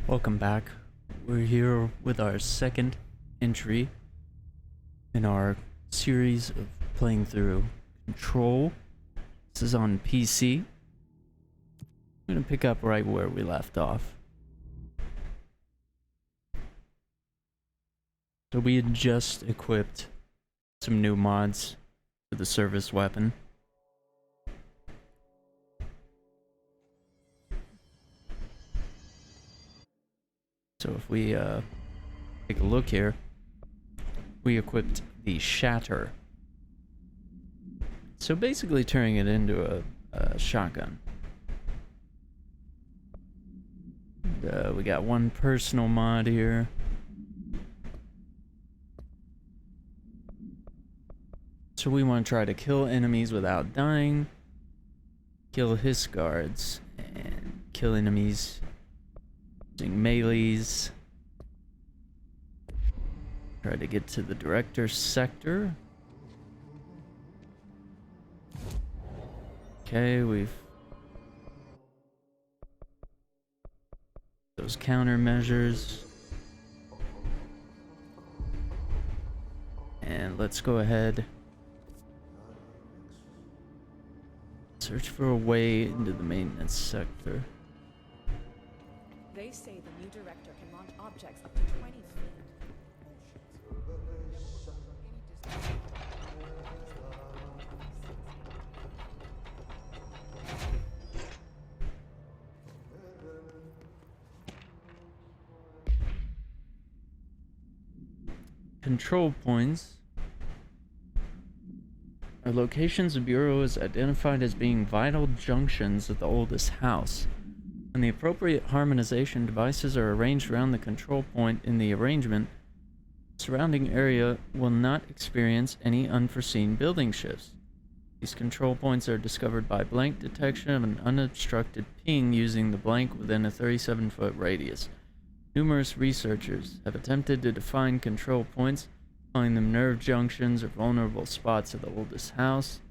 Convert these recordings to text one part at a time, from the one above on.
Welcome back. We're here with our second entry in our series of playing through Control. This is on PC. I'm gonna pick up right where we left off. So we had just equipped some new mods for the service weapon. So if we take a look here, we equipped the Shatter. So basically turning it into a shotgun. And, we got one personal mod here. So we want to try to kill enemies without dying, kill his guards, and kill enemies using melees. Try to get to the director's sector. Okay, we've those countermeasures. And let's go ahead. Search for a way into the maintenance sector. They say the new director can launch objects up to 20 feet. Control points are locations the Bureau has identified as being vital junctions of the oldest house. When the appropriate harmonization devices are arranged around the control point in the arrangement, the surrounding area will not experience any unforeseen building shifts. These control points are discovered by blank detection of an unobstructed ping using the blank within a 37-foot radius. Numerous researchers have attempted to define control points, calling them nerve junctions or vulnerable spots of the oldest house.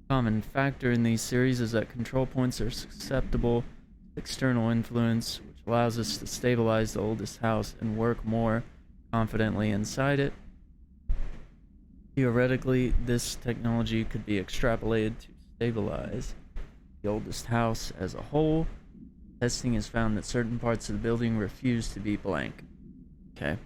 A common factor in these series is that control points are susceptible to external influence, which allows us to stabilize the oldest house and work more confidently inside it. Theoretically, this technology could be extrapolated to stabilize the oldest house as a whole. Testing has found that certain parts of the building refuse to be blank. Okay.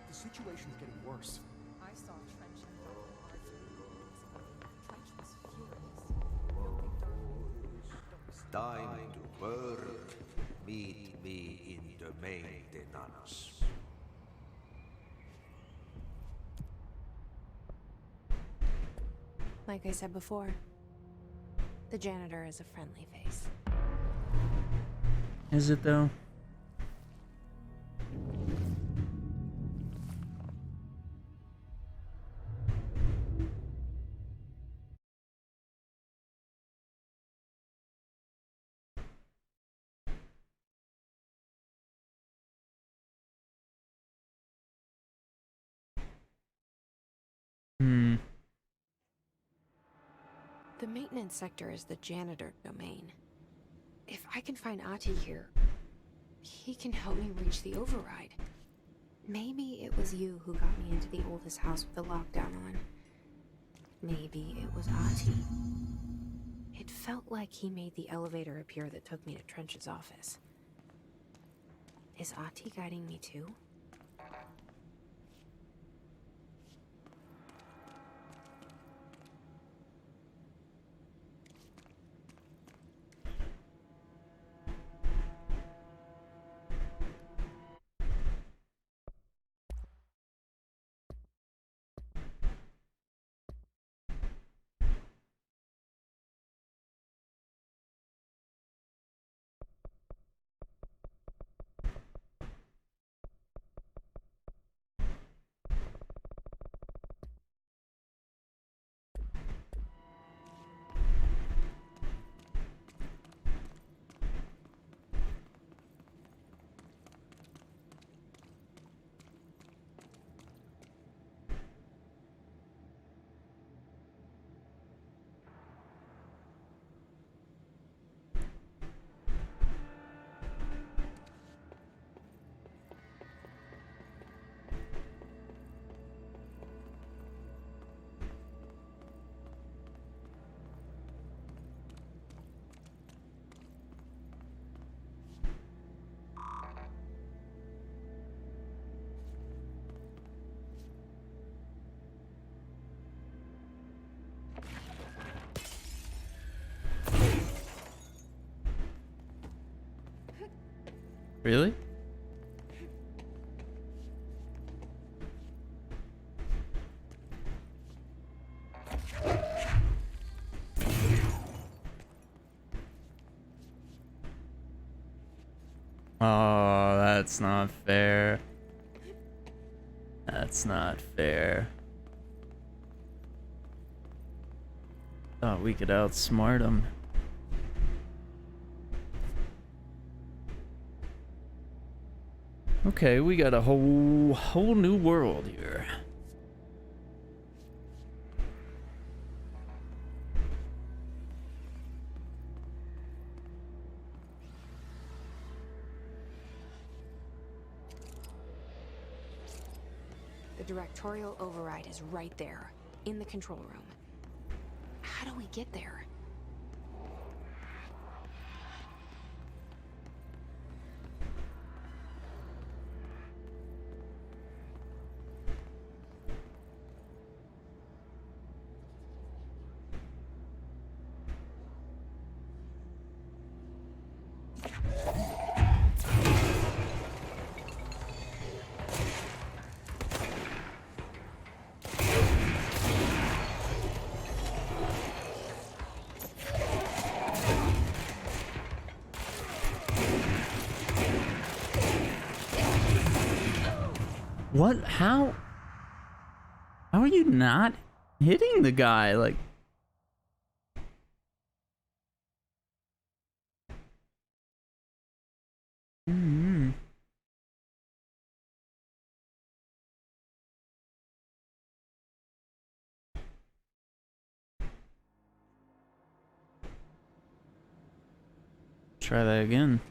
The situation's getting worse. I saw Trench and Dr. Martin. Trench was furious. Time to burn. Meet me in the maintenance. Like I said before, the janitor is a friendly face. Is it though? The maintenance sector is the janitor domain. If I can find Ahti here, he can help me reach the override. Maybe it was you who got me into the oldest house with the lockdown on. Maybe it was Ahti. It felt like he made the elevator appear that took me to Trench's office. Is Ahti guiding me too? Really? Oh, that's not fair. That's not fair. Thought we could outsmart him. Okay, we got a whole new world here. The directorial override is right there, in the control room. How do we get there? What? How are you not hitting the guy? Like, try that again.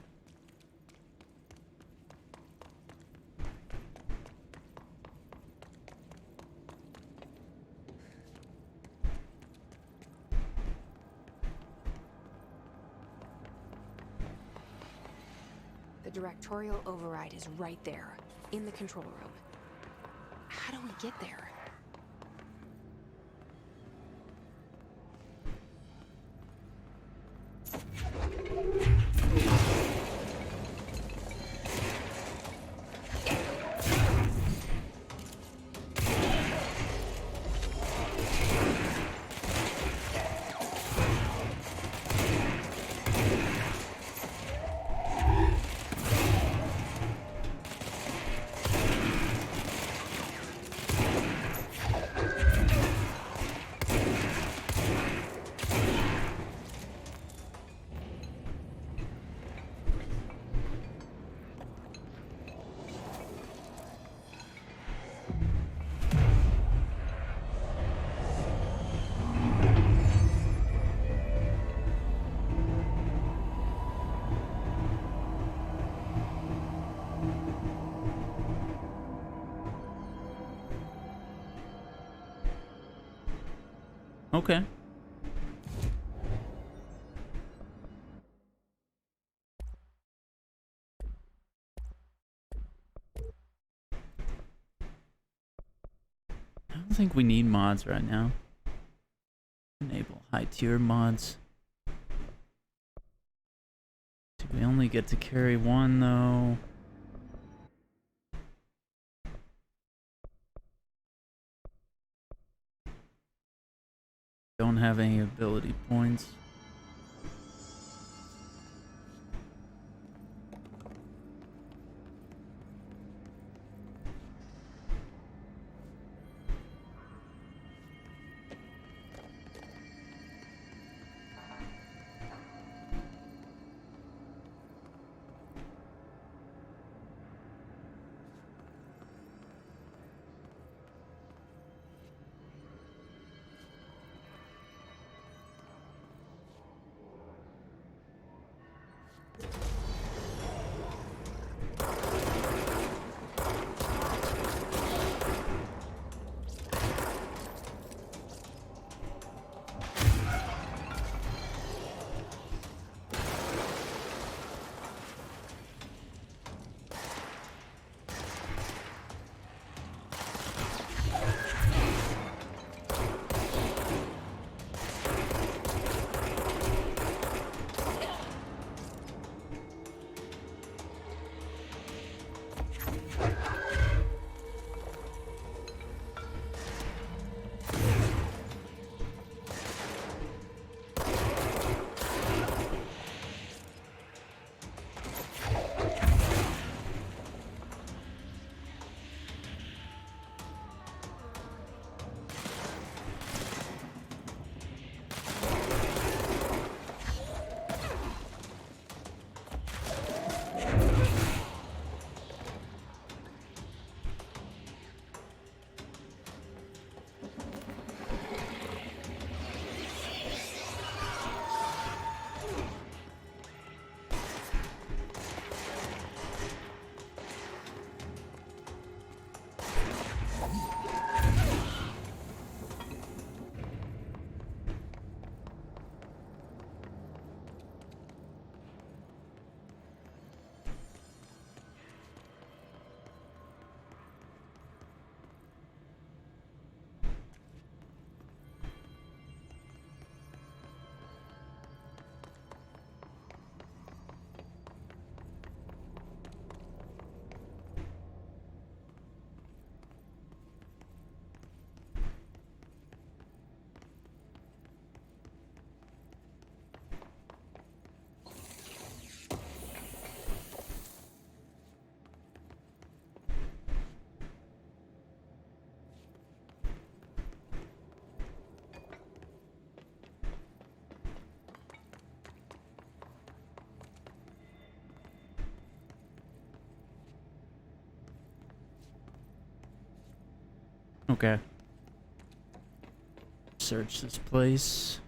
The directorial override is right there, in the control room. How do we get there? Okay. I don't think we need mods right now. Enable high tier mods. Do we only get to carry one though? Don't have any ability points. Okay. Search this place.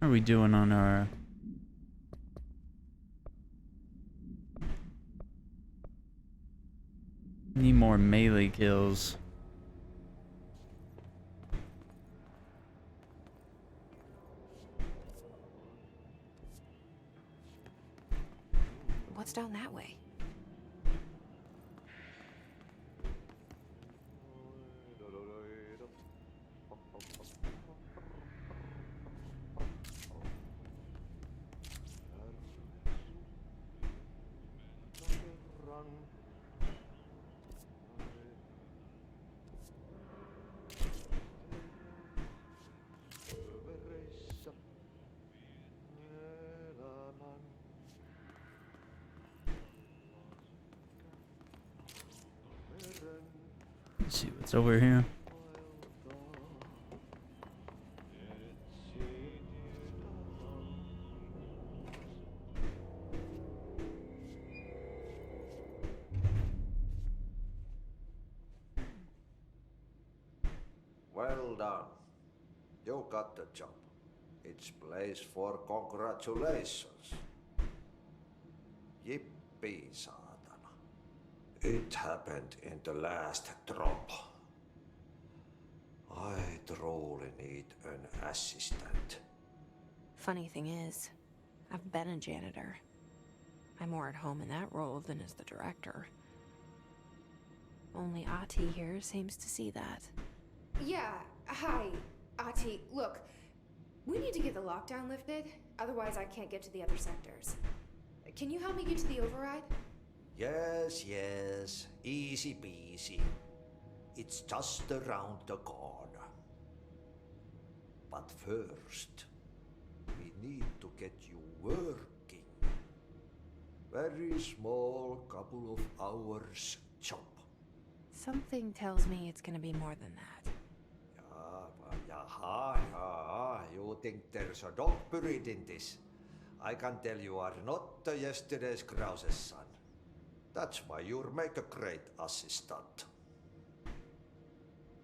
How are we doing on our... Need more melee kills. What's down that way? Let's see what's over here. Well done. You got the job. It's place for congratulations. Yippee, saatana. It happened in the last drop. I truly need an assistant. Funny thing is, I've been a janitor. I'm more at home in that role than as the director. Only Ati here seems to see that. Yeah, hi, Ati. Look, we need to get the lockdown lifted, otherwise I can't get to the other sectors. Can you help me get to the override? Yes, easy peasy. It's just around the corner. But first, we need to get you working. Very small, couple of hours job. Something tells me it's gonna be more than that. Jaha, you think there's a dog buried in this? I can tell you are not yesterday's Krause's son. That's why you'll make a great assistant.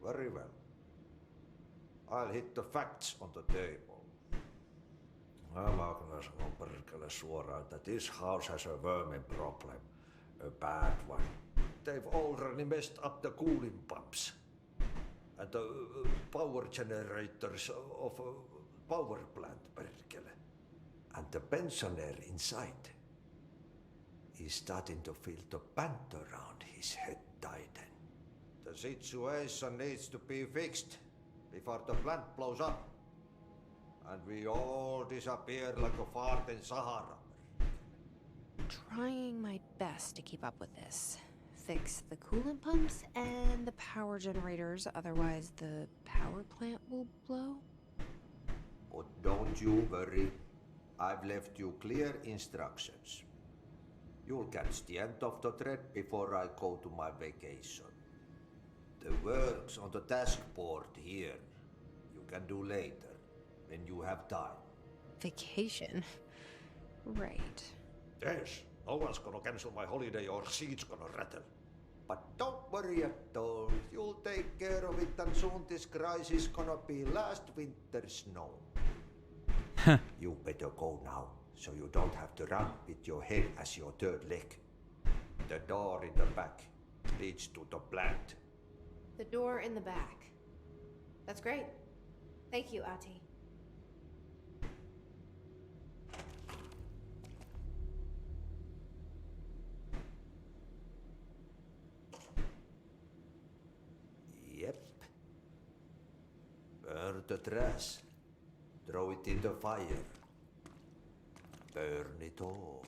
Very well. I'll hit the facts on the table. Mä kyllä sanon perkele suoraan, että this house has a vermin problem. A bad one. They've already messed up the cooling pumps. And the power generators of a power plant, perkele. And the pensioner inside is starting to feel the pant around his head tighten. The situation needs to be fixed before the plant blows up. And we all disappear like a fart in Sahara. Trying my best to keep up with this. Fix the coolant pumps and the power generators, otherwise the power plant will blow. But don't you worry. I've left you clear instructions. You'll catch the end of the thread before I go to my vacation. The work's on the task board here. You can do later, when you have time. Vacation? Right. Yes, no one's gonna cancel my holiday or seat's gonna rattle. But don't worry at all. You'll take care of it and soon this crisis gonna be last winter's snow. You better go now, so you don't have to run with your head as your third leg. The door in the back leads to the plant. The door in the back. That's great. Thank you, Ati. Yep. Burn the trash. Throw it in the fire. Burn it all.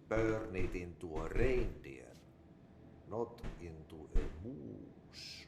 Burn it into a reindeer, not into a moose.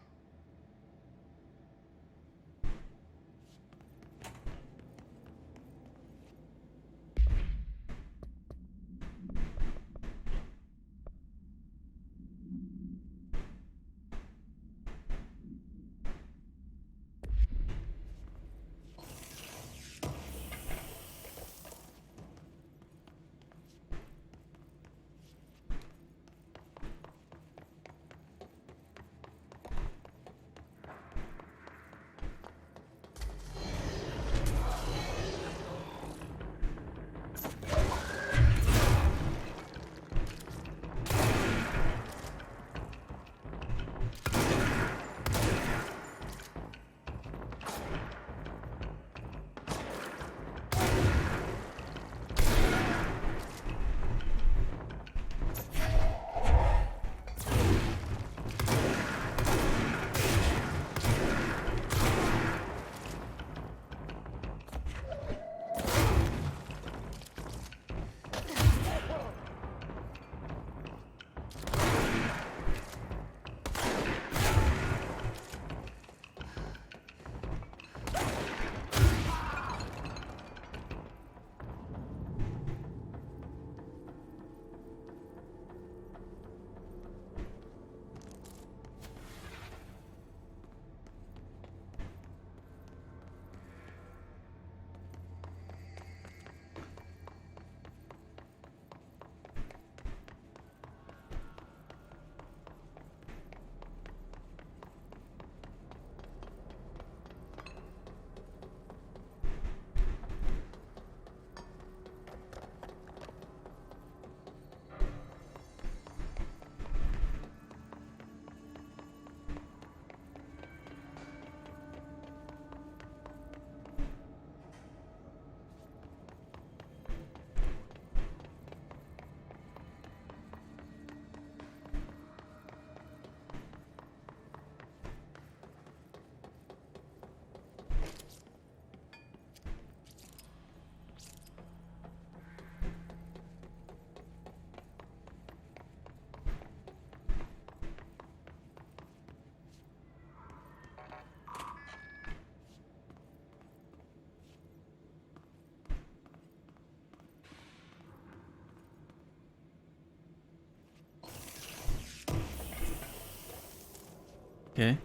Okay.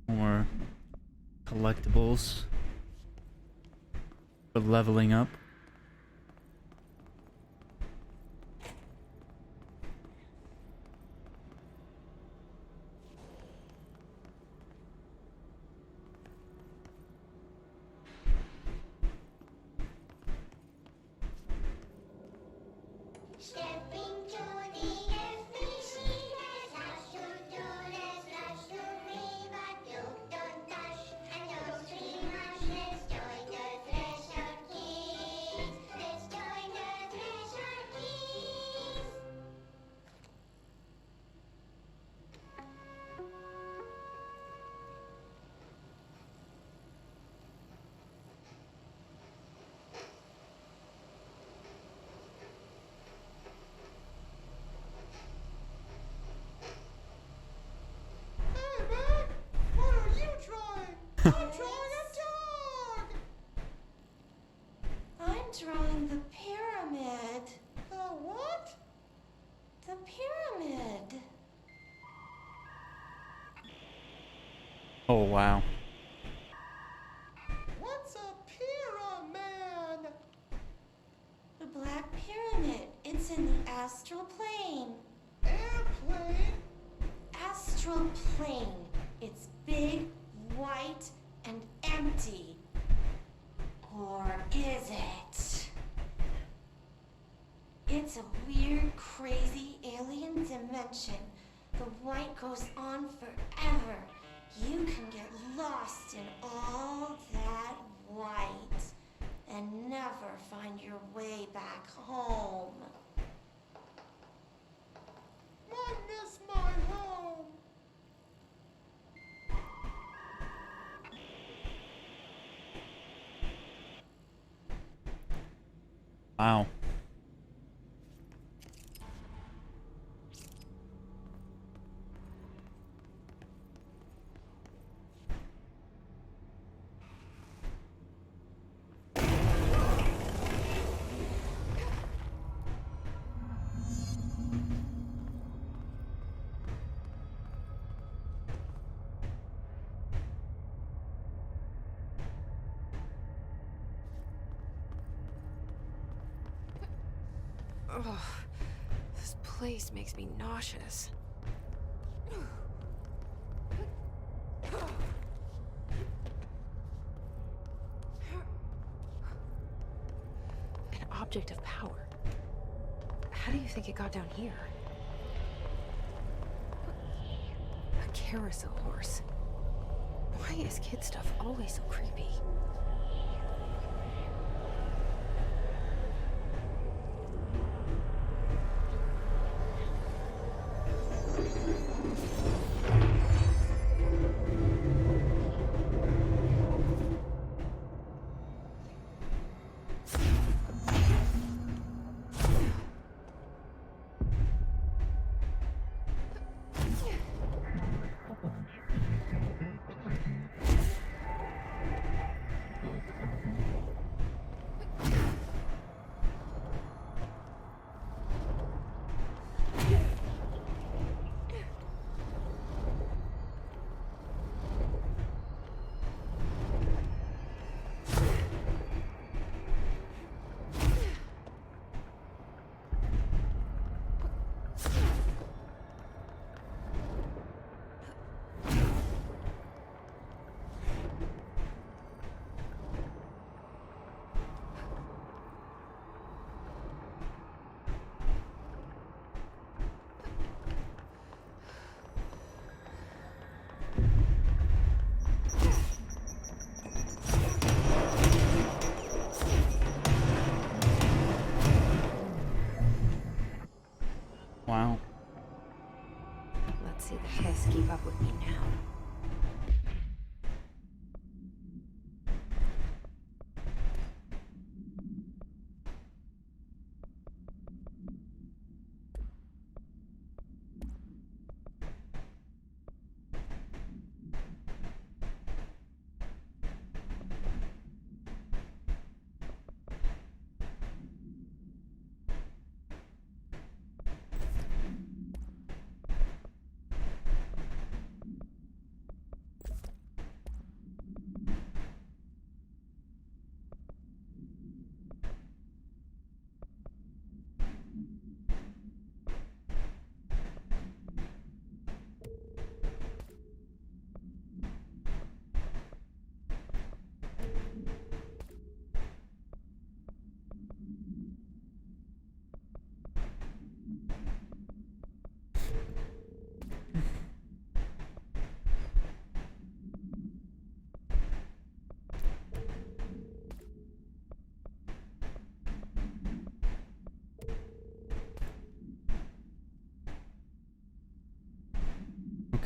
More collectibles for leveling up. Stepping to the FBC, slash to do, slash to me, but you don't dash, and don't scream much. Let's join the Thresher Kids. Let's join the Thresher Kids. Hey, man! What are you drawing? I'm drawing a dog! I'm drawing the pyramid. The what? The pyramid. Oh wow. What's a pyramid? The Black Pyramid. It's in the astral plane. Airplane? Astral plane. It's big, white, and empty. Or is it? It's a weird, crazy alien dimension. The white goes on forever. You can get lost in all that white and never find your way back home. I miss my home. Wow. Ugh, this place makes me nauseous. An object of power. How do you think it got down here? A carousel horse. Why is kid stuff always so creepy?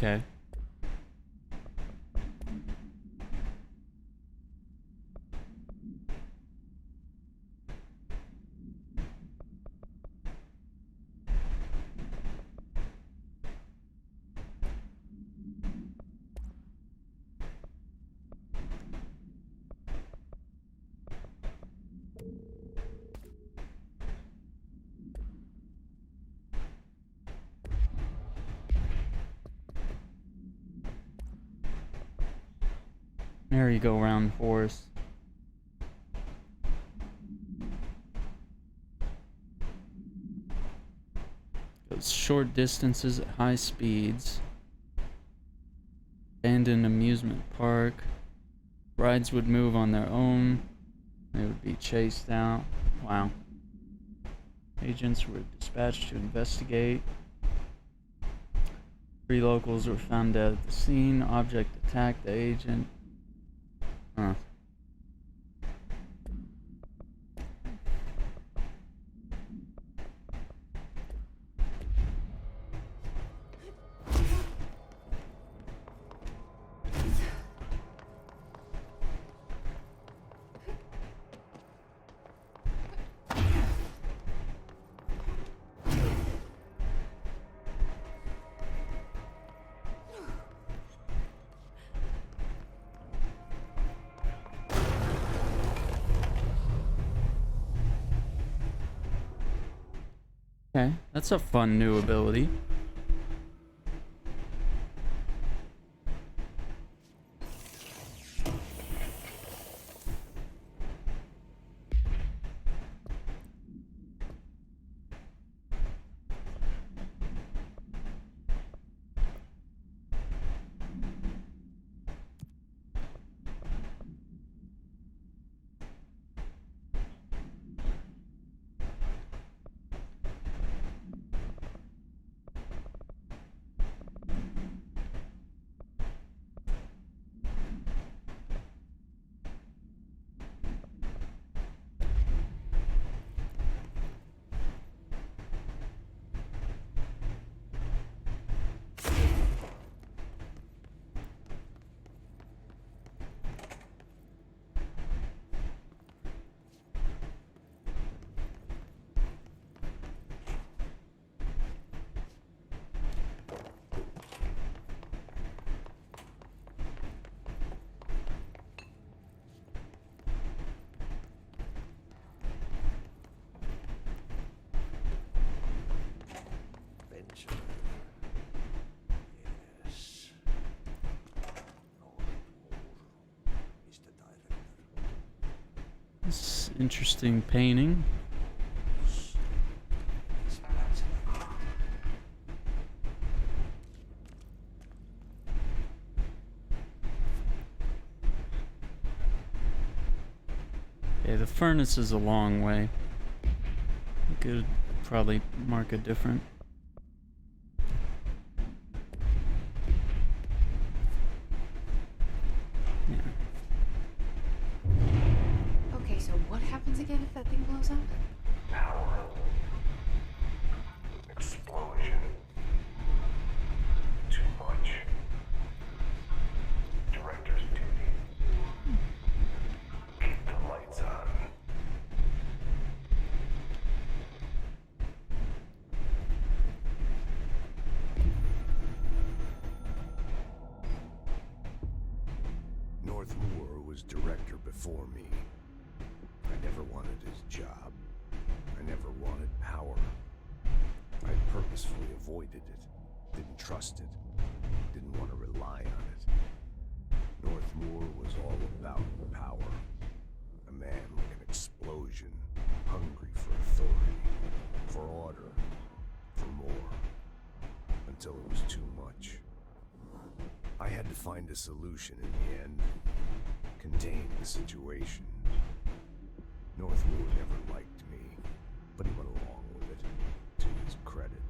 Okay. Merry-go-round forest. Goes short distances at high speeds. Abandoned amusement park. Rides would move on their own. They would be chased out. Wow. Agents were dispatched to investigate. 3 locals were found dead at the scene. Object attacked the agent. Huh. Okay, that's a fun new ability. Benjamin. Yes. Is the director. This interesting painting. He's excellent. Okay, the furnace is a long way. We could probably mark a different. Yeah. Okay, so what happens again if that thing blows up? Power. Explosion. Too much. Director's duty. Keep the lights on. North Moore was director before me. I never wanted his job. I never wanted power. I purposefully avoided it, didn't trust it, didn't want to rely on it. North Moore was all about power. A man like an explosion, hungry for authority, for order, for more. Until it was too much. I had to find a solution in the end. Contain the situation. North Moore never liked me, but he went along with it, to his credit.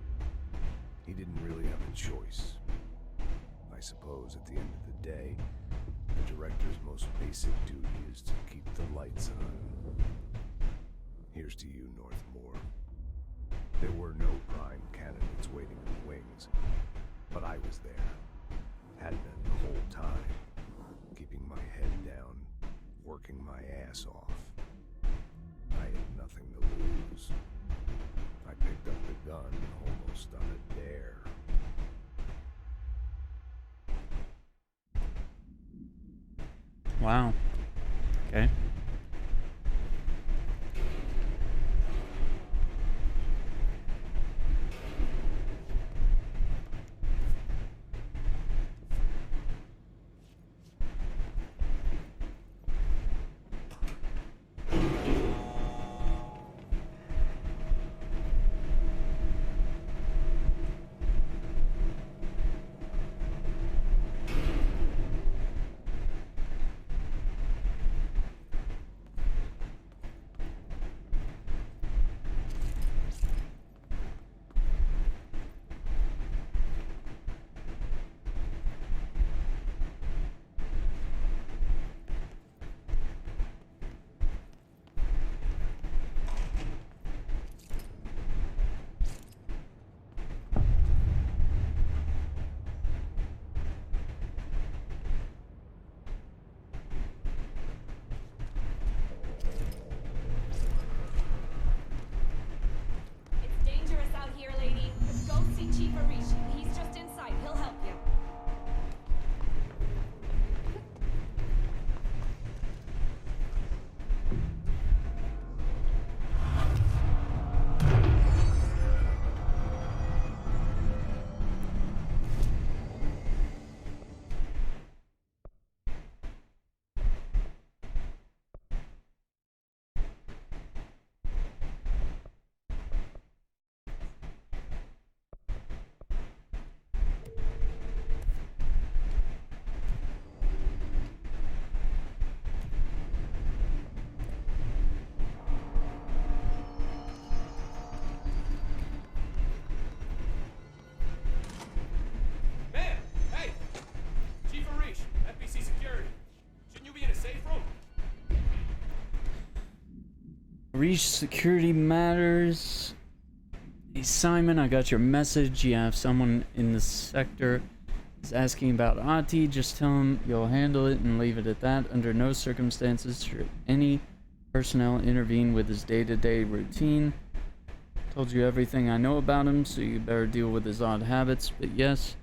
He didn't really have a choice. I suppose at the end of the day, the director's most basic duty is to keep the lights on. Here's to you, North Moore. There were no prime candidates waiting in the wings, but I was there. my ass off. I had nothing to lose. I picked up the gun almost on a dare. Wow. Okay. It's dangerous out here, lady. Go see Chief Arish. He's just inside. He'll help you. Man! Hey! Chief Arish, FBC Security. Shouldn't you be in a safe room? Reach security matters. Hey Simon, I got your message. You have someone in the sector is asking about Ati. Just tell him you'll handle it and leave it at that. Under no circumstances should any personnel intervene with his day-to-day routine. Told you everything I know about him, so you better deal with his odd habits. But yes,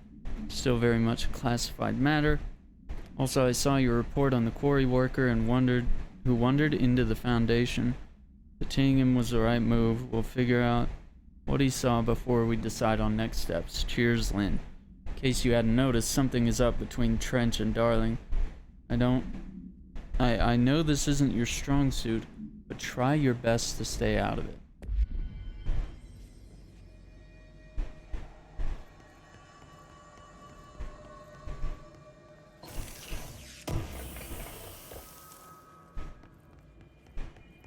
still very much a classified matter. Also, I saw your report on the quarry worker and wandered into the Foundation. Detaining him was the right move. We'll figure out what he saw before we decide on next steps. Cheers, Lynn. In case you hadn't noticed, something is up between Trench and Darling. I know this isn't your strong suit, but try your best to stay out of it.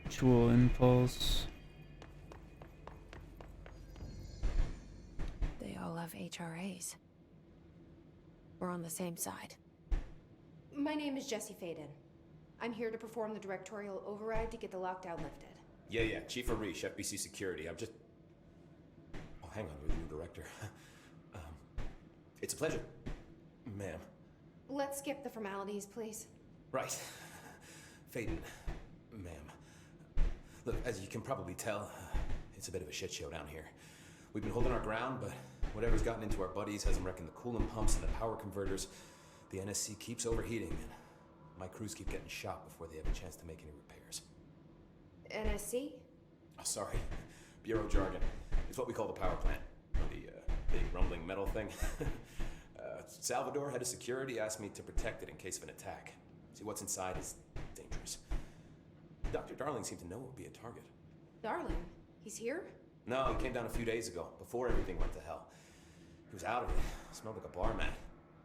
Mutual impulse. They all have HRAs. We're on the same side. My name is Jesse Faden. I'm here to perform the directorial override to get the lockdown lifted. Yeah, Chief Arish, FBC Security. I'm just... Oh, hang on, you're the new director. It's a pleasure, ma'am. Let's skip the formalities, please. Right. Faden, ma'am. Look, as you can probably tell, it's a bit of a shit show down here. We've been holding our ground, but whatever's gotten into our buddies has them wrecking the coolant pumps and the power converters. The NSC keeps overheating, and my crews keep getting shot before they have a chance to make any repairs. NSC? Oh, sorry. Bureau jargon. It's what we call the power plant. The big rumbling metal thing. Salvador, head of security, asked me to protect it in case of an attack. See, what's inside is dangerous. Dr. Darling seemed to know it would be a target. Darling? He's here? No, he came down a few days ago, before everything went to hell. He was out of it. Smelled like a bar mat.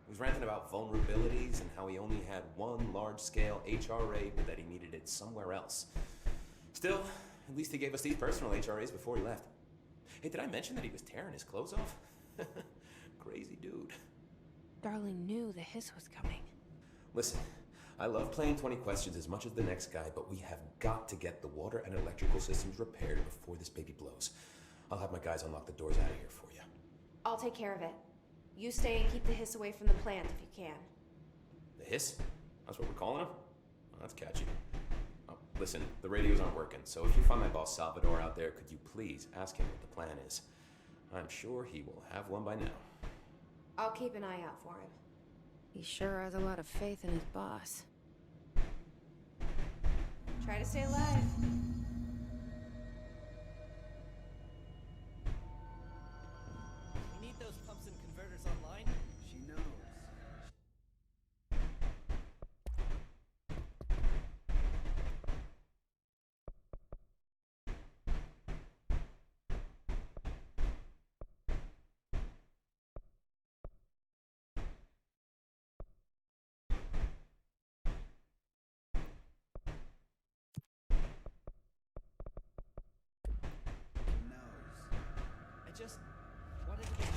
He was ranting about vulnerabilities and how he only had one large-scale HRA, but that he needed it somewhere else. Still, at least he gave us these personal HRAs before he left. Hey, did I mention that he was tearing his clothes off? Crazy dude. Darling knew the hiss was coming. Listen, I love playing 20 questions as much as the next guy, but we have got to get the water and electrical systems repaired before this baby blows. I'll have my guys unlock the doors out of here for you. I'll take care of it. You stay and keep the hiss away from the plant if you can. The hiss? That's what we're calling him? Oh, that's catchy. Listen, the radios aren't working, so if you find my boss Salvador out there, could you please ask him what the plan is? I'm sure he will have one by now. I'll keep an eye out for him. He sure has a lot of faith in his boss. Try to stay alive. You need those pumps and converters online? She knows. I just wanted to make sure.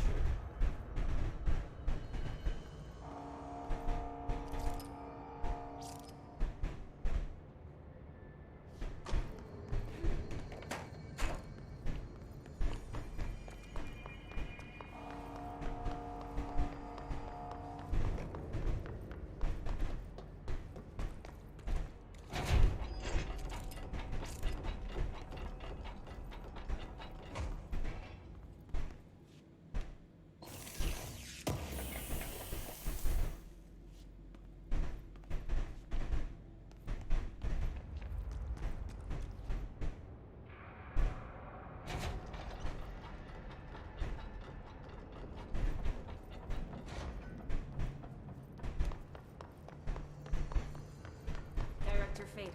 Director Faden.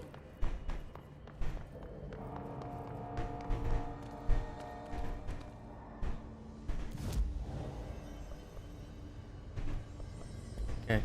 Okay.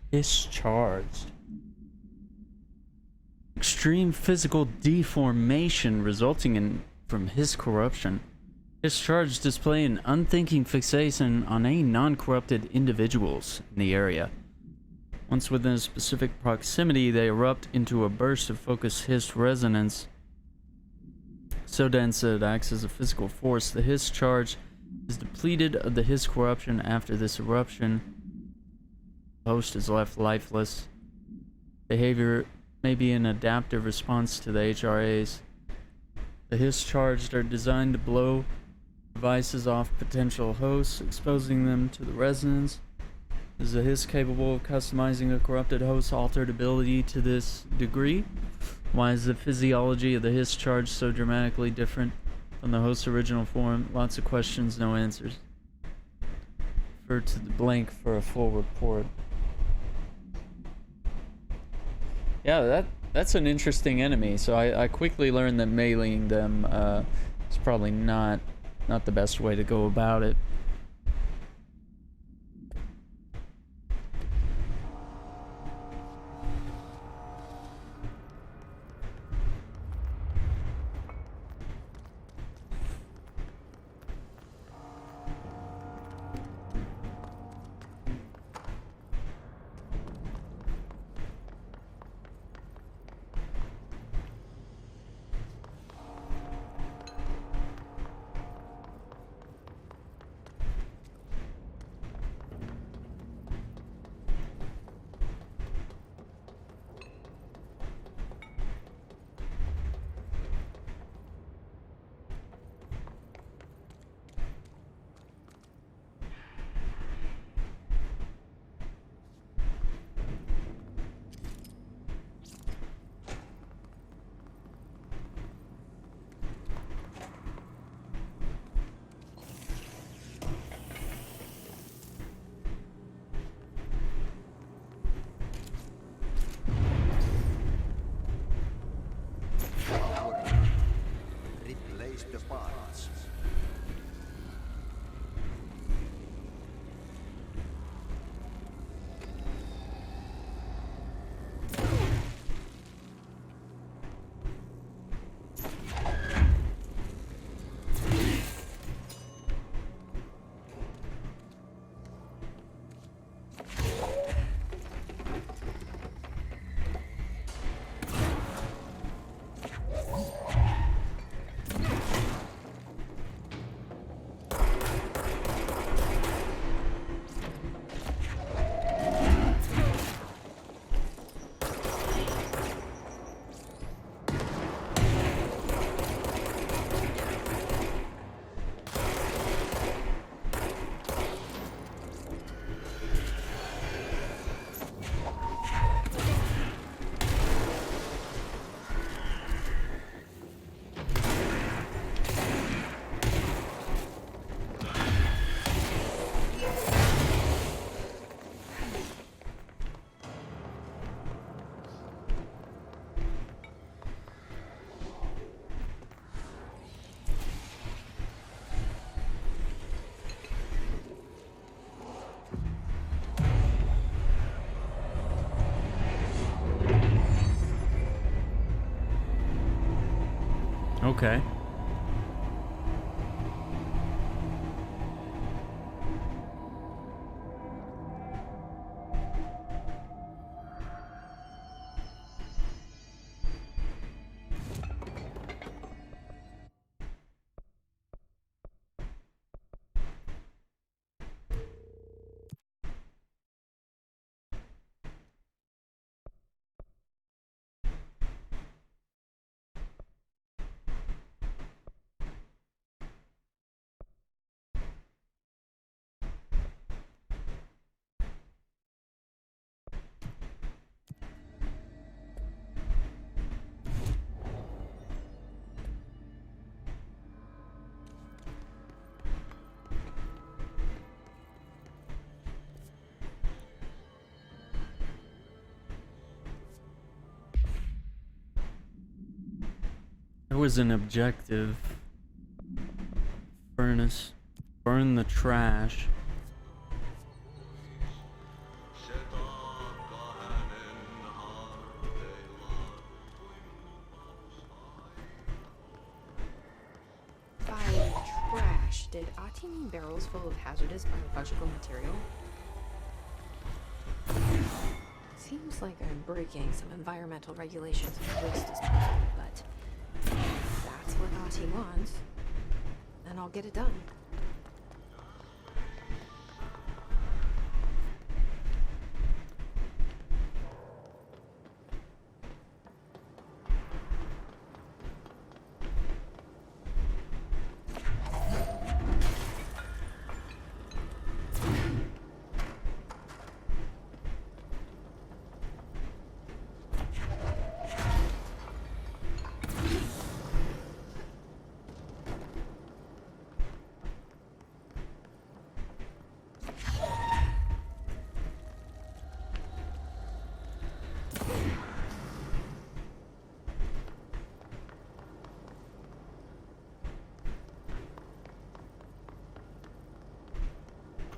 Discharged. Extreme physical deformation resulting from his corruption. Discharged display an unthinking fixation on any non-corrupted individuals in the area. Once within a specific proximity, they erupt into a burst of focused hiss resonance so dense that it acts as a physical force. The hiss charge is depleted of the hiss corruption after this eruption. The host is left lifeless. Behavior may be an adaptive response to the HRAs. The hiss charged are designed to blow devices off potential hosts, exposing them to the resonance. Is the hiss capable of customizing a corrupted host's altered ability to this degree? Why is the physiology of the hiss charge so dramatically different from the host's original form? Lots of questions, no answers. Refer to the blank for a full report. Yeah, That's an interesting enemy, so I quickly learned that meleeing them is probably not the best way to go about it. Replace the parts. Okay. There was an objective. Furnace. Burn the trash. By trash, did Ati mean barrels full of hazardous biological material? Seems like I'm breaking some environmental regulations in waste disposal, but if that's what Ati wants, then I'll get it done.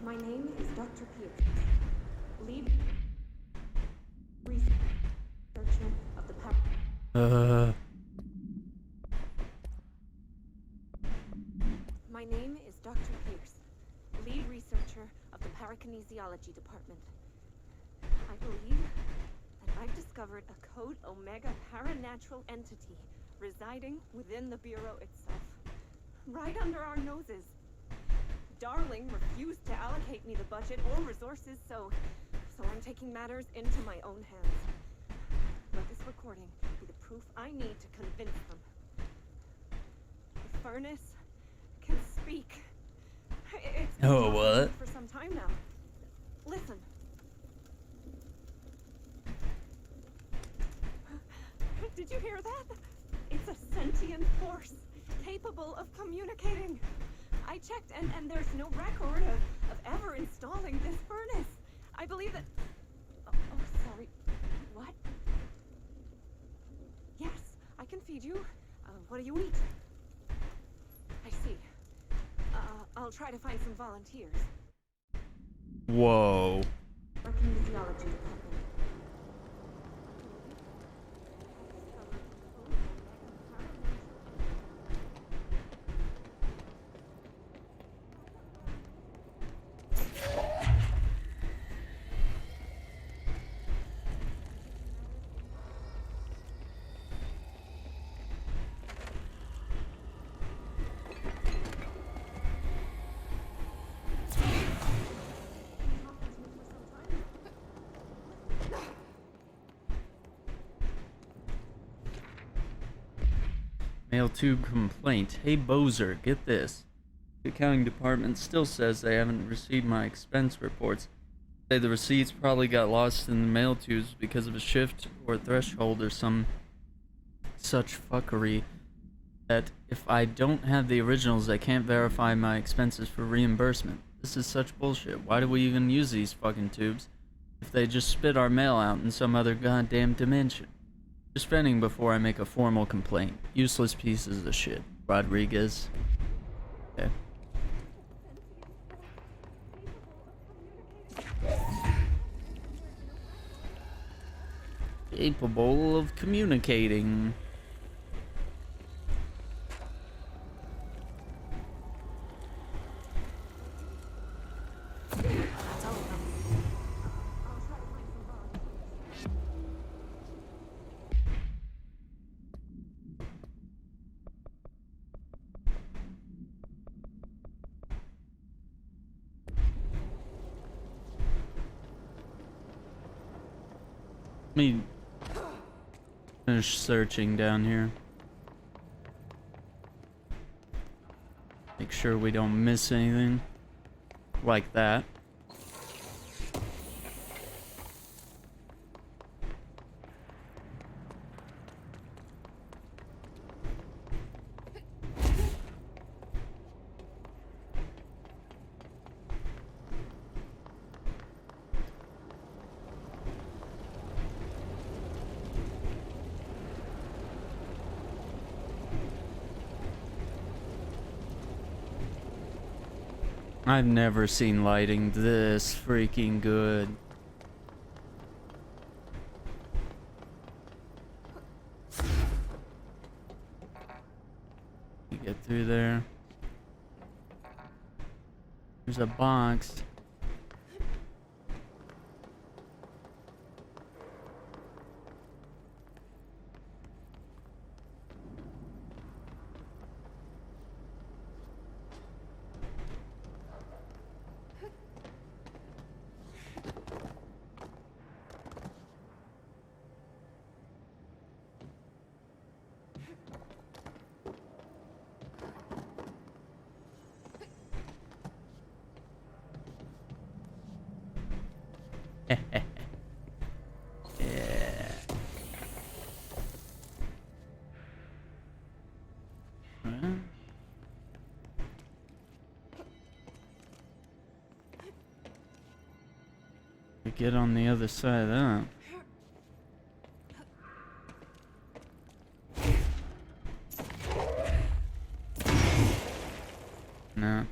My name is Dr. Pierce, lead researcher of the My name is Dr. Pierce, lead researcher of the parakinesiology department. I believe that I've discovered a Code Omega paranatural entity residing within the Bureau itself, right under our noses. Darling refused to allocate me the budget or resources, so I'm taking matters into my own hands. Let this recording be the proof I need to convince them. The furnace can speak. It's been Oh, talking what? for some time now. Listen. Did you hear that? It's a sentient force, capable of communicating. I checked, and there's no record of ever installing this furnace. I believe that... Oh, sorry. What? Yes, I can feed you. What do you eat? I see. I'll try to find some volunteers. Whoa. Kinesiology department. Mail tube complaint. Hey Bozer, get this. The accounting department still says they haven't received my expense reports. Say the receipts probably got lost in the mail tubes because of a shift or threshold or some such fuckery that if I don't have the originals, I can't verify my expenses for reimbursement. This is such bullshit. Why do we even use these fucking tubes if they just spit our mail out in some other goddamn dimension? Just venting before I make a formal complaint. Useless pieces of shit. Rodriguez. Okay. Capable of communicating. Let me finish searching down here. Make sure we don't miss anything like that. I've never seen lighting this freaking good. You get through there. There's a box. Yeah. Well. We get on the other side of that. No.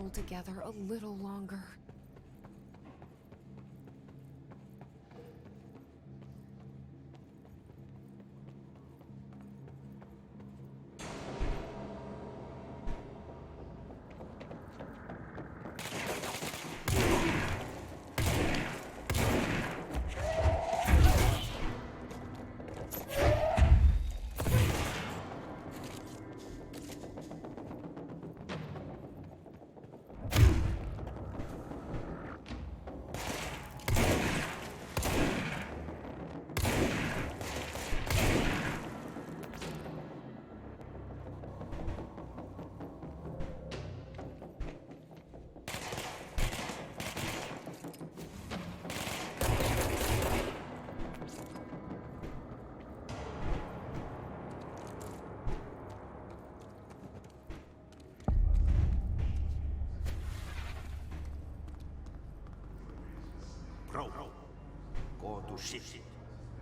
hold together a little longer. Bro, go to shit.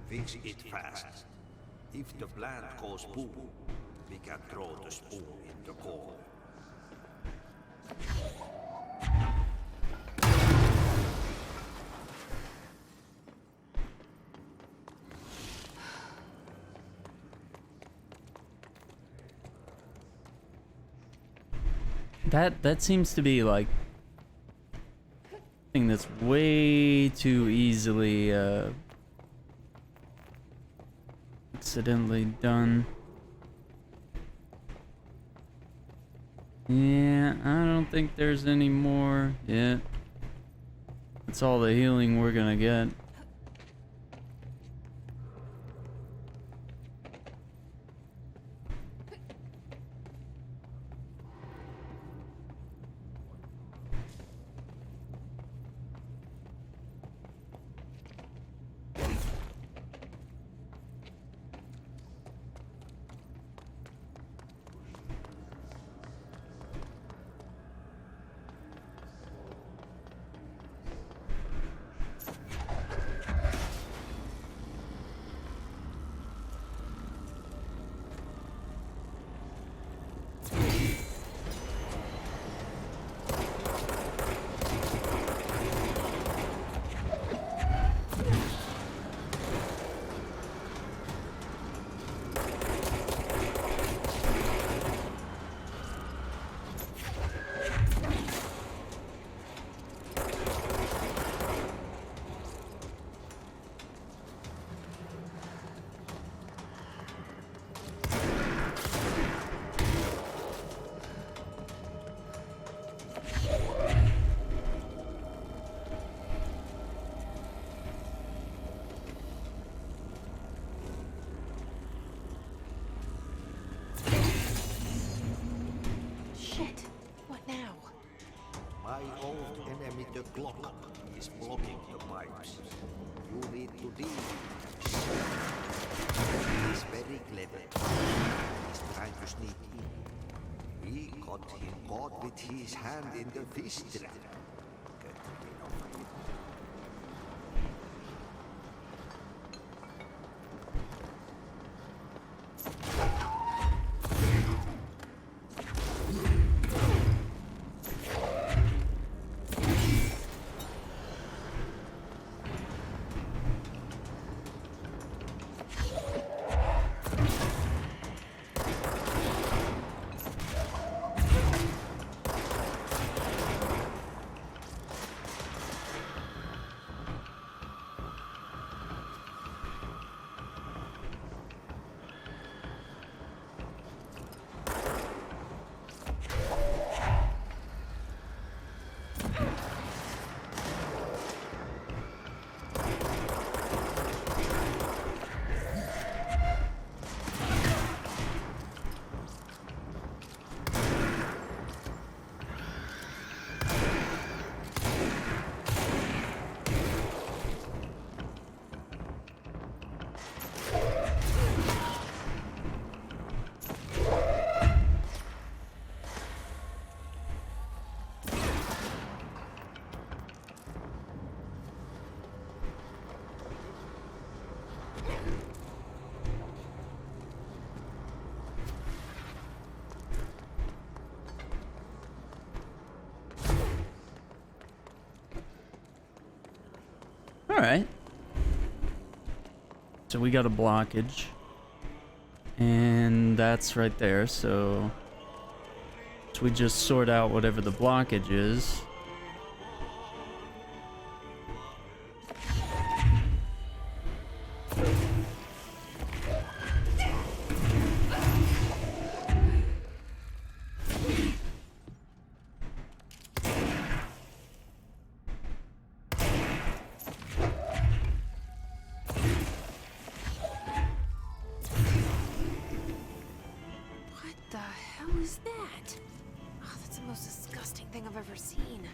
Fix it fast. If the plant goes boom, we can throw the spoon in the coal. That seems to be like thing that's way too easily accidentally done. Yeah, I don't think there's any more yet. That's all the healing we're gonna get. My old enemy, the clock, is blocking the pipes. You need to deal with him. He's very clever. He's trying to sneak in. We got him caught with his hand in the fish trap. Get rid of him. Alright. So we got a blockage. And that's right there, so we just sort out whatever the blockage is. What the hell is that? Oh, that's the most disgusting thing I've ever seen.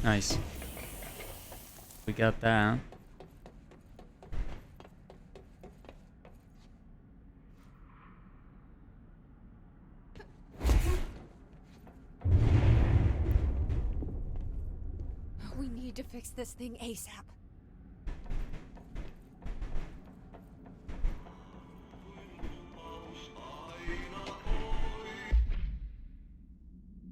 Nice. We got that. We need to fix this thing ASAP.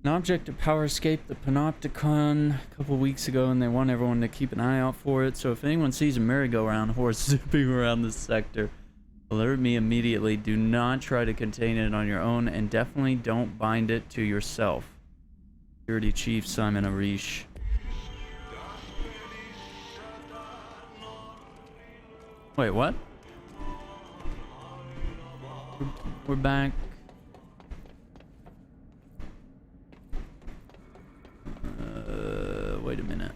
An object of power escaped the Panopticon a couple weeks ago, and they want everyone to keep an eye out for it. So if anyone sees a merry-go-round horse zipping around this sector, alert me immediately. Do not try to contain it on your own, and definitely don't bind it to yourself. Security Chief Simon Arish. Wait, what? We're back. Wait a minute.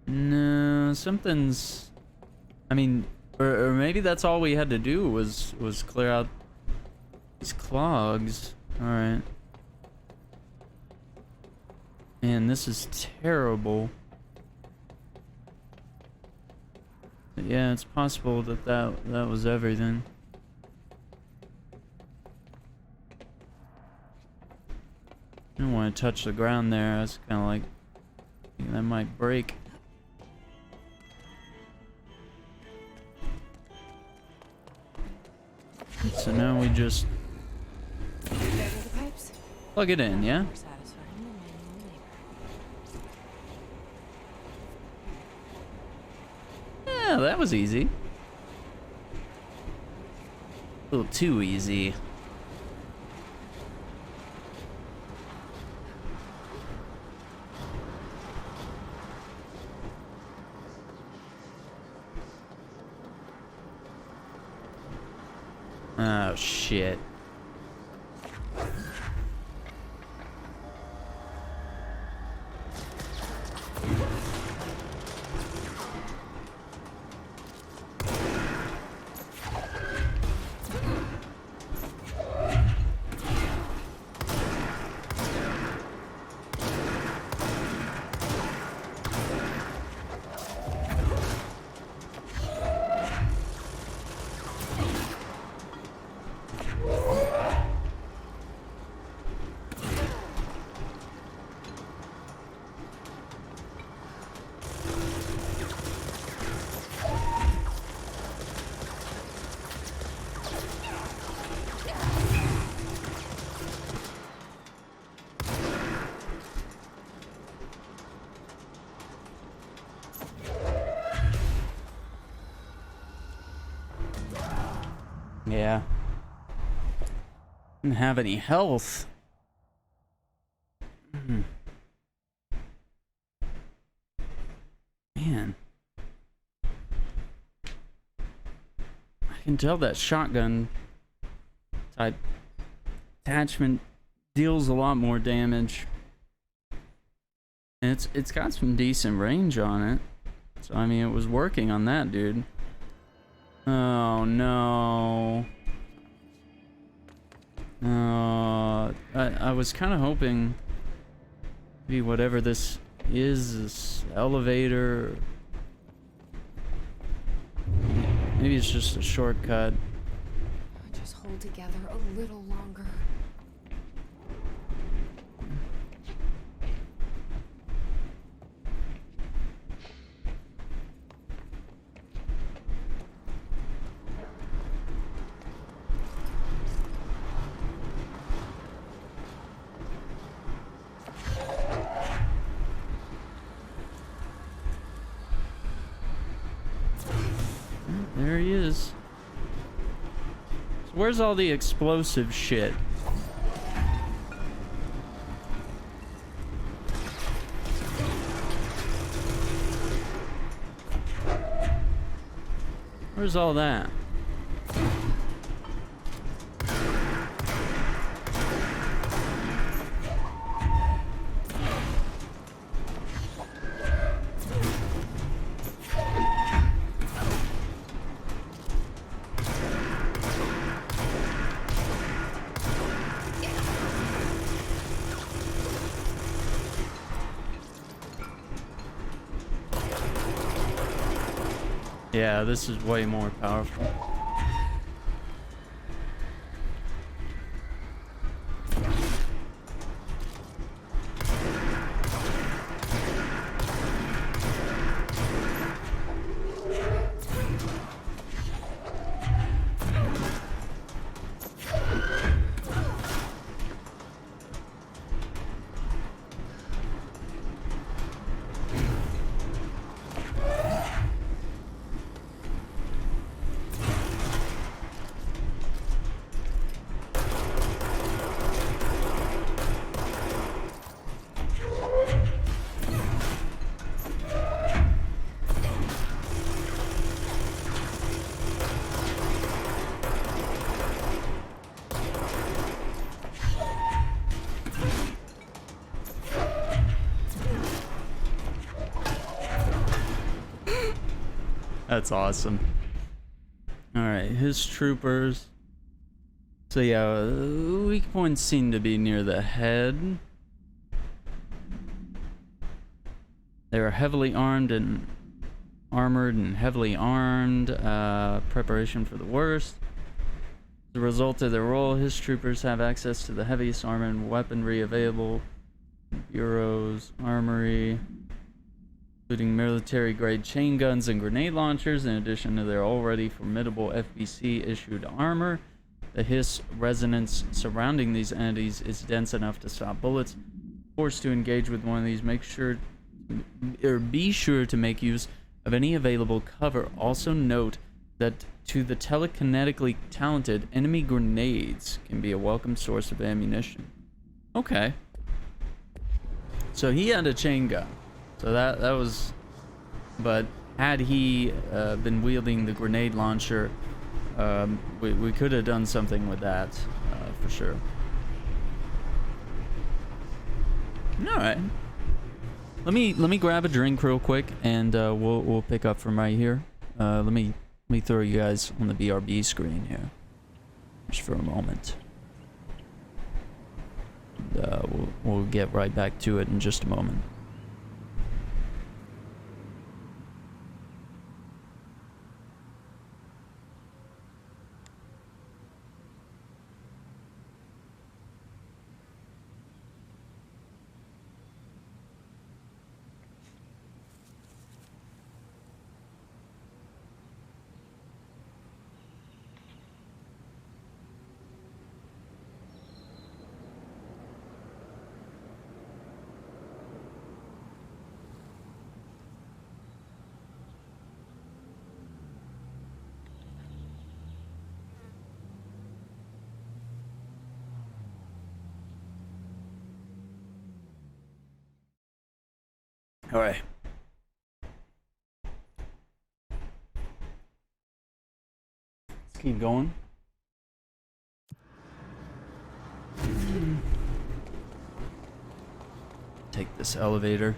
No, something's... I mean, or maybe that's all we had to do was clear out these clogs. Alright. Man, this is terrible. But yeah, it's possible that was everything. I don't want to touch the ground there. I was kind of like, thinking that might break. So now we just plug it in, yeah? Yeah, that was easy. A little too easy. Oh, shit. Yeah. Didn't have any health. Man. I can tell that shotgun type attachment deals a lot more damage. And it's got some decent range on it. So I mean it was working on that dude. Oh no. I was kind of hoping maybe whatever this is, this elevator. Maybe it's just a shortcut. Just hold together a little longer. There he is. So where's all the explosive shit? Where's all that? Yeah, this is way more powerful. That's awesome. Alright, his troopers. So yeah, weak points seem to be near the head. They are heavily armed and armored and heavily armed. Preparation for the worst. As a result of their role, his troopers have access to the heaviest armor and weaponry available. Bureaus, armory, including military-grade chain guns and grenade launchers, in addition to their already formidable FBC-issued armor. The hiss resonance surrounding these entities is dense enough to stop bullets. Forced to engage with one of these, be sure to make use of any available cover. Also note that to the telekinetically talented, enemy grenades can be a welcome source of ammunition. Okay. So he had a chain gun. So that was, but had he been wielding the grenade launcher, we could have done something with that for sure. All right, let me grab a drink real quick, and we'll pick up from right here. Let me throw you guys on the BRB screen here, just for a moment. And, we'll get right back to it in just a moment. All right. Let's keep going. Take this elevator.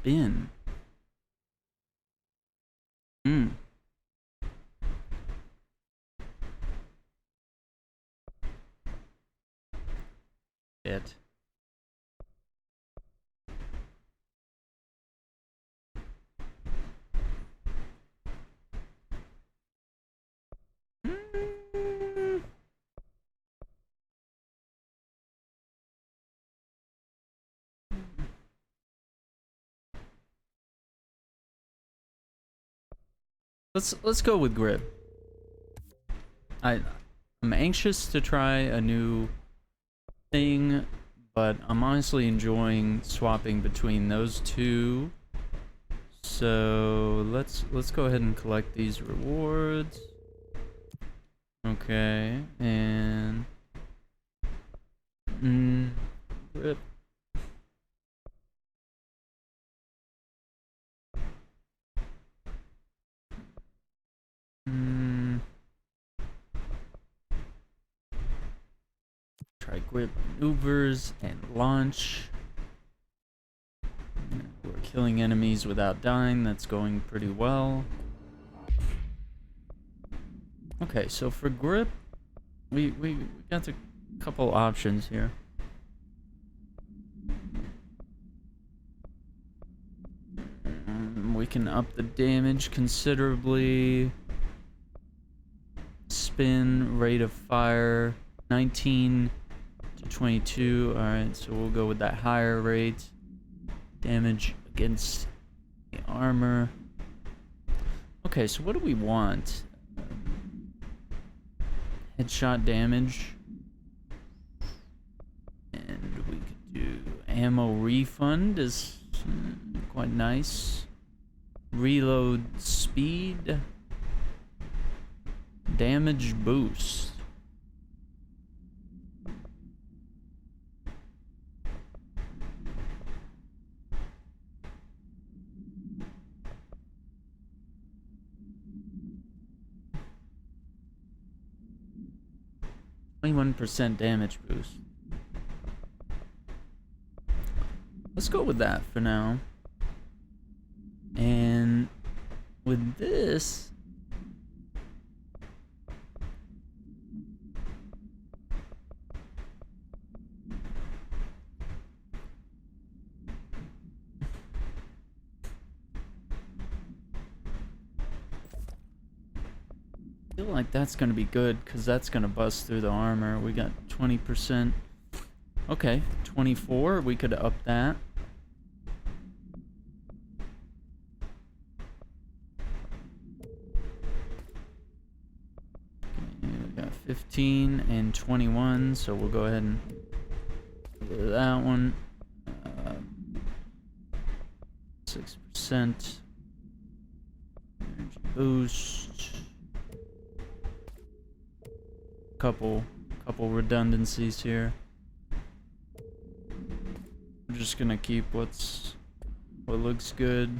Spin. It. Let's go with grip. I'm anxious to try a new thing, but I'm honestly enjoying swapping between those two. So let's go ahead and collect these rewards. Okay, and grip. Try grip maneuvers and launch. We're killing enemies without dying. That's going pretty well. Okay, so for grip, we got a couple options here. We can up the damage considerably. Spin, rate of fire, 19 22. Alright, so we'll go with that higher rate. Damage against the armor. Okay, so what do we want? Headshot damage. And we could do ammo refund is quite nice. Reload speed. Damage boost. %, damage boost. Let's go with that for now. And with this, I feel like that's gonna be good because that's gonna bust through the armor. We got 20%. Okay, 24. We could up that. Okay, we got 15 and 21, so we'll go ahead and do that one. 6%. Energy boost. Couple redundancies here. I'm just gonna keep what looks good.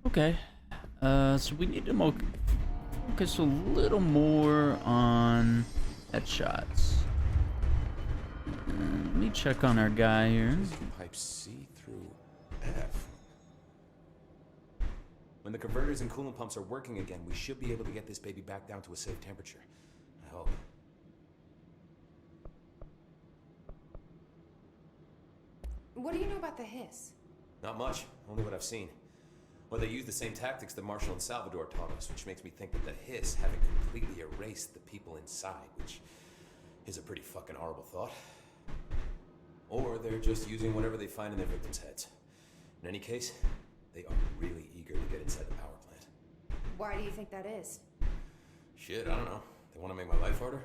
Okay, so we need to focus a little more on headshots. Let me check on our guy here. Pipe C through F. When the converters and coolant pumps are working again, we should be able to get this baby back down to a safe temperature. I hope. What do you know about the hiss? Not much, only what I've seen. Well, they use the same tactics that Marshall and Salvador taught us, which makes me think that the hiss haven't completely erased the people inside, which is a pretty fucking horrible thought. Or they're just using whatever they find in their victims' heads. In any case, they are really eager to get inside the power plant. Why do you think that is? Shit, I don't know. They want to make my life harder?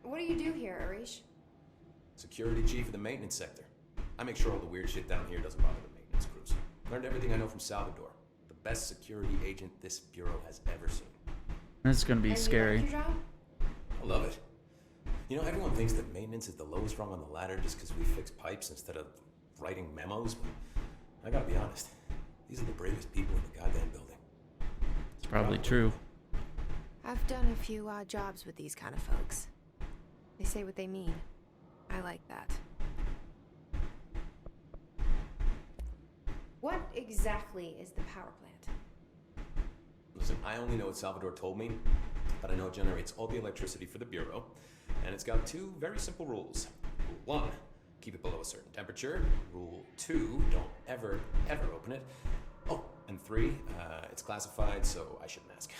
What do you do here, Arish? Security chief of the maintenance sector. I make sure all the weird shit down here doesn't bother the maintenance crews. Learned everything I know from Salvador. The best security agent this bureau has ever seen. That's gonna be And scary. You like your job? I love it. You know, everyone thinks that maintenance is the lowest rung on the ladder just because we fix pipes instead of writing memos, but I gotta be honest. These are the bravest people in the goddamn building. It's probably true. I've done a few odd jobs with these kind of folks. They say what they mean. I like that. What exactly is the power plant? Listen, I only know what Salvador told me, but I know it generates all the electricity for the bureau, and it's got two very simple rules. Rule 1, keep it below a certain temperature. Rule 2, don't ever open it. Oh, and 3, it's classified, so I shouldn't ask.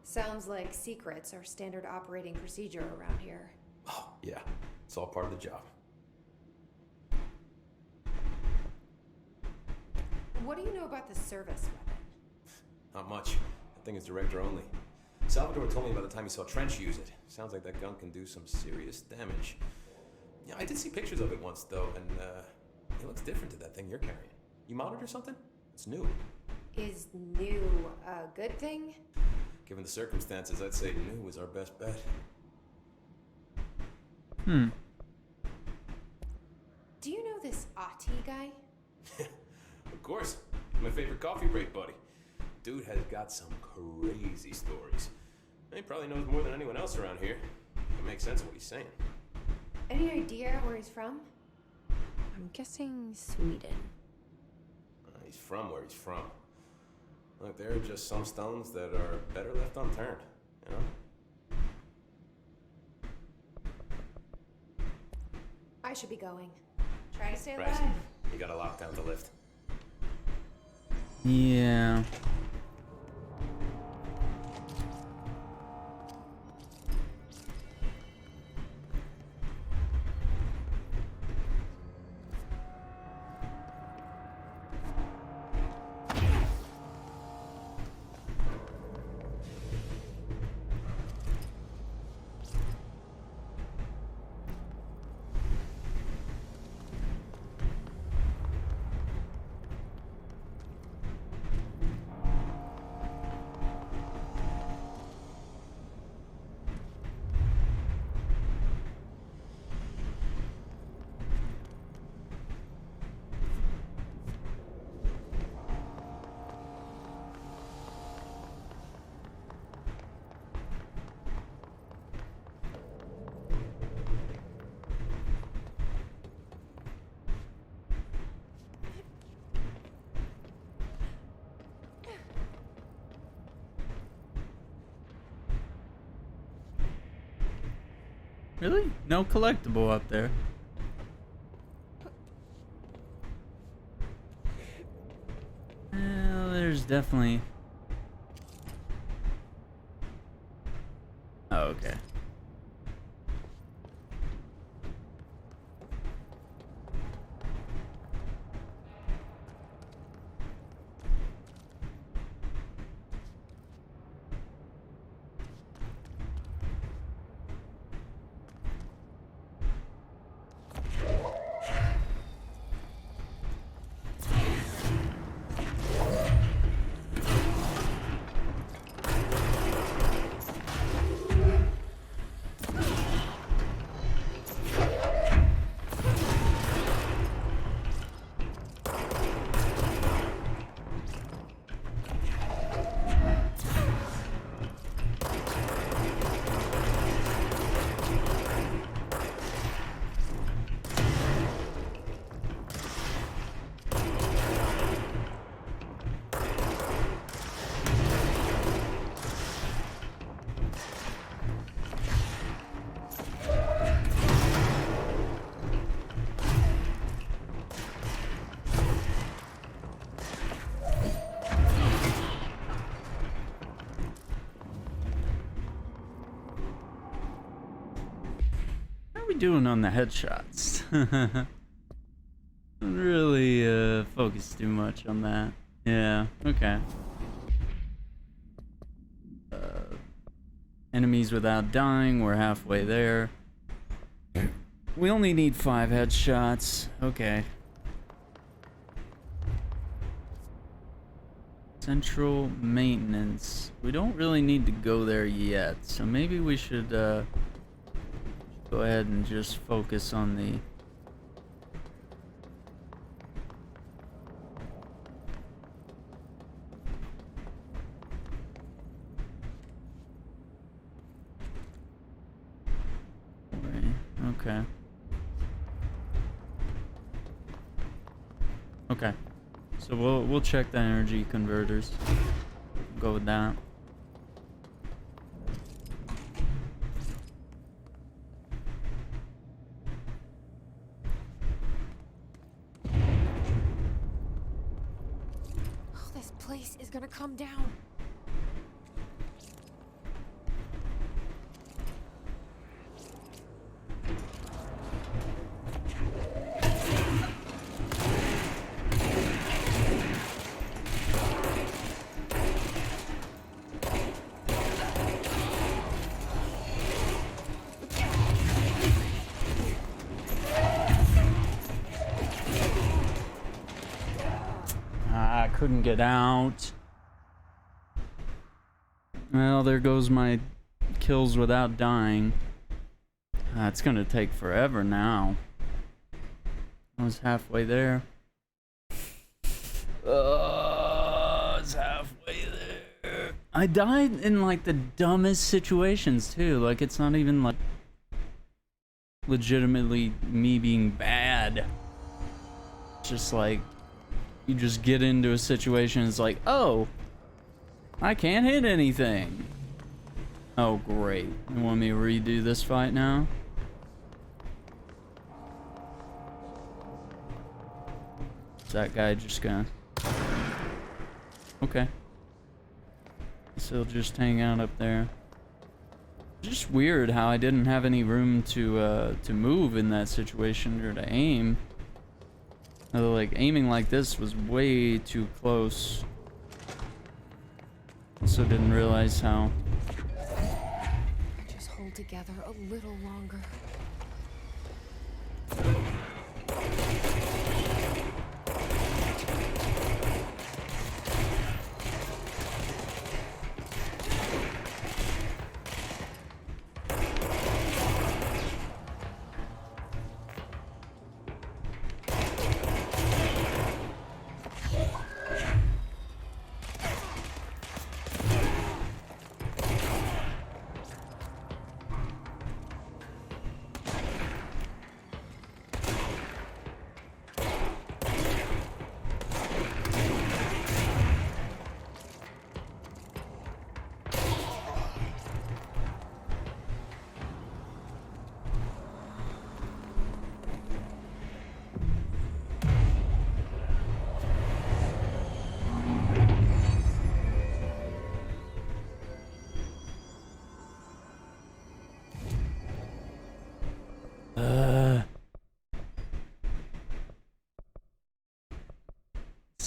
Sounds like secrets are standard operating procedure around here. Oh, yeah, it's all part of the job. What do you know about the service weapon? Not much. That thing is director only. Salvador told me by the time he saw Trench use it. Sounds like that gun can do some serious damage. Yeah, I did see pictures of it once, though, and it looks different to that thing you're carrying. You mounted or something? It's new. Is new a good thing? Given the circumstances, I'd say new is our best bet. Hmm. Do you know this Ati guy? Of course. My favorite coffee break buddy. Dude has got some crazy stories. He probably knows more than anyone else around here. It makes sense of what he's saying. Any idea where he's from? I'm guessing Sweden. He's from where he's from. Look, there are just some stones that are better left unturned, you know? I should be going. Try to stay Right. alive. You gotta lock down the lift. Yeah. Really? No collectible up there. Well, there's definitely... Oh, okay. How are we doing on the headshots? Don't really focus too much on that. Yeah, okay. Enemies without dying, we're halfway there. We only need 5 headshots. Okay. Central maintenance. We don't really need to go there yet, so maybe we should go ahead and just focus on the... Okay. Okay. So we'll check the energy converters. Go with that. Oh, this place is gonna come down. I couldn't get out. Well, there goes my kills without dying. It's gonna take forever now. I was halfway there. It's halfway there. I died in like the dumbest situations too. Like it's not even like legitimately me being bad. It's just like you just get into a situation, it's like, oh, I can't hit anything. Oh, great. You want me to redo this fight now? Is that guy just gonna... Okay. So he'll just hang out up there. It's just weird how I didn't have any room to move in that situation or to aim. Like, aiming like this was way too close. Also didn't realize how... Just hold together a little longer.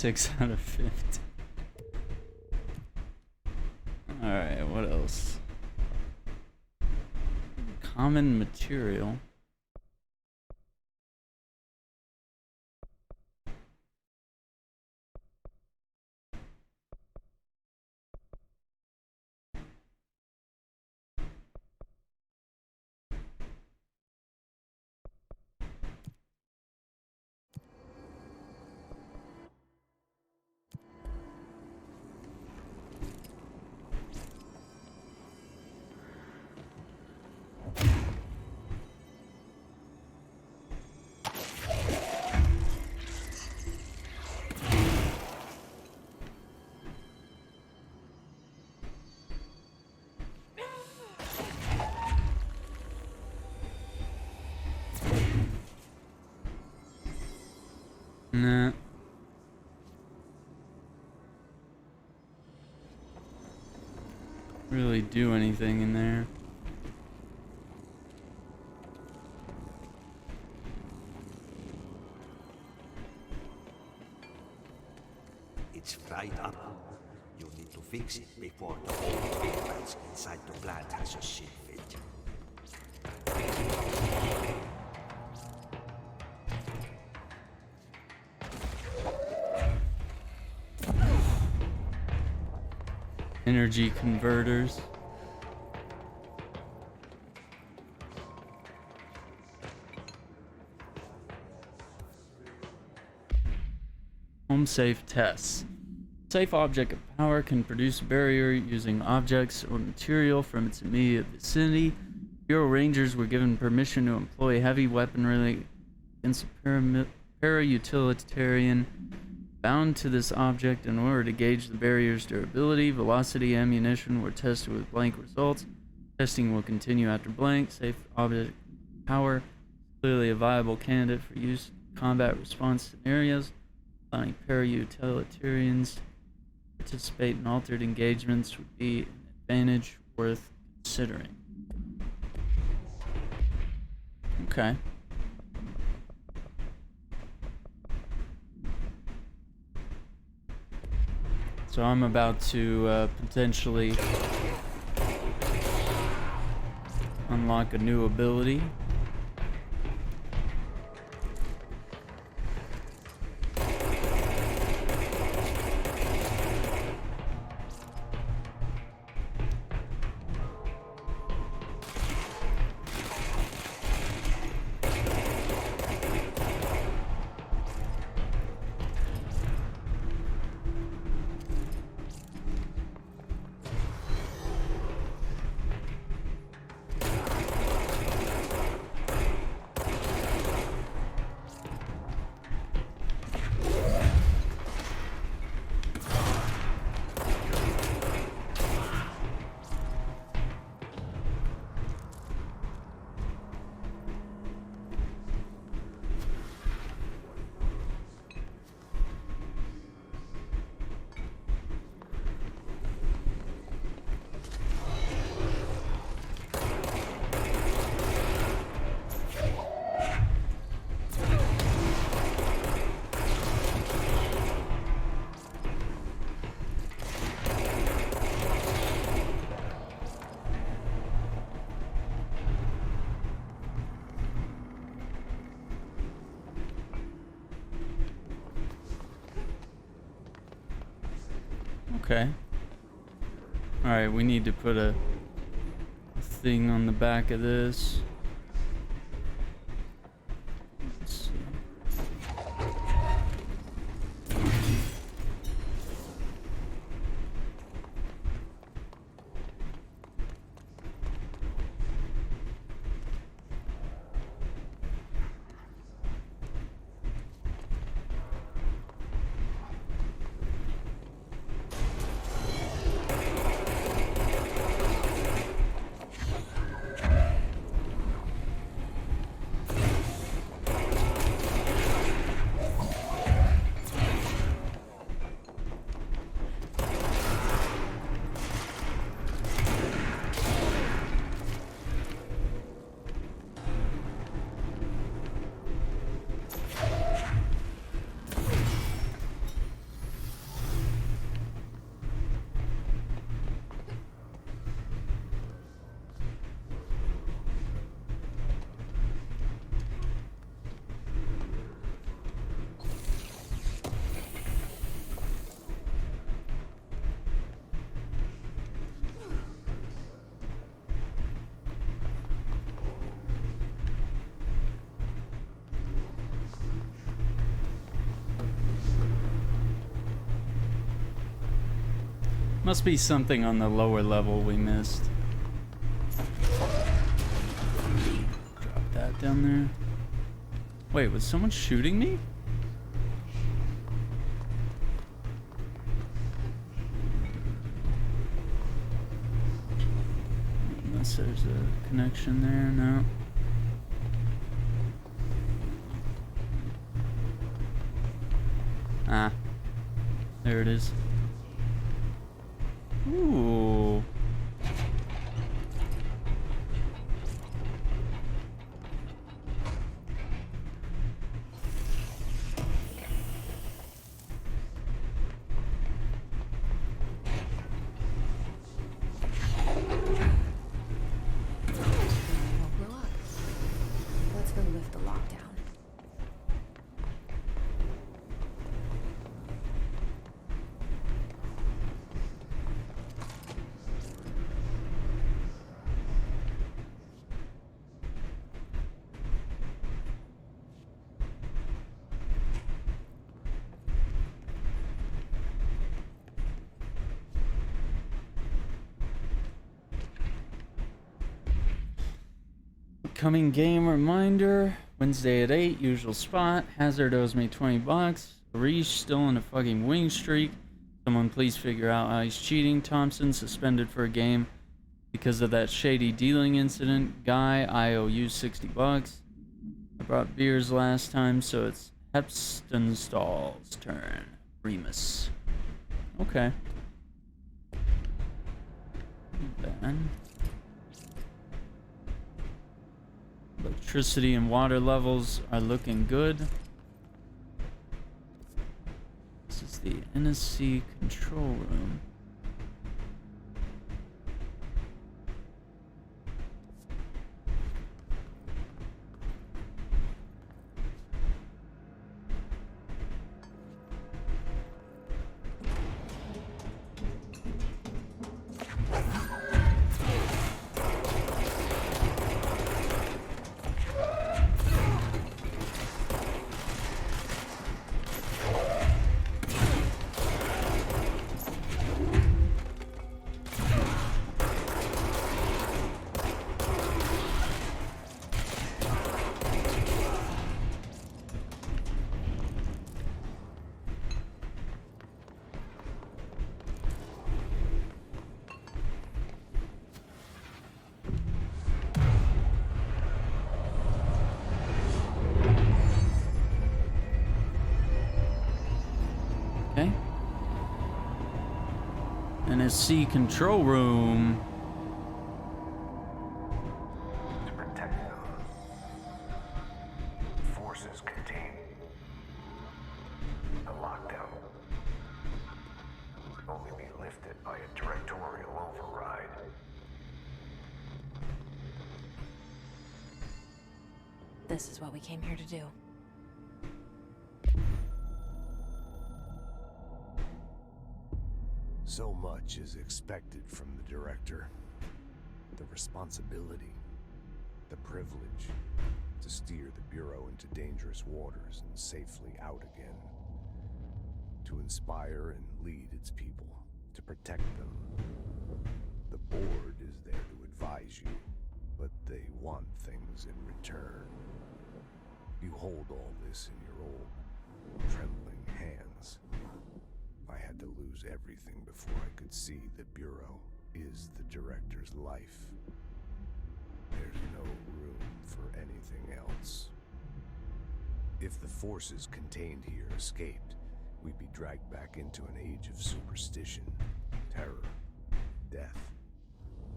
6 out of 50. Alright, what else? Common material. Nah. Really do anything in there. It's fried up. You need to fix it before the old vehicles inside the plant has a shit fit. Energy converters. Home safe tests. Safe object of power can produce a barrier using objects or material from its immediate vicinity. Bureau Rangers were given permission to employ heavy weaponry against a para-utilitarian bound to this object in order to gauge the barrier's durability. Velocity ammunition were tested with blank results. Testing will continue after blank. Safe object power, clearly a viable candidate for use in combat response scenarios. Allowing para-utilitarians to participate in altered engagements would be an advantage worth considering. Okay. So I'm about to potentially unlock a new ability. Okay. Alright, we need to put a thing on the back of this. Let's see. Must be something on the lower level we missed. Drop that down there. Wait, was someone shooting me? Unless there's a connection there, no. Ah, there it is. Ooh. Blow up. Let's go lift the lockdown. Upcoming game reminder. Wednesday at 8, usual spot. Hazard owes me $20. Arish still in a fucking wing streak. Someone please figure out how he's cheating. Thompson suspended for a game because of that shady dealing incident. Guy, I owe you $60. I brought beers last time, so it's Hepstenstall's turn. Remus. Okay. Then electricity and water levels are looking good. This is the NSC control room. Okay. NSC control room. To protect them. Forces contain the lockdown will only be lifted by a directorial override. This is what we came here to do. So much is expected from the director. The responsibility, the privilege to steer the Bureau into dangerous waters and safely out again. To inspire and lead its people, to protect them. The board is there to advise you, but they want things in return. You hold all this in your old, trembling hands. I had to lose everything before I could see the Bureau is the director's life. There's no room for anything else. If the forces contained here escaped, we'd be dragged back into an age of superstition, terror, death.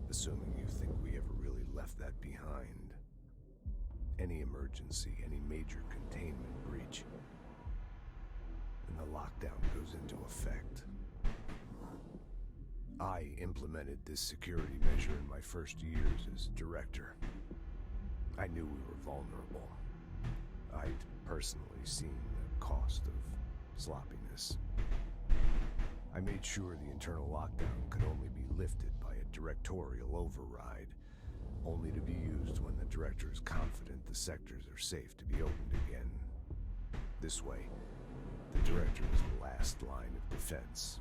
Assuming you think we ever really left that behind. Any emergency, any major containment breach, and the lockdown goes into effect. I implemented this security measure in my first years as director. I knew we were vulnerable. I'd personally seen the cost of sloppiness. I made sure the internal lockdown could only be lifted by a directorial override, only to be used when the director is confident the sectors are safe to be opened again. This way, the director is the last line of defense,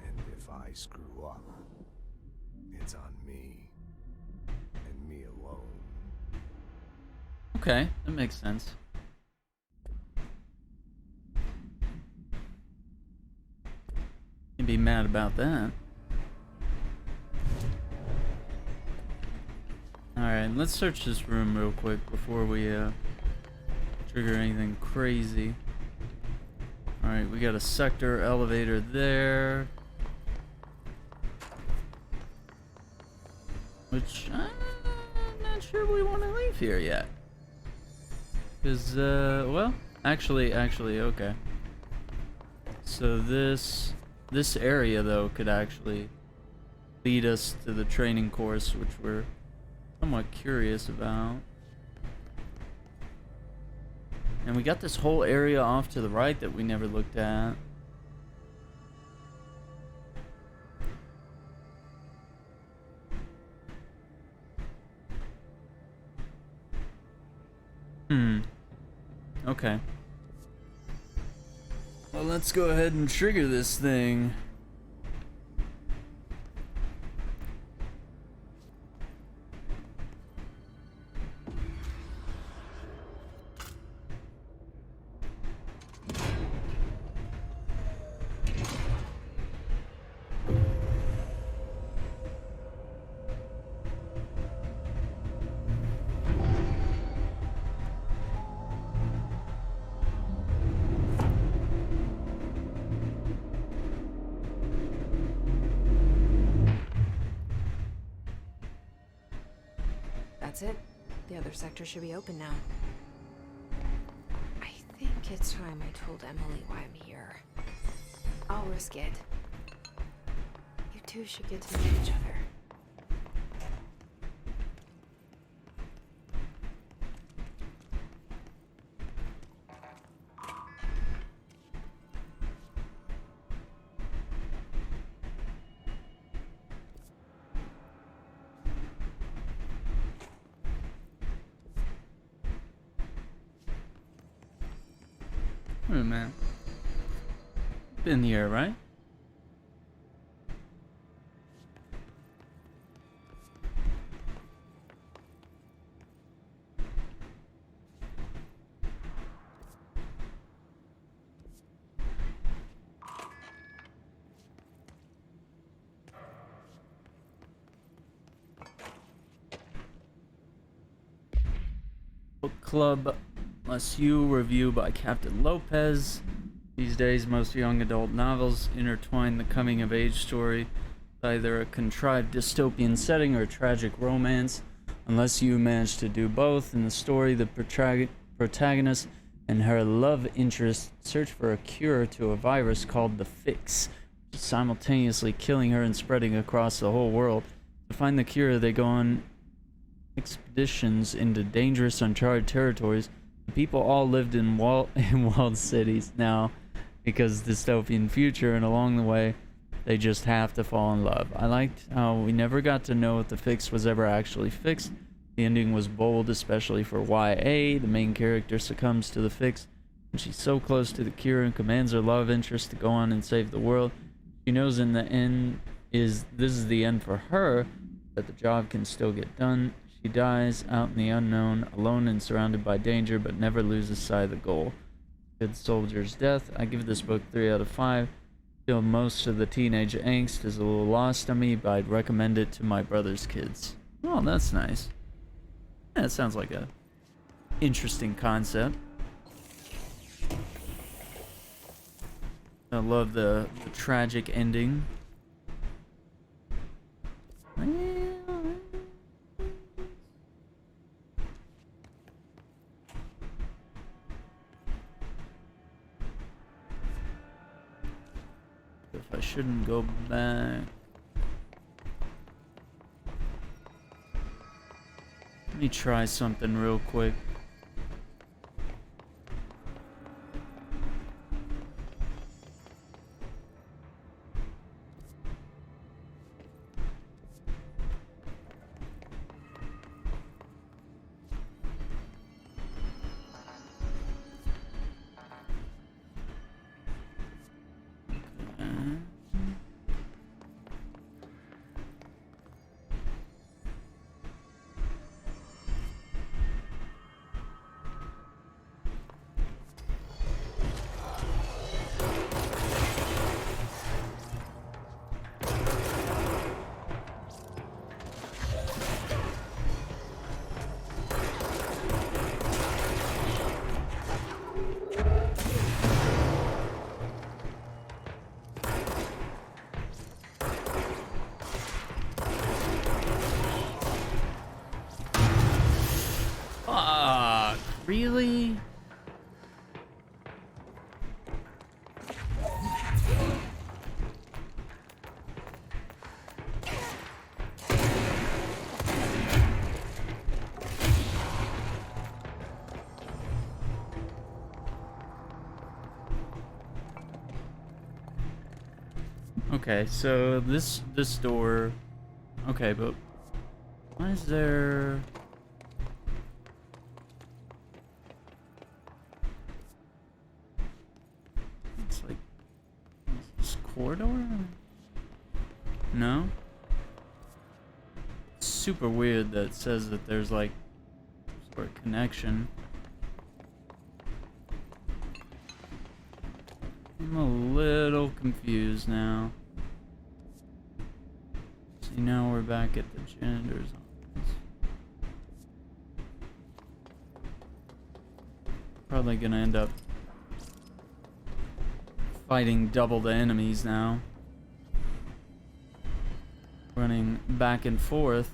and And if I screw up, it's on me. And me alone. Okay, that makes sense. You'd be mad about that. Alright, let's search this room real quick before we trigger anything crazy. Alright, we got a sector elevator there. Which I'm not sure we want to leave here yet. Because, well, actually, okay. So this area, though, could actually lead us to the training course, which we're somewhat curious about. And we got this whole area off to the right that we never looked at. Okay. Well, let's go ahead and trigger this thing. That's it. The other sector should be open now. I think it's time I told Emily why I'm here. I'll risk it. You two should get to know each other. Wait a minute. Been here, right? Book Club Monsieur review by Captain Lopez. These days, most young adult novels intertwine the coming-of-age story with either a contrived dystopian setting or a tragic romance. Unless you manage to do both, in the story, the protagonist and her love interest search for a cure to a virus called the Fix, simultaneously killing her and spreading across the whole world. To find the cure, they go on expeditions into dangerous, uncharted territories. The people all lived in walled cities now because dystopian future, and along the way, they just have to fall in love. I liked how we never got to know if the Fix was ever actually fixed. The ending was bold, especially for YA. The main character succumbs to the Fix, and she's so close to the cure and commands her love interest to go on and save the world. She knows in the end this is the end for her, but the job can still get done. She dies out in the unknown, alone and surrounded by danger, but never loses sight of the goal. Good soldier's death. I give this book 3 out of 5. Feel most of the teenage angst is a little lost on me, but I'd recommend it to my brother's kids. Oh, that's nice. Yeah, that sounds like a interesting concept. I love the tragic ending. If I shouldn't go back. Let me try something real quick. Really? Okay, so this door. Okay, but why is there? It's like this corridor? No? It's super weird that it says that there's like some sort of connection. I'm a little confused now. See, now we're back at the janitor's office. Probably gonna end up fighting double the enemies now. Running back and forth.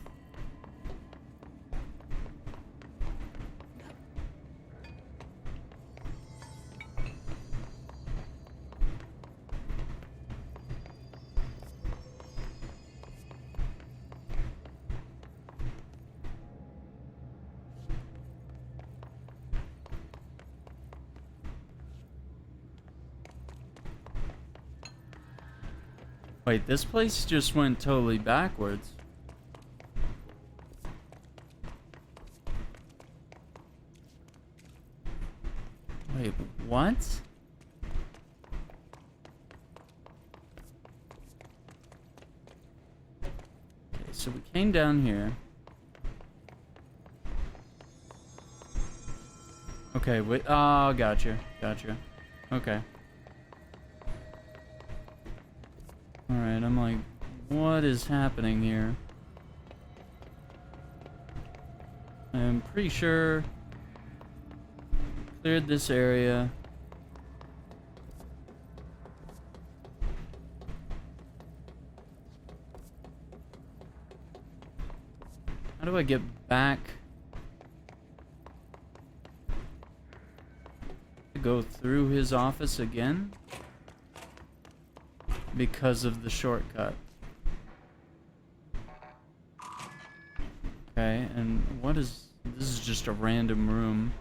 Wait, this place just went totally backwards. Wait, what? Okay, so we came down here. Okay, wait. Oh, gotcha. Gotcha. Okay. Alright, I'm like, what is happening here? I'm pretty sure cleared this area. How do I get back? To go through his office again? Because of the shortcut. Okay, and what is... This is just a random room.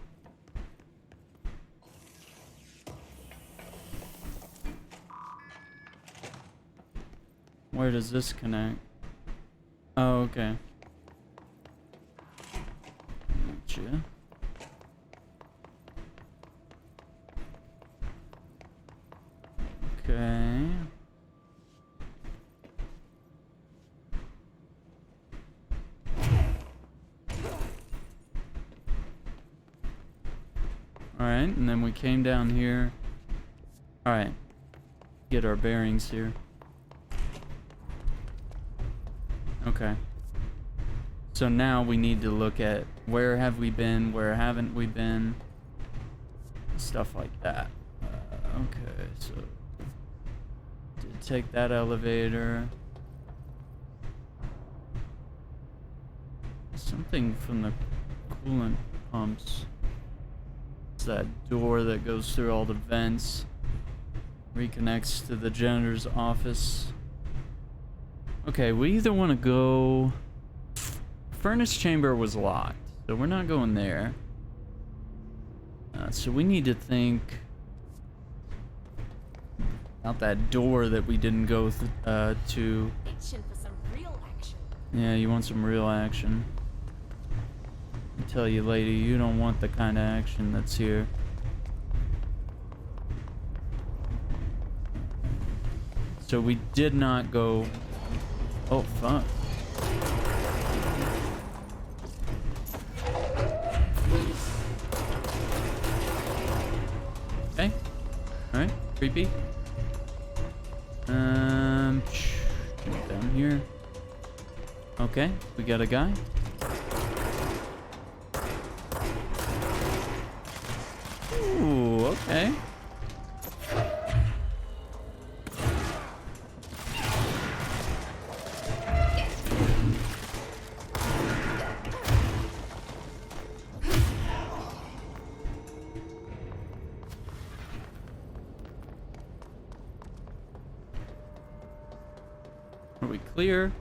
Where does this connect? Oh, okay. Gotcha. Okay. Alright, and then we came down here. Alright. Get our bearings here. Okay. So now we need to look at where have we been, where haven't we been. Stuff like that. Okay, so... Did take that elevator. Something from the coolant pumps. It's that door that goes through all the vents. Reconnects to the janitor's office. Okay, we either want to go... Furnace chamber was locked, so we're not going there. So we need to think about that door that we didn't go to. Itching for some real action. Yeah, you want some real action. I tell you, lady, you don't want the kind of action that's here. So we did not go... Oh, fuck. Okay. Alright, creepy. Down here. Okay, we got a guy. Ooh, okay. clear.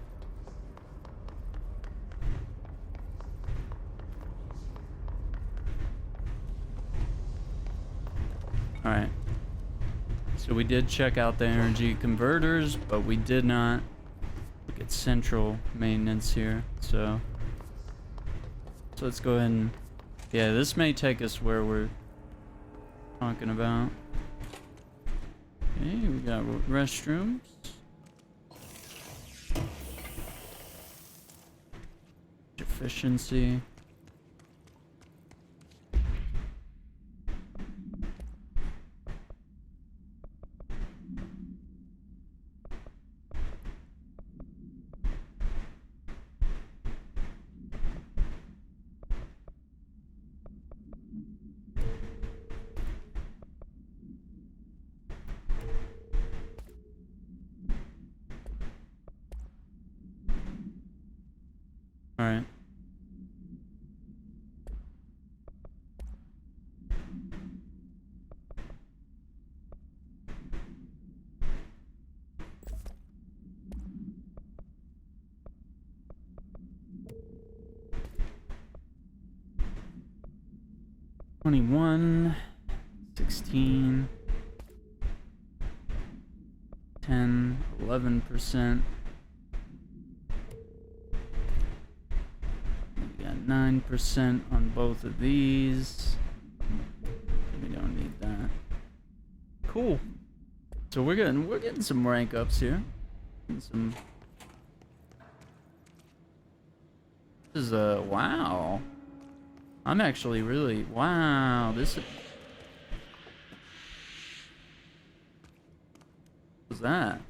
Alright. So we did check out the energy converters, but we did not look at central maintenance here. So let's go ahead and... Yeah, this may take us where we're talking about. Okay, we got restrooms. Efficiency. All right. $21, $16, 10, 11%. We got 9% on both of these. We don't need that. Cool. So we're getting some rank ups here. Getting some. This is wow. I'm actually really wow. This is. What's that?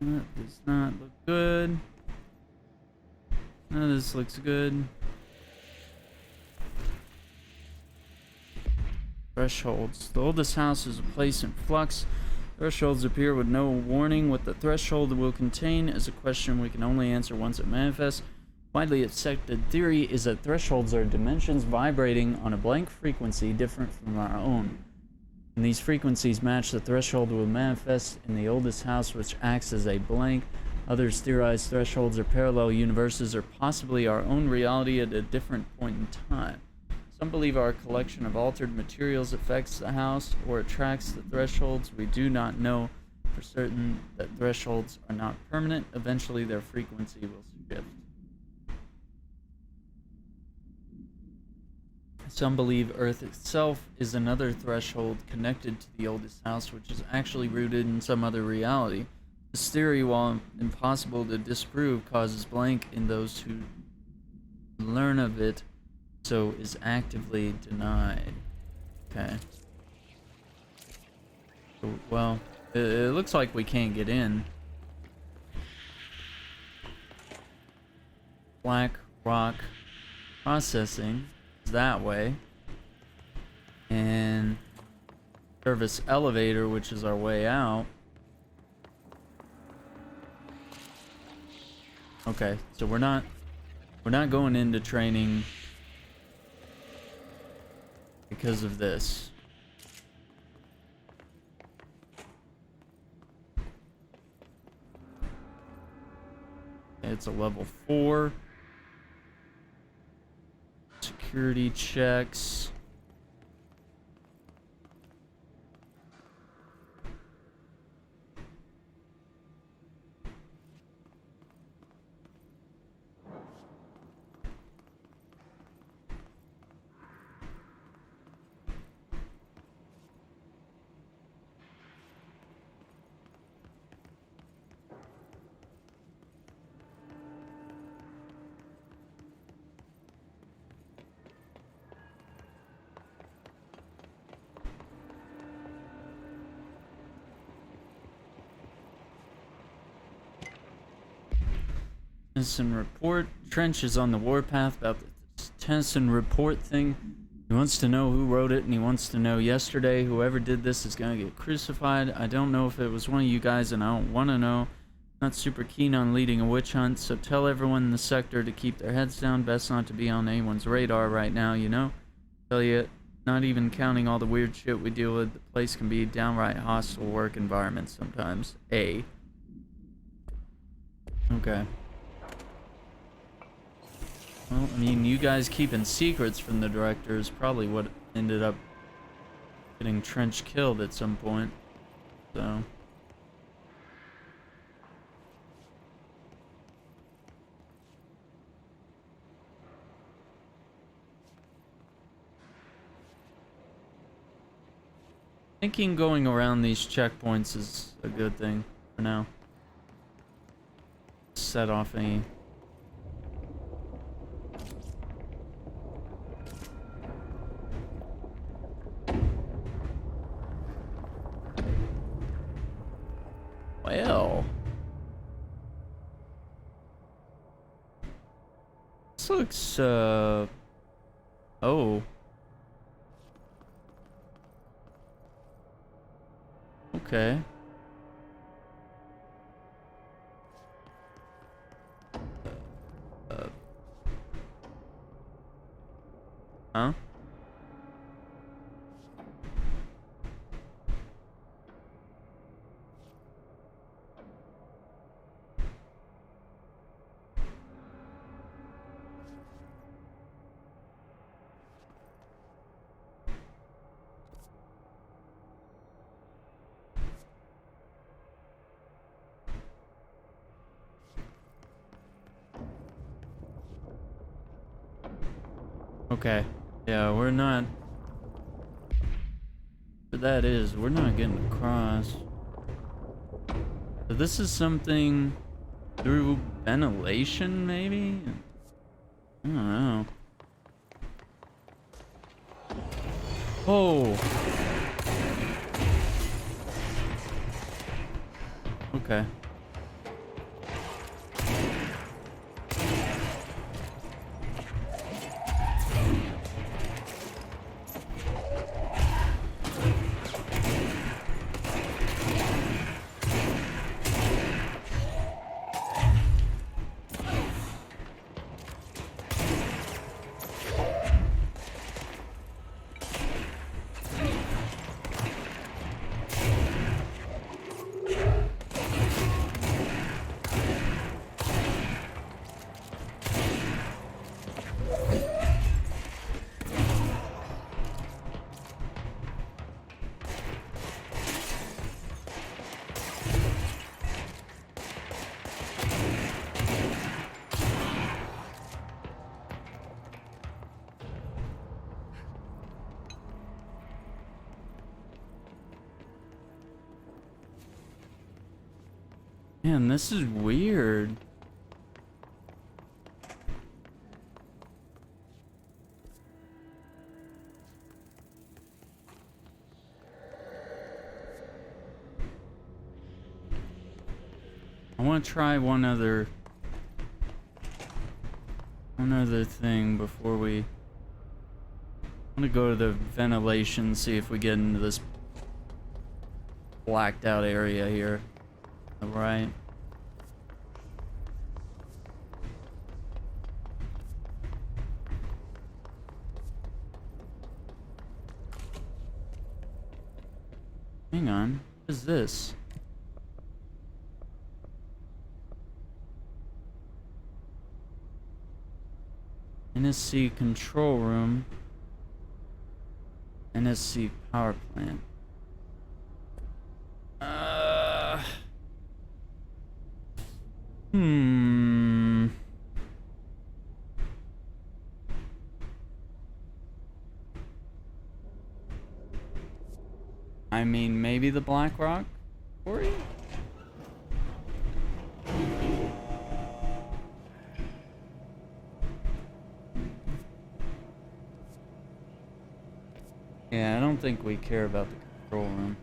That does not look good. None of this looks good. Thresholds. The oldest house is a place in flux. Thresholds appear with no warning. What the threshold will contain is a question we can only answer once it manifests. Widely accepted theory is that thresholds are dimensions vibrating on a blank frequency different from our own. And these frequencies match the threshold will manifest in the oldest house, which acts as a blank. Others theorize thresholds are parallel universes or possibly our own reality at a different point in time. Some believe our collection of altered materials affects the house or attracts the thresholds. We do not know for certain that thresholds are not permanent. Eventually their frequency will shift. Some believe Earth itself is another threshold connected to the oldest house, which is actually rooted in some other reality. This theory, while impossible to disprove, causes blank in those who learn of it, so is actively denied. Okay. Well, it looks like we can't get in. Black rock processing. That way, and service elevator, which is our way out. Okay, so we're not going into training because of this. It's a level 4. Security checks. Tennyson report. Trench is on the warpath about the Tennyson report thing. He wants to know who wrote it, and he wants to know yesterday. Whoever did this is gonna get crucified. I don't know if it was one of you guys, and I don't want to know. Not super keen on leading a witch hunt, so tell everyone in the sector to keep their heads down. Best not to be on anyone's radar right now, you know? Tell you, not even counting all the weird shit we deal with, the place can be a downright hostile work environment sometimes. Okay. Well, I mean, you guys keeping secrets from the director is probably what ended up getting Trench killed at some point. So. Thinking going around these checkpoints is a good thing for now. Set off any. Well. This looks, oh. Okay. Huh? Okay. Yeah, we're not. But that is, we're not getting across. So this is something through ventilation, maybe? I don't know. Oh. Okay. Man, this is weird. I want to try one other thing before we. I want to go to the ventilation, see if we get into this blacked out area here. Right. Hang on. What is this? NSC control room. NSC power plant. I mean, maybe the Black Rock Quarry? Yeah, I don't think we care about the control room.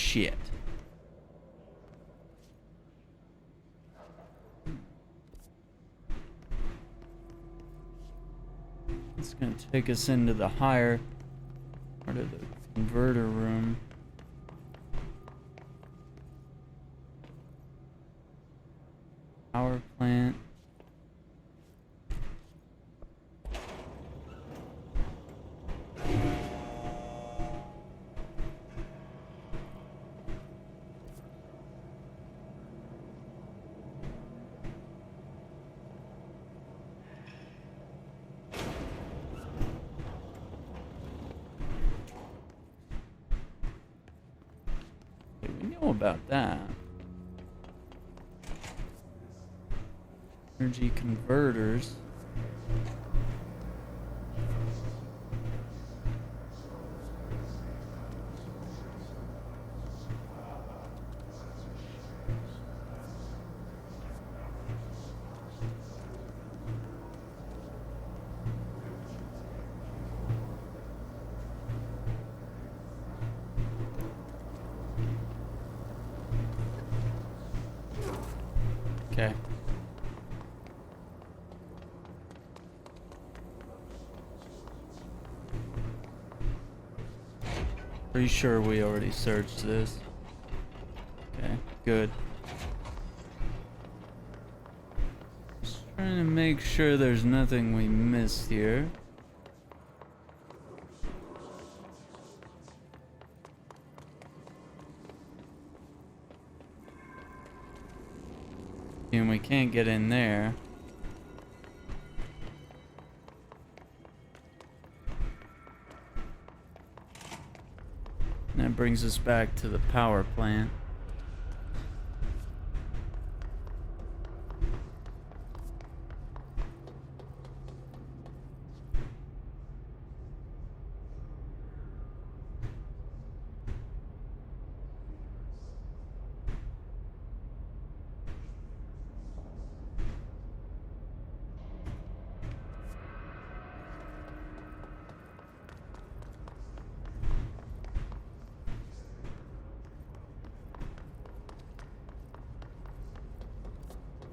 shit. It's gonna take us into the higher part of the converter room. Power plant. Okay, we know about that. Energy converters. Okay. Pretty sure we already searched this. Okay, good. Just trying to make sure there's nothing we missed here. And we can't get in there. And that brings us back to the power plant.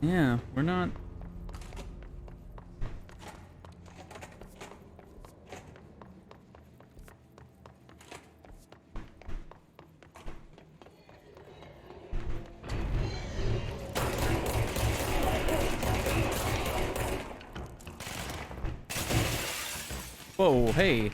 Yeah, we're not... Whoa, hey.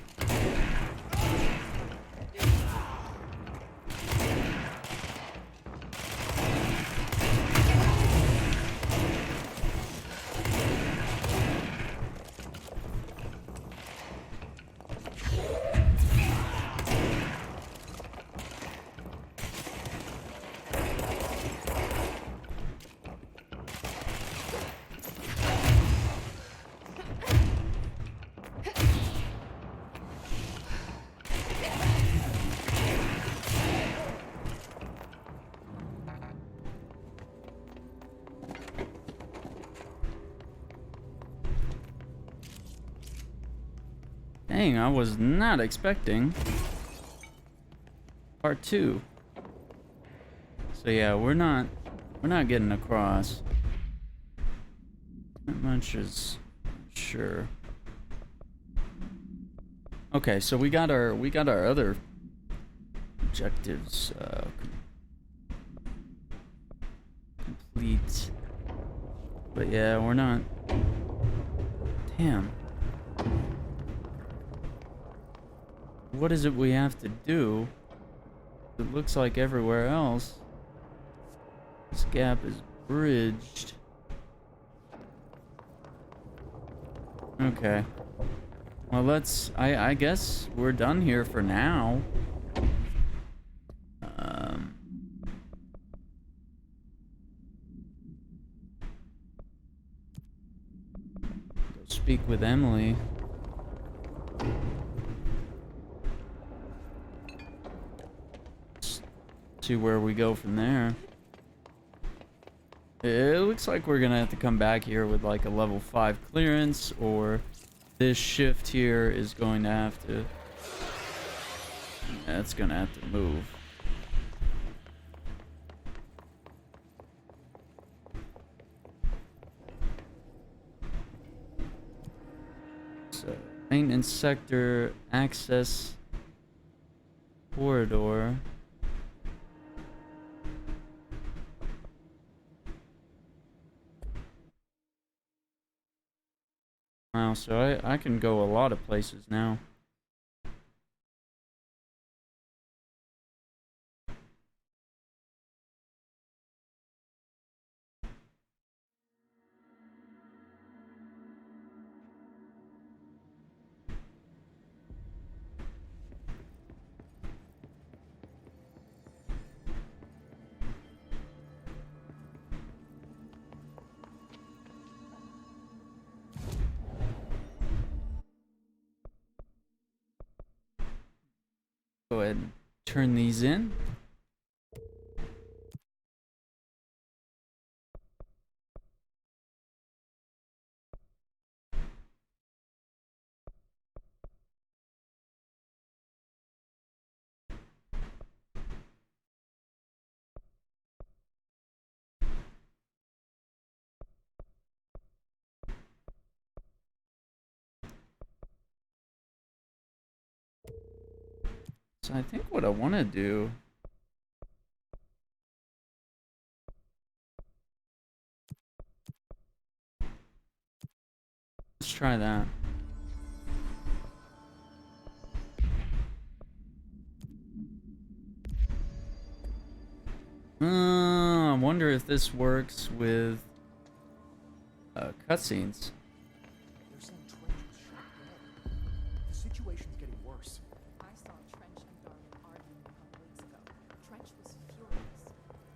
Dang, I was not expecting part 2. So yeah, we're not getting across. That much is sure. Okay, so we got our other objectives complete. But yeah, we're not. Damn. What is it we have to do? It looks like everywhere else this gap is bridged. Okay. Well, I guess we're done here for now. Go speak with Emily. See where we go from there. It looks like we're gonna have to come back here with like a level 5 clearance, or this shift here is going to have to... Yeah, it's gonna have to move. Maintenance sector access corridor. Wow, so I can go a lot of places now. Go ahead and turn these in. So I think what I want to do. Let's try that. I wonder if this works with cutscenes. They're saying Trench was shot dead. The situation's getting worse. I saw Trench and Darling arguing a couple weeks ago. Trench was furious.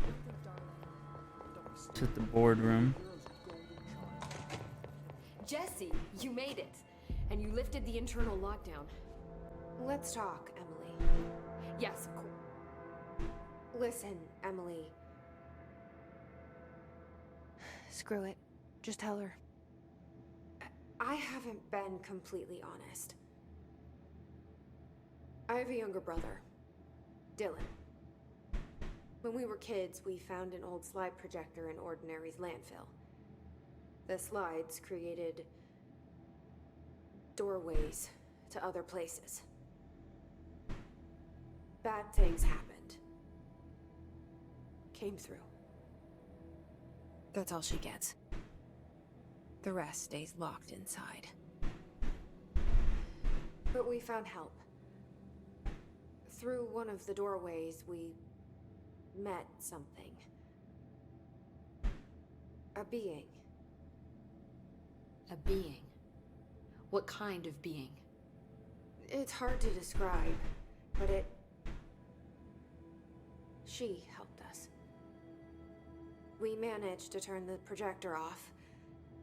I don't think Darling... It's at the boardroom. Jesse, you made it. And you lifted the internal lockdown. Let's talk, Emily. Yes, of course. Listen, Emily. Screw it. Just tell her. I haven't been completely honest. I have a younger brother, Dylan. When we were kids, we found an old slide projector in Ordinary's landfill. The slides created doorways to other places. Bad things happened. Came through. That's all she gets. The rest stays locked inside. But we found help. Through one of the doorways, we met something. A being. A being? What kind of being? It's hard to describe, but she helped us. We managed to turn the projector off.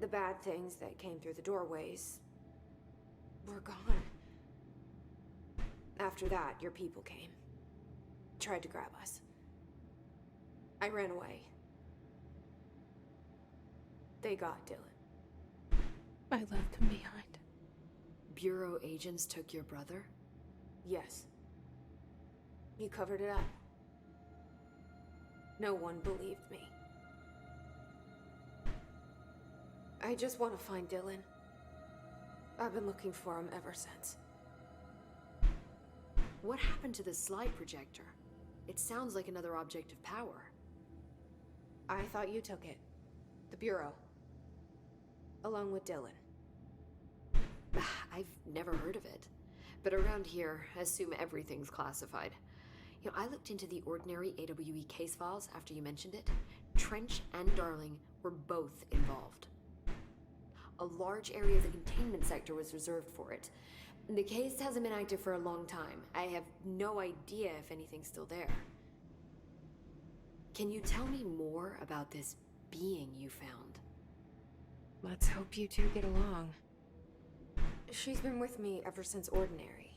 The bad things that came through the doorways were gone. After that, your people came. Tried to grab us. I ran away. They got Dylan. I left him behind. Bureau agents took your brother? Yes. You covered it up. No one believed me. I just want to find Dylan. I've been looking for him ever since. What happened to the slide projector? It sounds like another object of power. I thought you took it. The Bureau. Along with Dylan. I've never heard of it. But around here, I assume everything's classified. You know, I looked into the Ordinary AWE case files after you mentioned it. Trench and Darling were both involved. A large area of the containment sector was reserved for it. The case hasn't been active for a long time. I have no idea if anything's still there. Can you tell me more about this being you found? Let's hope you two get along. She's been with me ever since Ordinary.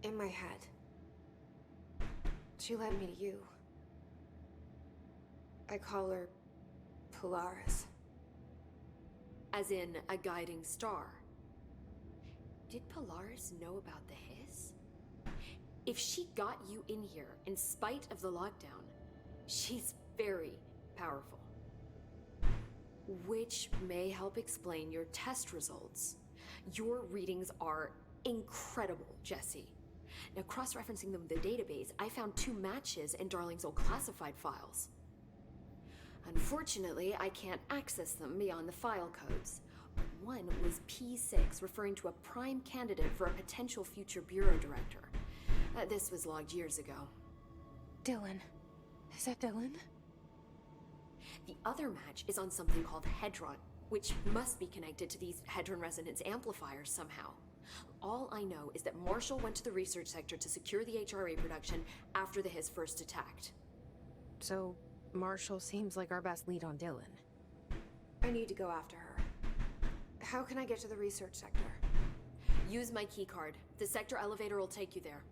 In my head. She led me to you. I call her Polaris. As in a guiding star. Did Polaris know about the hiss? If she got you in here in spite of the lockdown, she's very powerful. Which may help explain your test results. Your readings are incredible, Jesse. Now, cross-referencing them with the database, I found 2 matches in Darling's old classified files. Unfortunately, I can't access them beyond the file codes. One was P6, referring to a prime candidate for a potential future bureau director. This was logged years ago. Dylan. Is that Dylan? The other match is on something called Hedron, which must be connected to these Hedron resonance amplifiers somehow. All I know is that Marshall went to the research sector to secure the HRA production after the Hiss first attacked. So, Marshall seems like our best lead on Dylan. I need to go after her. How can I get to the research sector? Use my keycard. The sector elevator will take you there.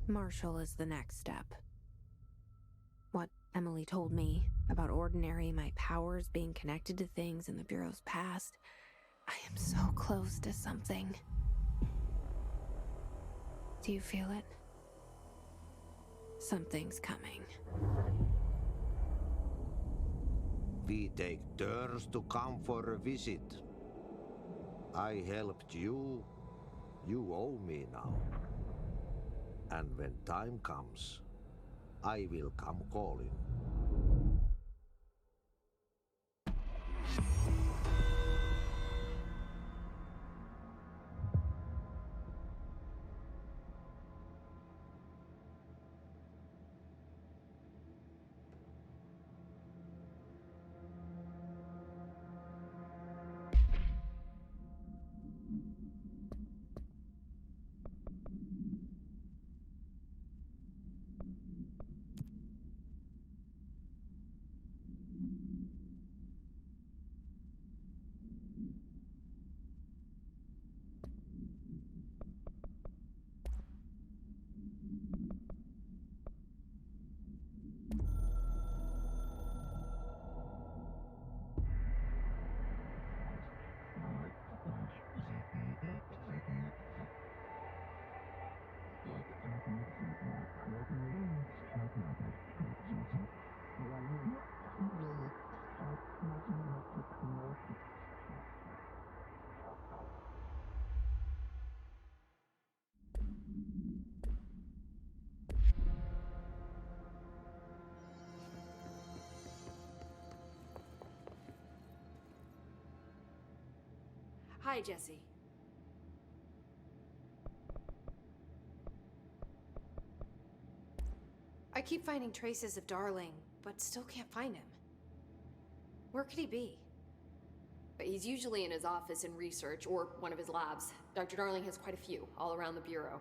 Marshall is the next step. What Emily told me about Ordinary, my powers being connected to things in the Bureau's past, I am so close to something. Do you feel it? Something's coming. We take turns to come for a visit. I helped you. You owe me now. And when time comes, I will come calling. Hi, Jesse. I keep finding traces of Darling, but still can't find him. Where could he be? But he's usually in his office in research or one of his labs. Dr. Darling has quite a few all around the Bureau.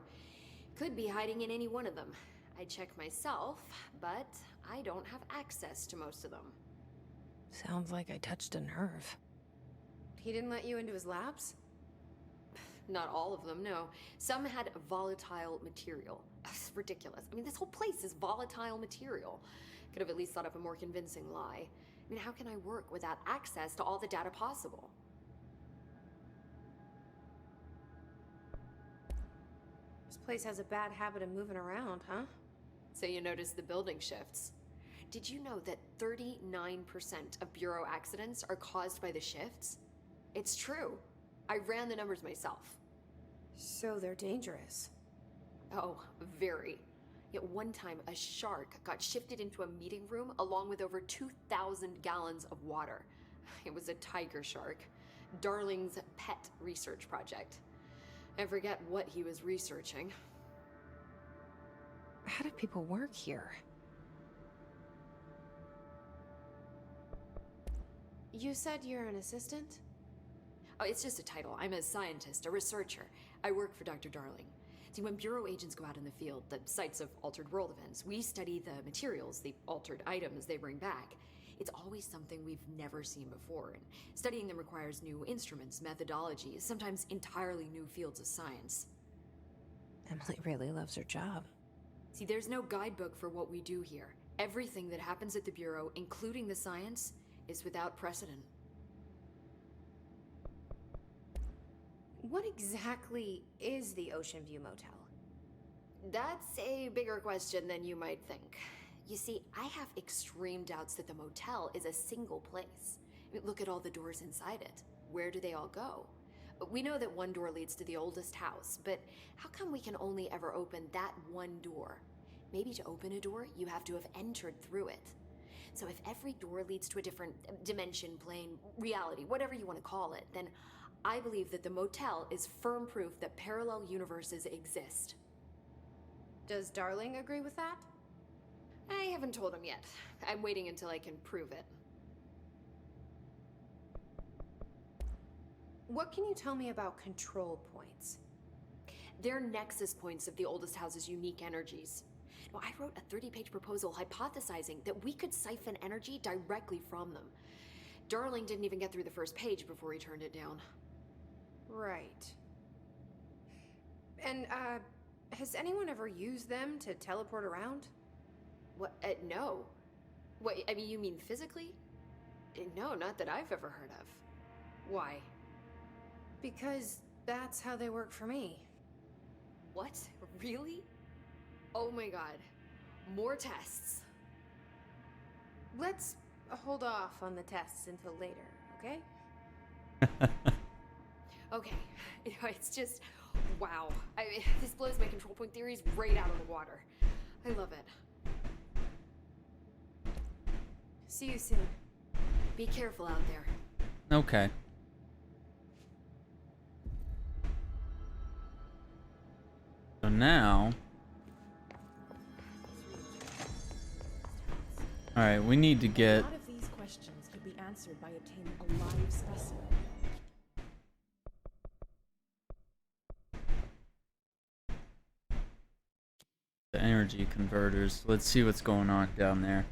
Could be hiding in any one of them. I check myself, but I don't have access to most of them. Sounds like I touched a nerve. He didn't let you into his labs? Not all of them, no. Some had volatile material. It's ridiculous. I mean, this whole place is volatile material. Could have at least thought up a more convincing lie. I mean, how can I work without access to all the data possible? This place has a bad habit of moving around, huh? So you notice the building shifts. Did you know that 39% of Bureau accidents are caused by the shifts? It's true. I ran the numbers myself. So they're dangerous. Oh, very. Yet one time, a shark got shifted into a meeting room along with over 2,000 gallons of water. It was a tiger shark. Darling's pet research project. I forget what he was researching. How do people work here? You said you're an assistant? Oh, it's just a title. I'm a scientist, a researcher. I work for Dr. Darling. See, when Bureau agents go out in the field, the sites of altered world events, we study the materials, the altered items they bring back. It's always something we've never seen before, and studying them requires new instruments, methodologies, sometimes entirely new fields of science. Emily really loves her job. See, there's no guidebook for what we do here. Everything that happens at the Bureau, including the science, is without precedent. What exactly is the Ocean View Motel? That's a bigger question than you might think. You see, I have extreme doubts that the motel is a single place. I mean, look at all the doors inside it. Where do they all go? We know that one door leads to the oldest house, but how come we can only ever open that one door? Maybe to open a door, you have to have entered through it. So if every door leads to a different dimension, plane, reality, whatever you want to call it, then I believe that the motel is firm proof that parallel universes exist. Does Darling agree with that? I haven't told him yet. I'm waiting until I can prove it. What can you tell me about control points? They're nexus points of the oldest house's unique energies. Well, I wrote a 30-page proposal hypothesizing that we could siphon energy directly from them. Darling didn't even get through the first page before he turned it down. Right. And, has anyone ever used them to teleport around? What? No. What, I mean, you mean physically? No, not that I've ever heard of. Why? Because that's how they work for me. What? Really? Oh my god. More tests. Let's hold off on the tests until later, okay? Okay. You know, it's just, wow. I mean, this blows my control point theories right out of the water. I love it. See you soon. Be careful out there. Okay. So now... Alright, we need to get... A lot of these questions could be answered by obtaining a live specimen. the energy converters. Let's see what's going on down there.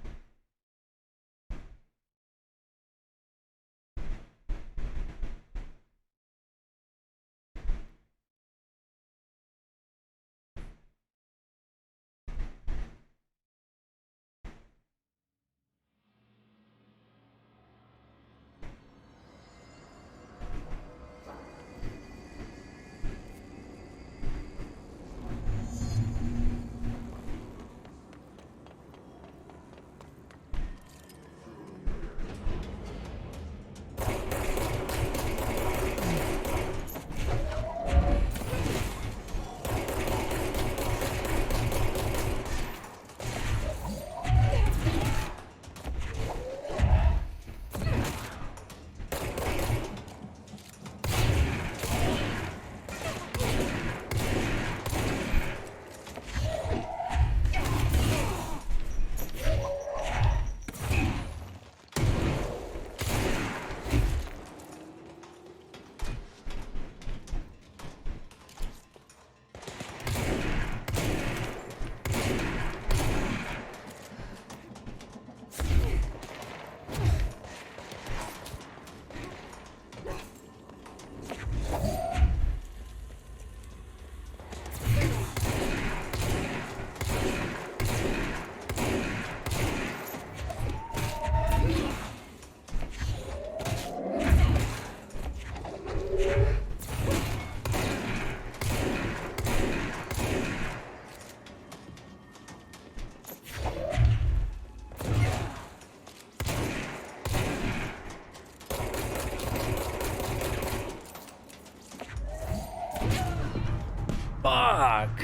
Fuck!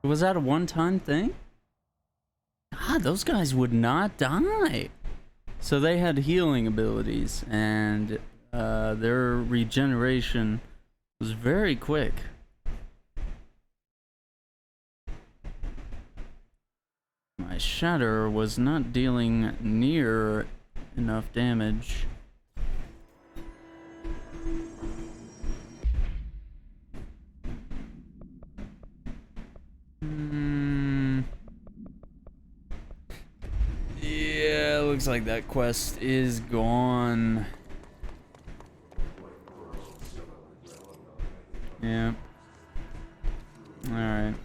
Was that a one-time thing? God, those guys would not die. So they had healing abilities, and their regeneration was very quick. My shatter was not dealing near enough damage. Yeah, looks like that quest is gone. Yeah. Alright.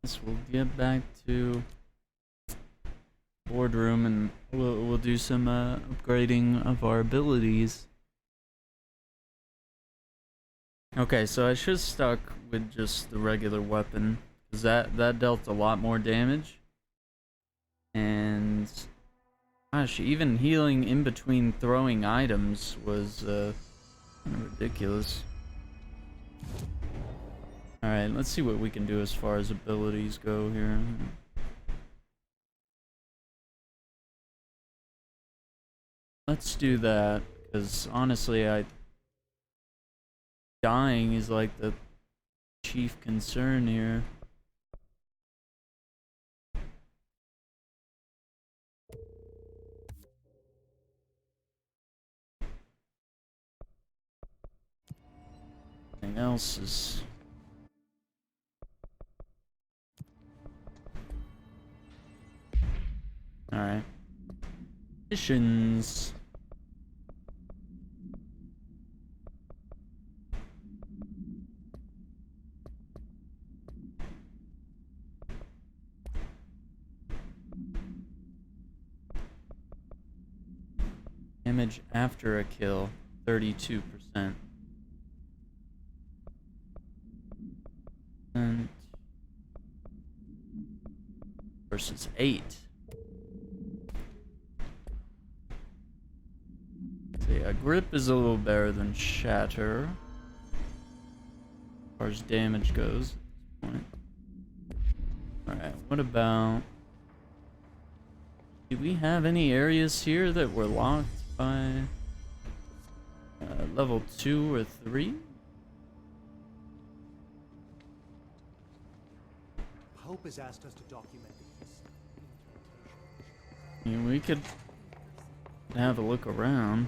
Guess we'll get back to boardroom and we'll do some upgrading of our abilities. Okay, so I should have stuck with just the regular weapon, because that dealt a lot more damage. And gosh, even healing in between throwing items was ridiculous. Alright, let's see what we can do as far as abilities go here. Let's do that, because honestly, dying is like the chief concern here. Everything else is... Alright. Missions. Damage after a kill, 32%. And versus 8. So yeah, grip is a little better than shatter, as far as damage goes at this point. Alright, what about... Do we have any areas here that were locked by level 2 or 3? Hope has asked us to document this. I mean, we could have a look around.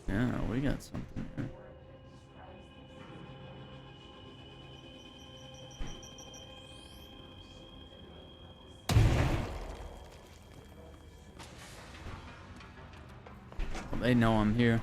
Yeah, we got something here. Well, they know I'm here.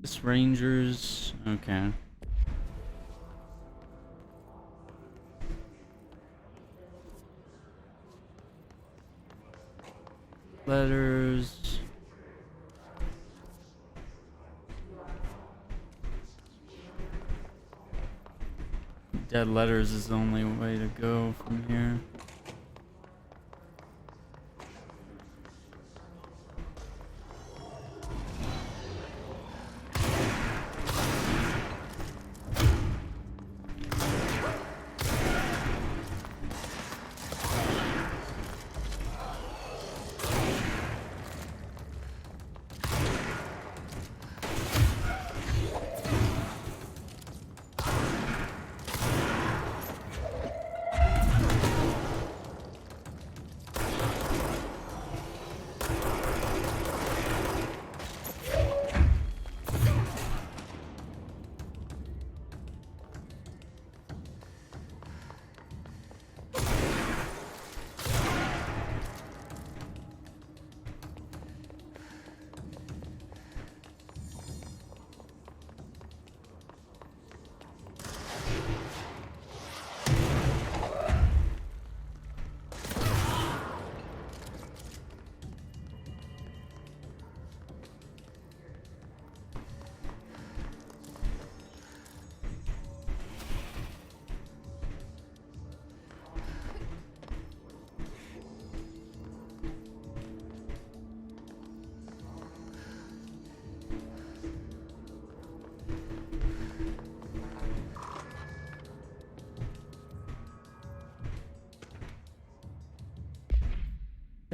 This Rangers, okay. Letters. Dead letters is the only way to go from here.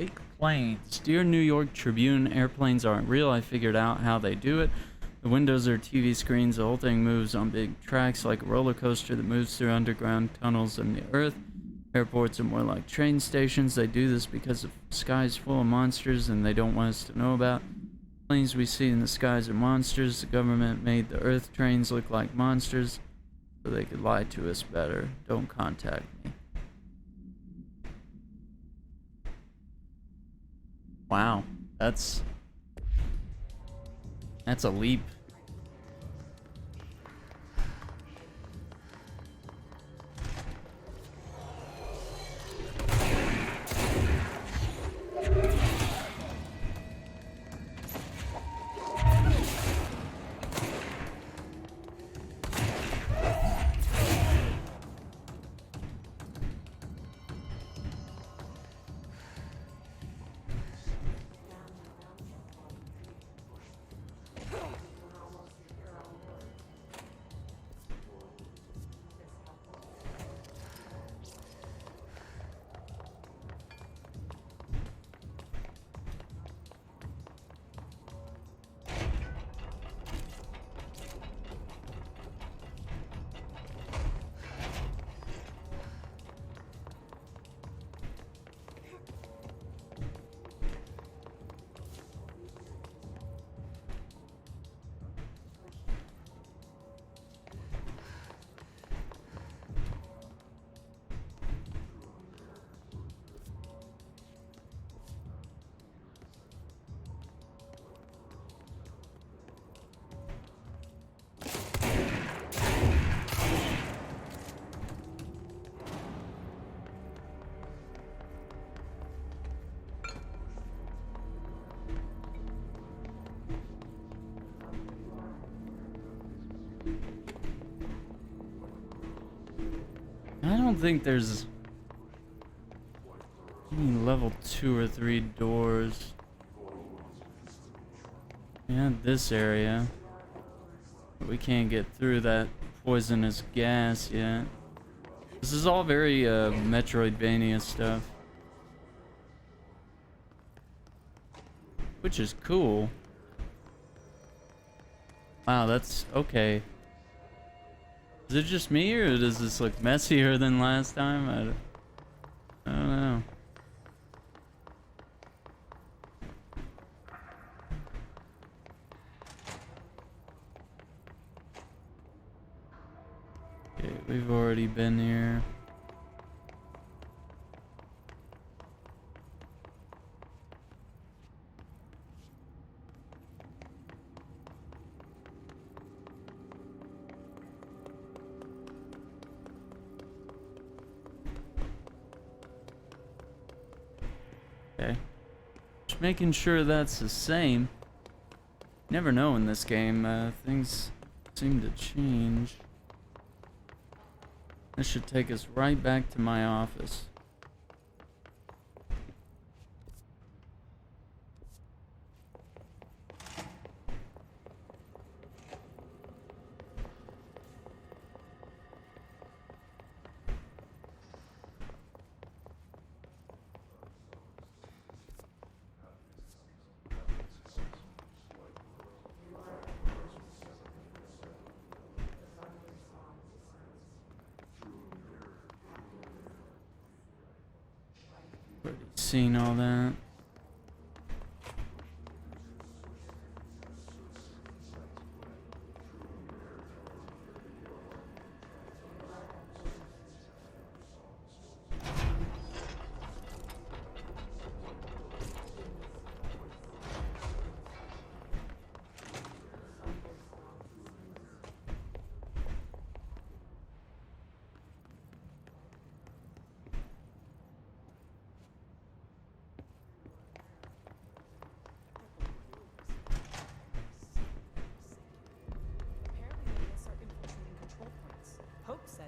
Fake planes. Dear New York Tribune, airplanes aren't real. I figured out how they do it. The windows are TV screens. The whole thing moves on big tracks like a roller coaster that moves through underground tunnels in the earth. Airports are more like train stations. They do this because the sky is full of monsters and they don't want us to know about. Planes we see in the skies are monsters. The government made the earth trains look like monsters so they could lie to us better. Don't contact me. Wow, that's a leap. I don't think there's any level 2 or 3 doors. Yeah, this area. But we can't get through that poisonous gas yet. This is all very Metroidvania stuff. Which is cool. Wow, that's okay. Is it just me, or does this look messier than last time? I don't know. Okay, we've already been here. Okay. Just making sure that's the same. Never know in this game. Things seem to change. This should take us right back to my office. Seen all that.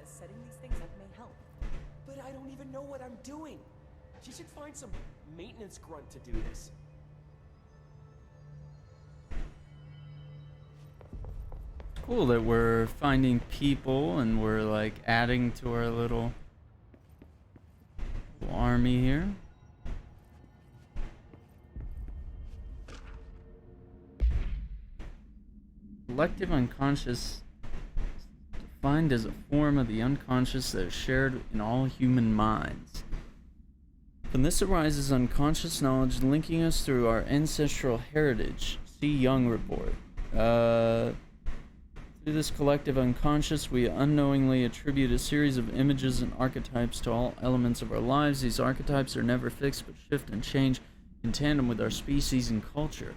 Setting these things up may help. But I don't even know what I'm doing. She should find some maintenance grunt to do this. Cool that we're finding people and we're like adding to our little army here. Collective unconscious defined as a form of the unconscious that is shared in all human minds. From this arises unconscious knowledge linking us through our ancestral heritage. See Young Report. Through this collective unconscious, we unknowingly attribute a series of images and archetypes to all elements of our lives. These archetypes are never fixed but shift and change in tandem with our species and culture.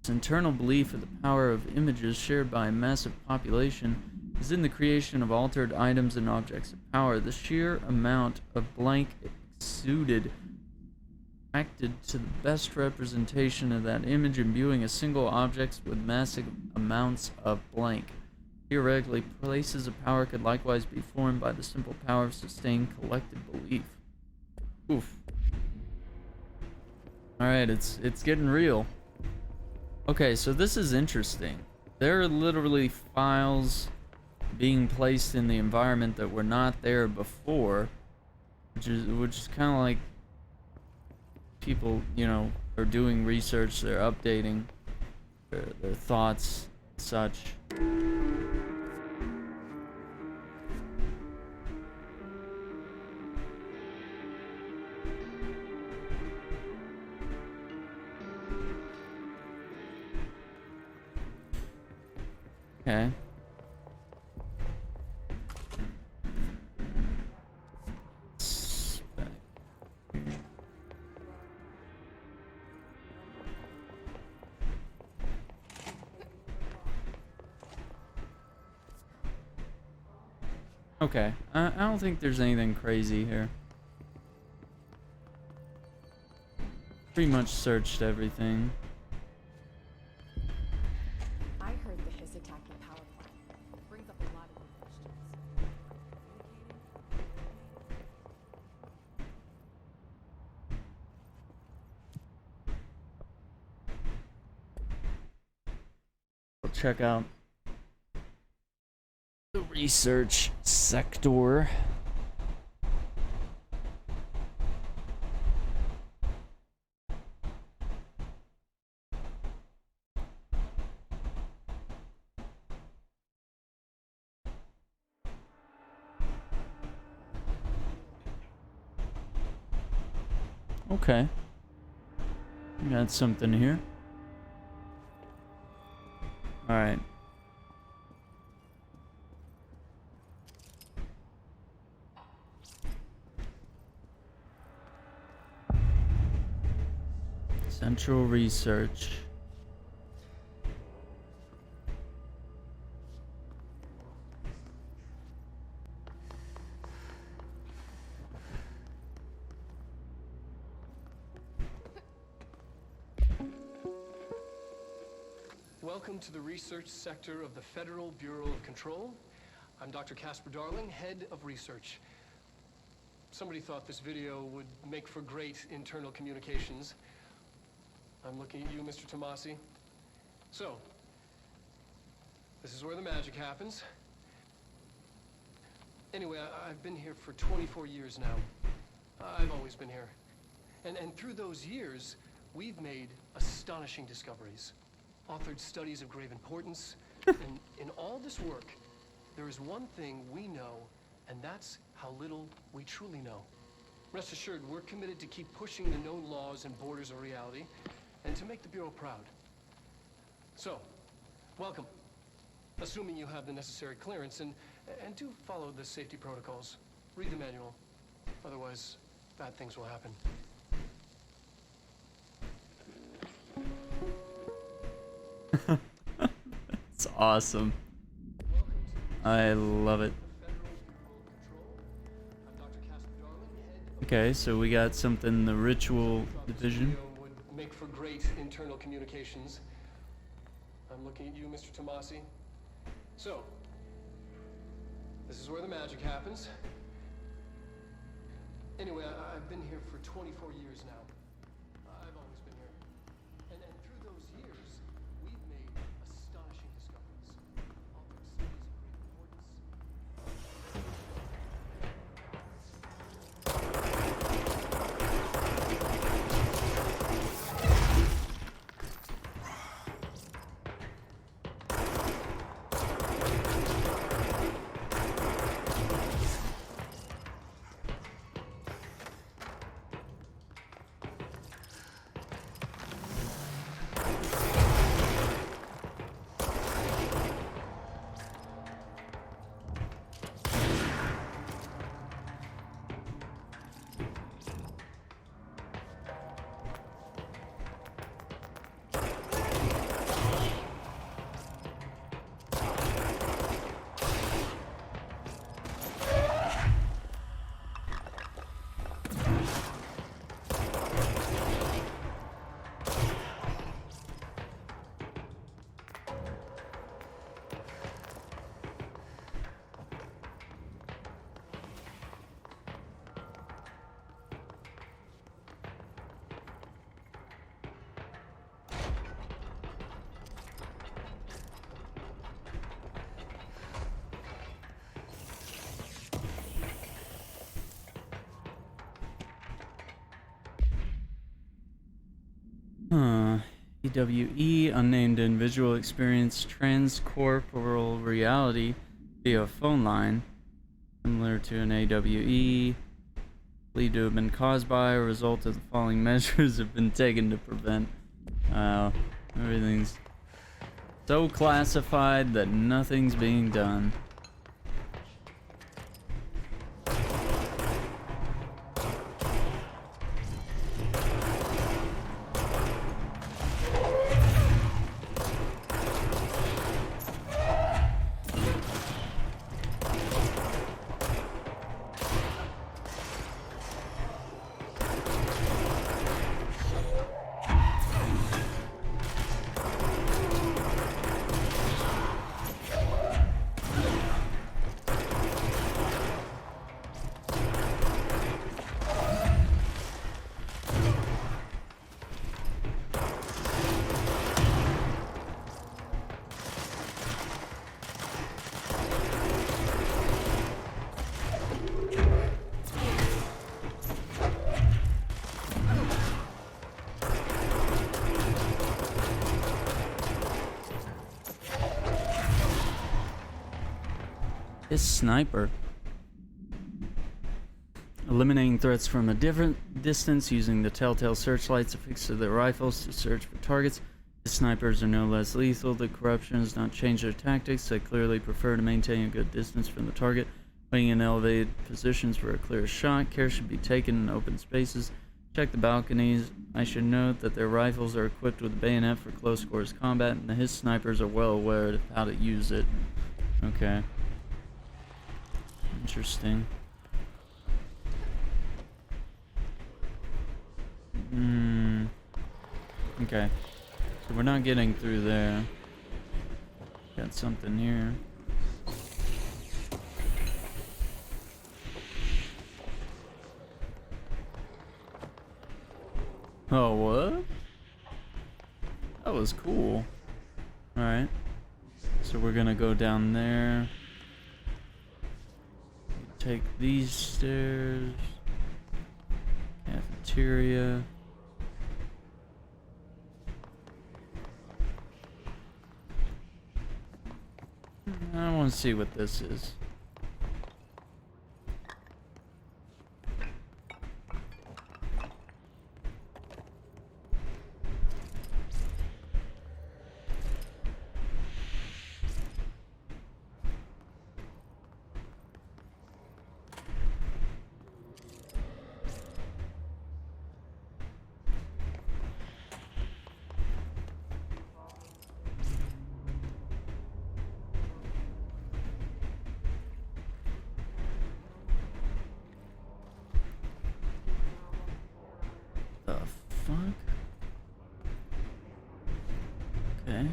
This internal belief of the power of images shared by a massive population is in the creation of altered items and objects of power. The sheer amount of blank exuded acted to the best representation of that image, imbuing a single object with massive amounts of blank. Theoretically, places of power could likewise be formed by the simple power of sustained collective belief. Oof. Alright, it's getting real. Okay, so this is interesting. There are literally files being placed in the environment that were not there before, which is kind of like people, you know, are doing research, they're updating their thoughts, such. Okay. Okay, I don't think there's anything crazy here. Pretty much searched everything. I heard the Hiss attacked the power plant. It brings up a lot of new questions. We'll check out the research sector. Okay. Got something here. Alright. Central research. Welcome to the research sector of the Federal Bureau of Control. I'm Dr. Casper Darling, head of research. Somebody thought this video would make for great internal communications. I'm looking at you, Mr. Tomasi. So, this is where the magic happens. Anyway, I've been here for 24 years now. I've always been here. And through those years, we've made astonishing discoveries. Authored studies of grave importance, and in all this work, there is one thing we know, and that's how little we truly know. Rest assured, we're committed to keep pushing the known laws and borders of reality, and to make the Bureau proud. So, welcome. Assuming you have the necessary clearance, and do follow the safety protocols. Read the manual. Otherwise, bad things will happen. It's awesome. I love it. Okay, so we got something, the ritual division. Would make for great internal communications. I'm looking at you, Mr. Tomasi. So, this is where the magic happens. Anyway, I've been here for 24 years now. I've always been here. And through those years, we've made astonishing discoveries. Authored studies of great importance. AWE, unnamed individual experienced transcorporal reality via a phone line, similar to an AWE, believed to have been caused by or result of the following measures have been taken to prevent. Everything's so classified that nothing's being done. This sniper. Eliminating threats from a different distance using the telltale searchlights affixed to their rifles to search for targets. The snipers are no less lethal. The corruption has not changed their tactics. They clearly prefer to maintain a good distance from the target, waiting in elevated positions for a clear shot. Care should be taken in open spaces. Check the balconies. I should note that their rifles are equipped with a bayonet for close quarters combat, and his snipers are well aware of how to use it. Okay. Interesting. Okay. So we're not getting through there. Got something here. Oh, what? That was cool. Alright. So we're gonna go down there. Take these stairs. Cafeteria. I want to see what this is. Okay.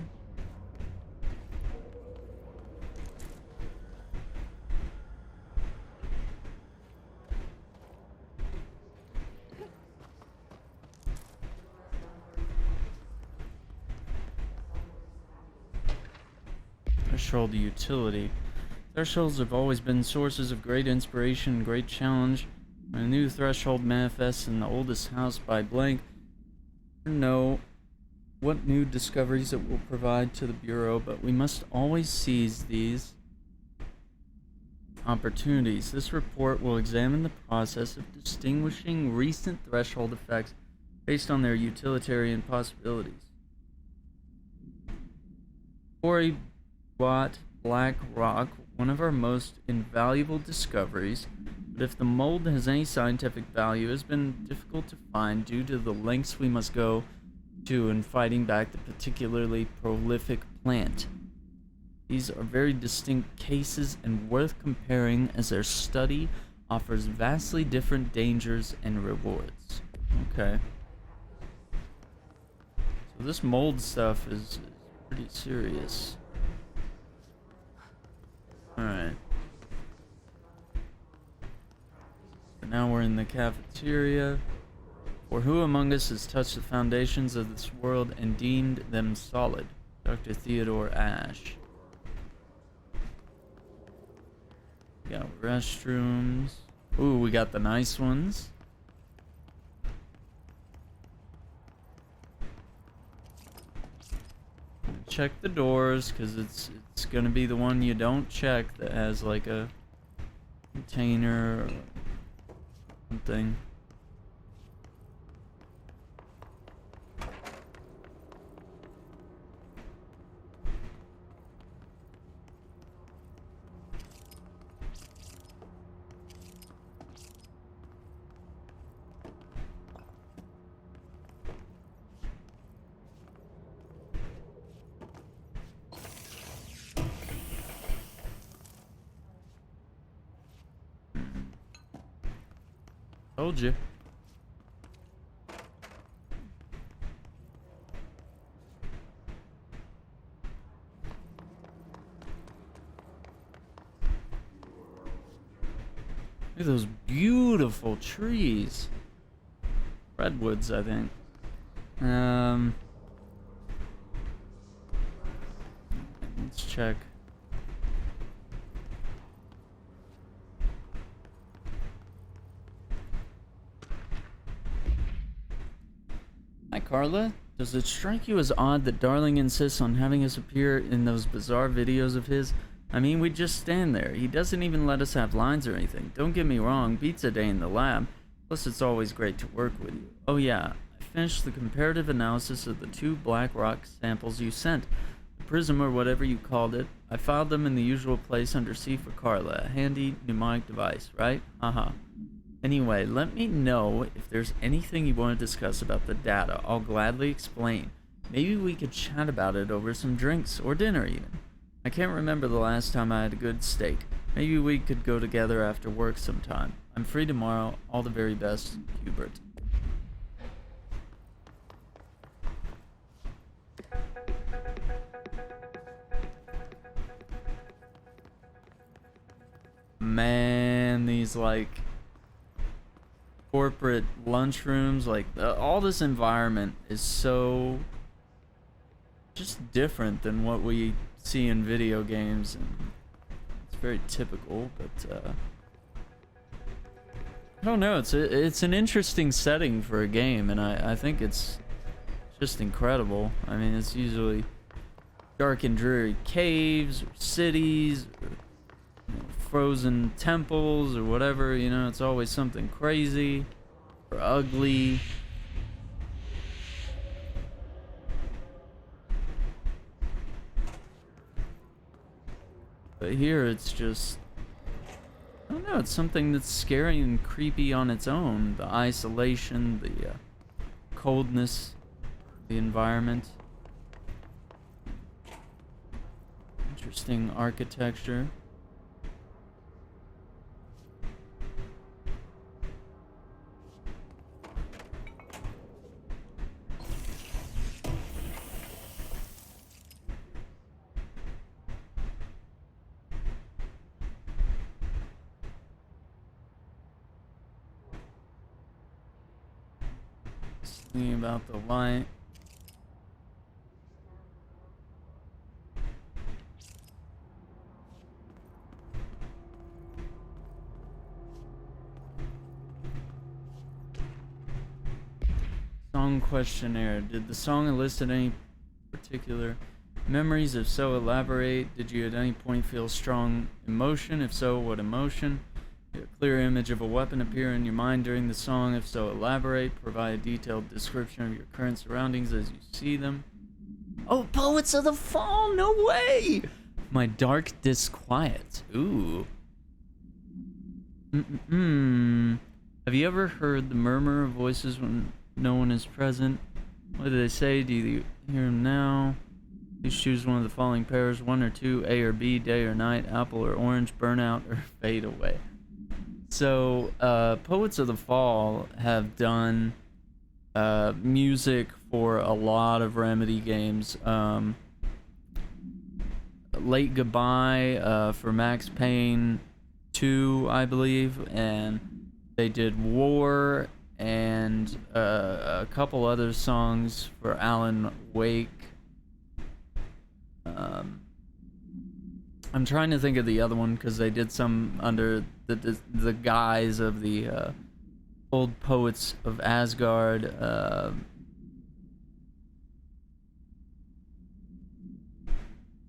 Threshold utility. Thresholds have always been sources of great inspiration and great challenge. When a new threshold manifests in the oldest house by blank, know what new discoveries it will provide to the Bureau, but we must always seize these opportunities. This report will examine the process of distinguishing recent threshold effects based on their utilitarian possibilities. Corey Watt Black Rock, one of our most invaluable discoveries, but if the mold has any scientific value, has been difficult to find due to the lengths we must go to in fighting back the particularly prolific plant. These are very distinct cases and worth comparing, as their study offers vastly different dangers and rewards. Okay. So this mold stuff is pretty serious. Alright. So now we're in the cafeteria. For who among us has touched the foundations of this world and deemed them solid? Dr. Theodore Ash. We got restrooms. Ooh, we got the nice ones. check the doors, because it's gonna be the one you don't check that has like a container or something. Told you. Look at those beautiful trees. Redwoods, I think. Let's check. Hi, Carla. Does it strike you as odd that Darling insists on having us appear in those bizarre videos of his? I mean, we just stand there. He doesn't even let us have lines or anything. Don't get me wrong, beats a day in the lab. Plus, it's always great to work with you. Oh yeah, I finished the comparative analysis of the 2 black rock samples you sent. The prism or whatever you called it. I filed them in the usual place under C for Carla. A handy mnemonic device, right? Haha. Anyway, let me know if there's anything you want to discuss about the data. I'll gladly explain. Maybe we could chat about it over some drinks, or dinner even. I can't remember the last time I had a good steak. Maybe we could go together after work sometime. I'm free tomorrow. All the very best, Hubert. Man, these like corporate lunchrooms, like all this environment is so just different than what we see in video games, and it's very typical, but I don't know, it's an interesting setting for a game, and I think it's just incredible. I mean, it's usually dark and dreary caves or cities or frozen temples or whatever, you know. It's always something crazy or ugly. But here it's just, I don't know, it's something that's scary and creepy on its own. The isolation, the coldness, the environment. Interesting architecture. Thinking about the light. Song questionnaire. Did the song elicit any particular memories? If so, elaborate. Did you at any point feel strong emotion? If so, what emotion? Did a clear image of a weapon appear in your mind during the song? If so, elaborate. Provide a detailed description of your current surroundings as you see them. Oh, Poets of the Fall! No way! My dark disquiet. Ooh. Have you ever heard the murmur of voices when no one is present? What do they say? Do you hear them now? Please choose one of the following pairs. 1 or 2, A or B, day or night, apple or orange, burnout or fade away. So, Poets of the Fall have done music for a lot of Remedy games. Late Goodbye for Max Payne 2, I believe, and they did War and a couple other songs for Alan Wake. I'm trying to think of the other one because they did some under the guise of the old Poets of Asgard.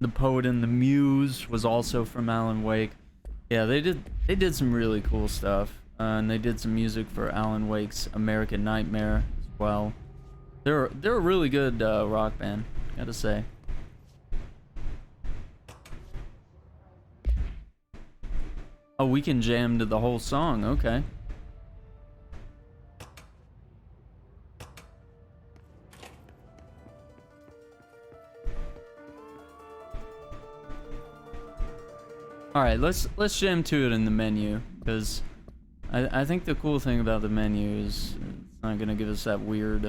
The Poet and the Muse was also from Alan Wake. Yeah, they did some really cool stuff, and they did some music for Alan Wake's American Nightmare as well. They're a really good rock band, gotta say. Oh, we can jam to the whole song. Okay. All right, let's jam to it in the menu, because I think the cool thing about the menu is it's not gonna give us that weird.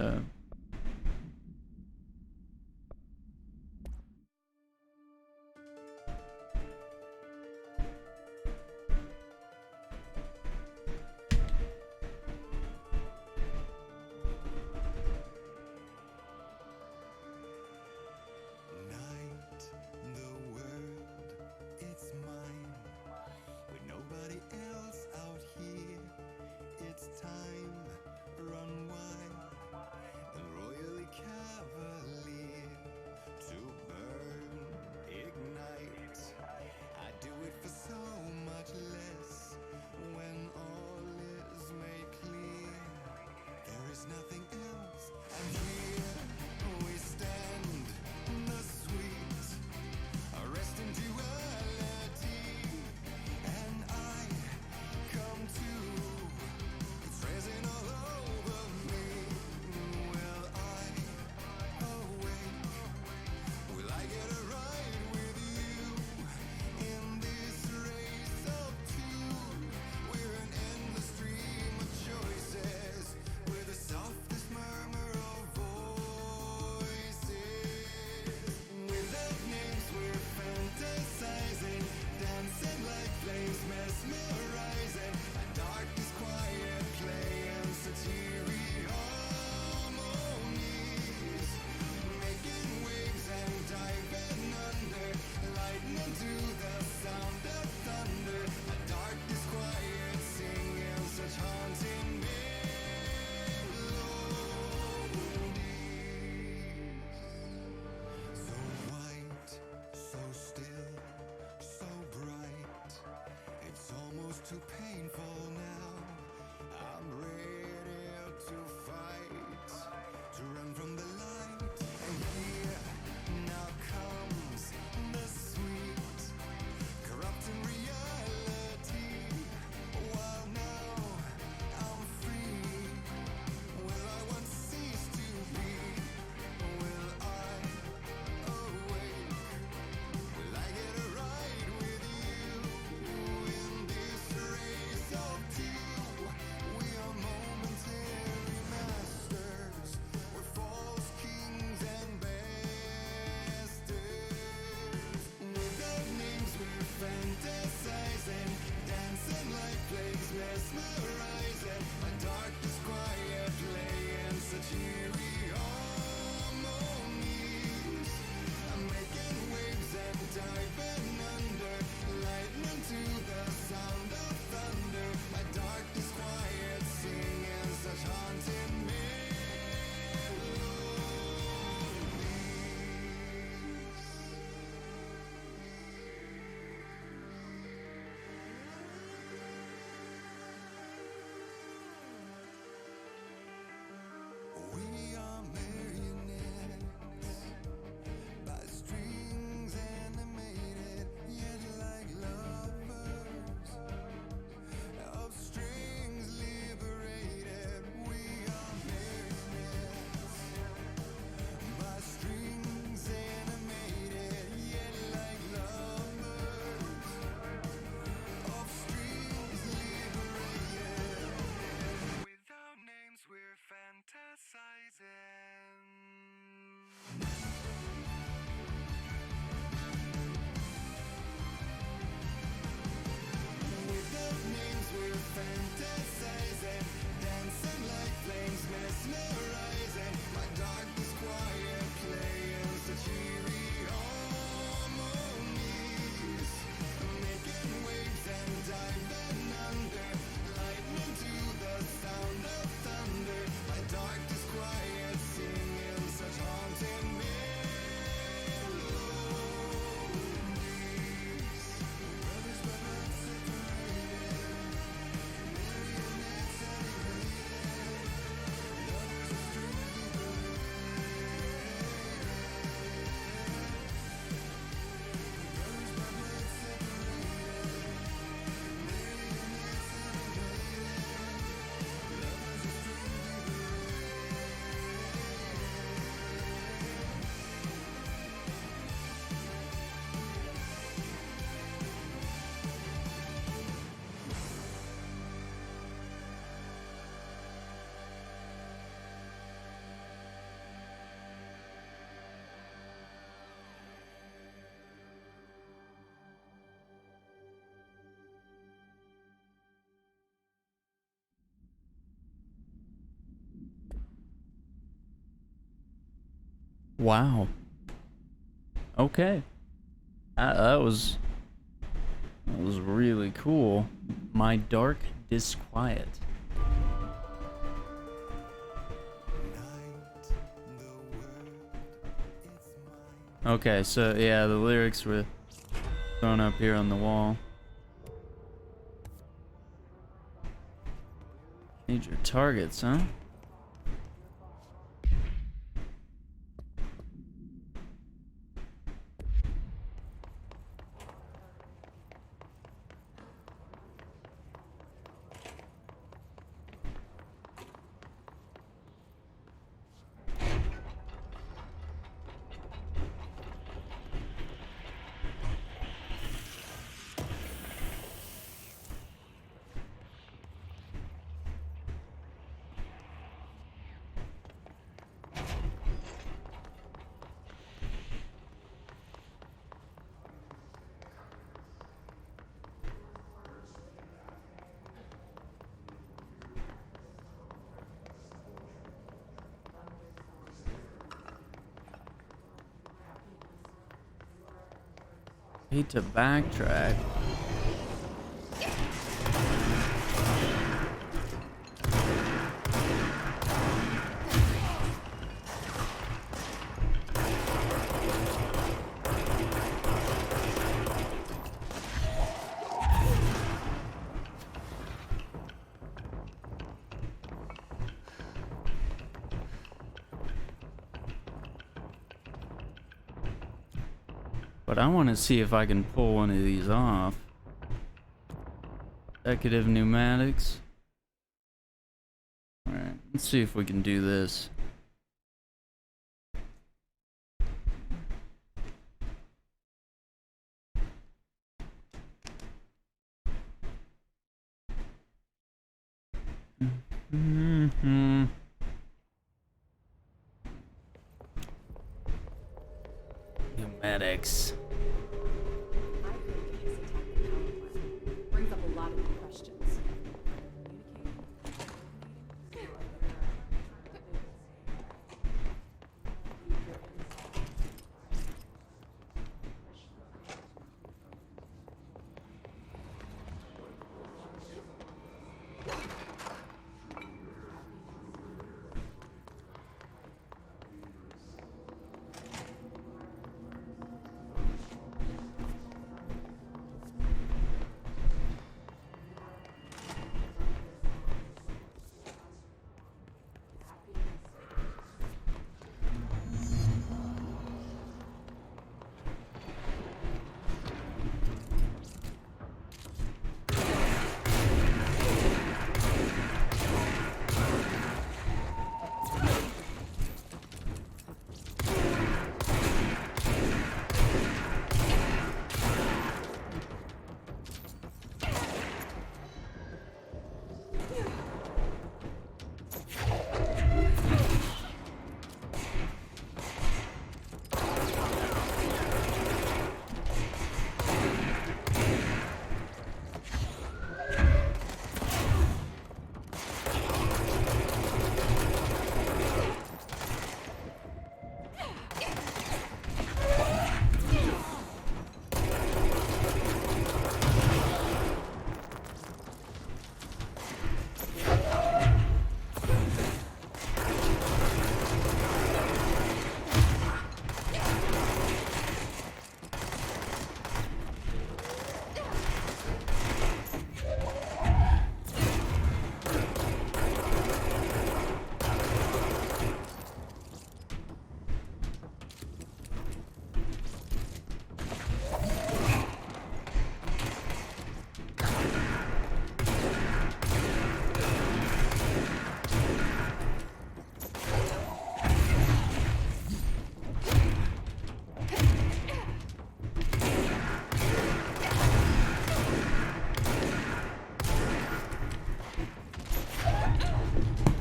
Wow. Okay. That was really cool. My dark disquiet. Okay, so yeah, the lyrics were thrown up here on the wall. Need your targets, huh? Hate to backtrack. But I want to see if I can pull one of these off. Executive pneumatics. Alright, let's see if we can do this. Pneumatics. Brings up a lot of new questions.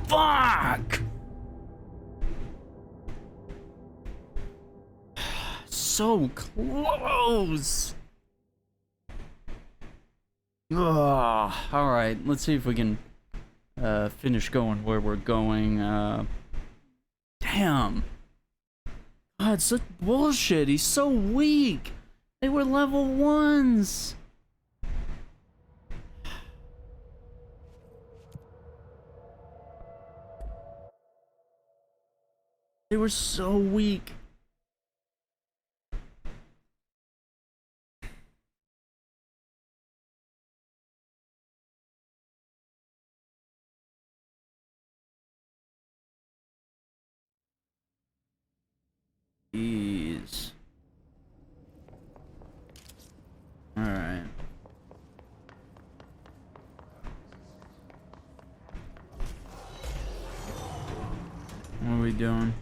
Fuck! So close! Alright, let's see if we can finish going where we're going. Damn! God, such bullshit. He's so weak. They were level 1s. They were so weak. Jeez. Alright. What are we doing?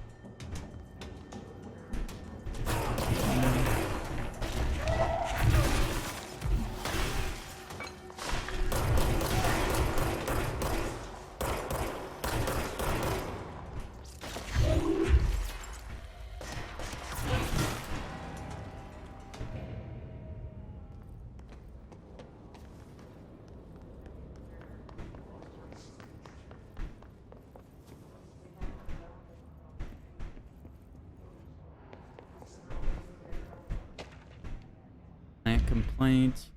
Complaints.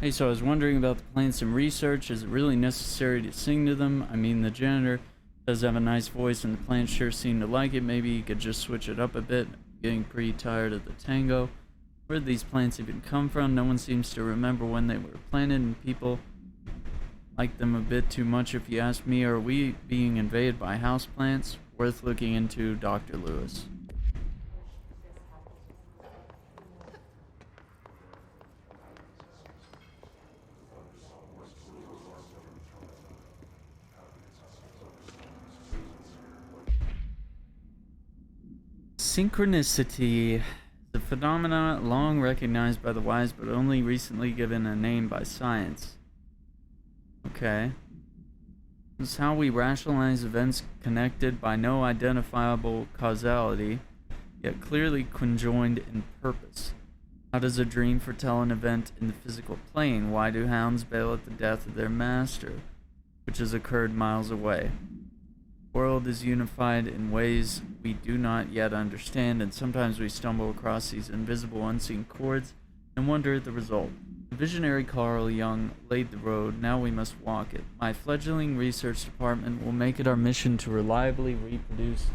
Hey, so I was wondering about the plants and research. Is it really necessary to sing to them? I mean, the janitor does have a nice voice and the plants sure seem to like it. Maybe he could just switch it up a bit. Getting pretty tired of the tango. Where did these plants even come from? No one seems to remember when they were planted, and people like them a bit too much if you ask me. Are we being invaded by houseplants? Worth looking into, Dr. Lewis. Synchronicity, the phenomenon long recognized by the wise but only recently given a name by science. Okay. It's how we rationalize events connected by no identifiable causality, yet clearly conjoined in purpose. How does a dream foretell an event in the physical plane? Why do hounds bail at the death of their master, which has occurred miles away? The world is unified in ways we do not yet understand, and sometimes we stumble across these invisible, unseen chords and wonder at the result. The visionary Carl Jung laid the road, now we must walk it. My fledgling research department will make it our mission to reliably reproduce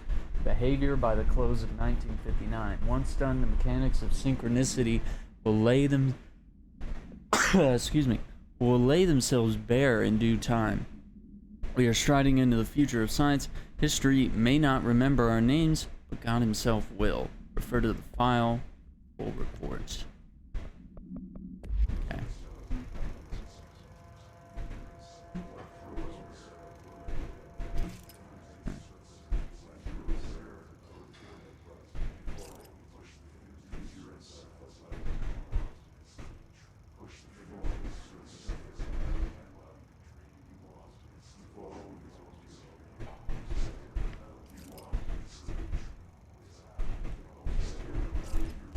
behavior by the close of 1959. Once done, the mechanics of synchronicity will lay them will lay themselves bare in due time. We are striding into the future of science. History may not remember our names, but God himself will. Refer to the file, full reports. Okay.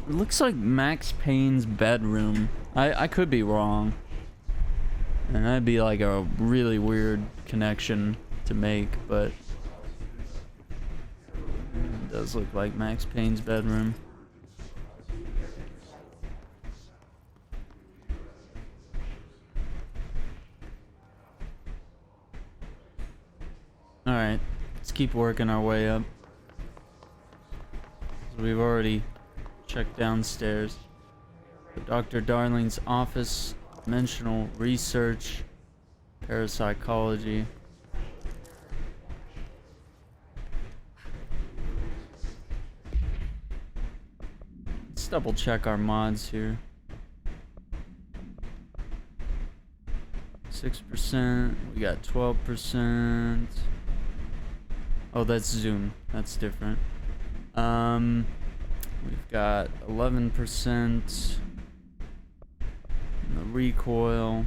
It looks like Max Payne's bedroom. I could be wrong. And that'd be like a really weird connection to make, but it does look like Max Payne's bedroom. Alright, let's keep working our way up. So we've already checked downstairs. Dr. Darling's office, dimensional research, parapsychology. Let's double check our mods here. 6%, we got 12%. Oh, that's Zoom. That's different. We've got 11%. The recoil.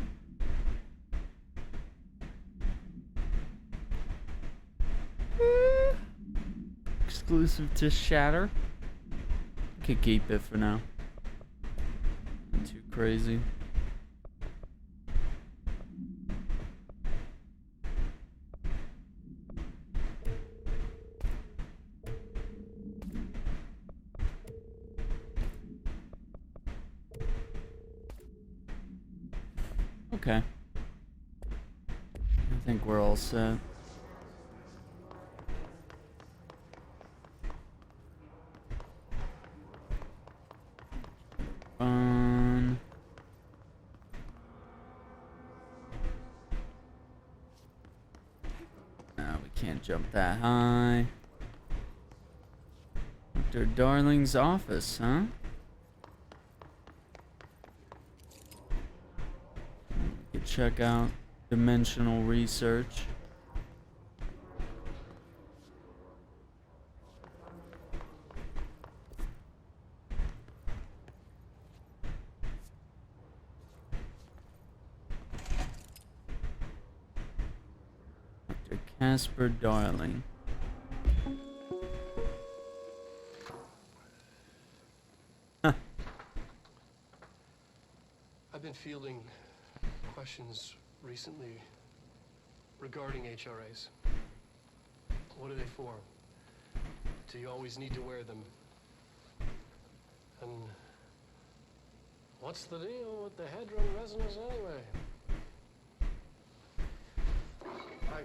Exclusive to Shatter. Could keep it for now. Not too crazy. Okay. I think we're all set. No, we can't jump that high. Dr. Darling's office, huh? We could check out dimensional research. Dr. Casper Darling. I've been fielding questions recently regarding HRAs. What are they for? Do you always need to wear them? And what's the deal with the headroom resonance anyway? Fuck.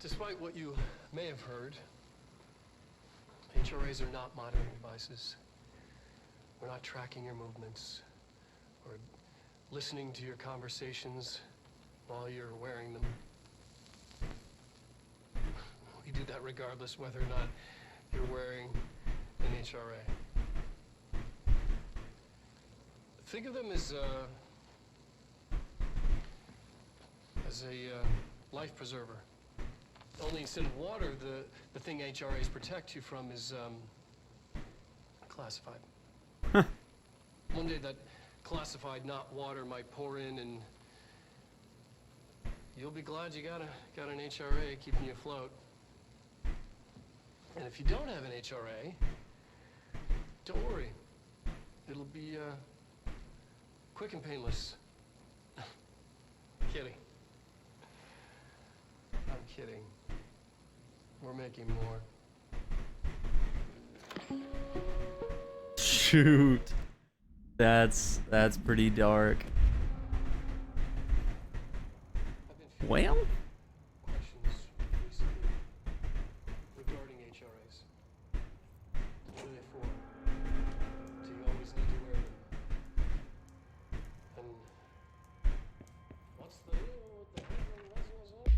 Despite what you may have heard, HRAs are not monitoring devices. We're not tracking your movements or listening to your conversations while you're wearing them. We do that regardless whether or not you're wearing an HRA. Think of them as a life preserver. Only instead of water, the thing HRAs protect you from is classified. One day that classified, not water, might pour in, and you'll be glad you got an HRA keeping you afloat. And if you don't have an HRA, don't worry. It'll be quick and painless. Kidding. I'm kidding. We're making more. Shoot. That's pretty dark. Well? Questions recently regarding HRAs. What are they for? Do you always need to wear them? And what's the deal with the headroom resonance?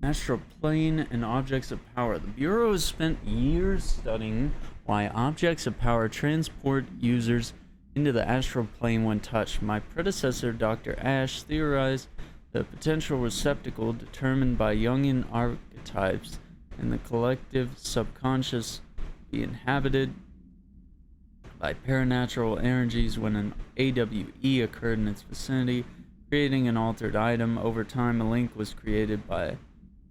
Astral plane and objects of power. The Bureau has spent years studying why objects of power transport users into the astral plane when touched. My predecessor, Dr. Ash, theorized the potential receptacle determined by Jungian archetypes in the collective subconscious be inhabited by paranatural energies when an AWE occurred in its vicinity, creating an altered item. Over time, a link was created by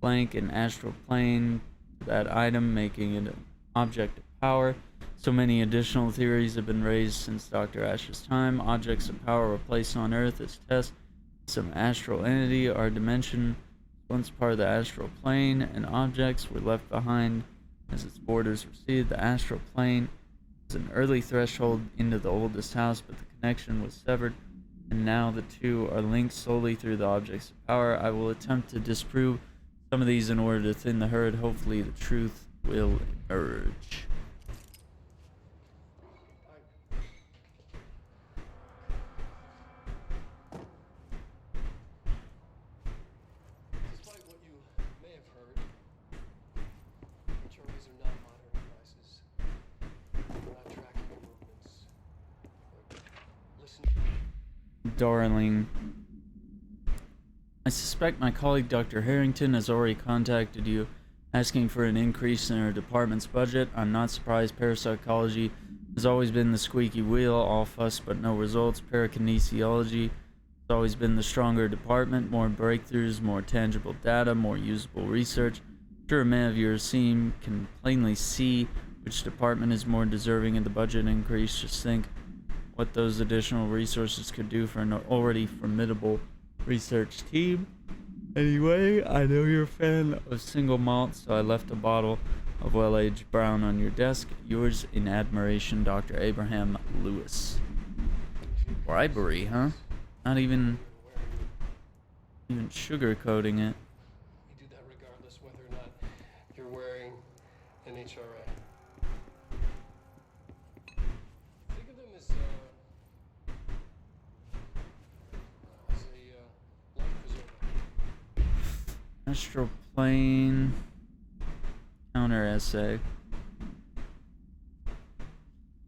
blank and astral plane to that item, making it an object of power. So many additional theories have been raised since Dr. Ash's time. Objects of power were placed on Earth as tests. Some astral entity or dimension once part of the astral plane, and objects were left behind as its borders receded. The astral plane was an early threshold into the oldest house, but the connection was severed, and now the two are linked solely through the objects of power. I will attempt to disprove some of these in order to thin the herd. Hopefully the truth will emerge. Despite what you may have heard, HRAs are not modern devices. We're not tracking your movements. Listen. Darling. I suspect my colleague Dr. Harrington has already contacted you asking for an increase in our department's budget. I'm not surprised. Parapsychology has always been the squeaky wheel, all fuss but no results. Parakinesiology has always been the stronger department, more breakthroughs, more tangible data, more usable research. Sure, a man of your team can plainly see which department is more deserving of the budget increase. Just think what those additional resources could do for an already formidable research team. Anyway, I know you're a fan of single malt, so I left a bottle of well-aged brown on your desk. Yours in admiration, Dr. Abraham Lewis. Bribery, huh? Not even sugarcoating it. We do that regardless whether or not you're wearing an HRA. Think of them as a life preserver. Astral plane counter essay.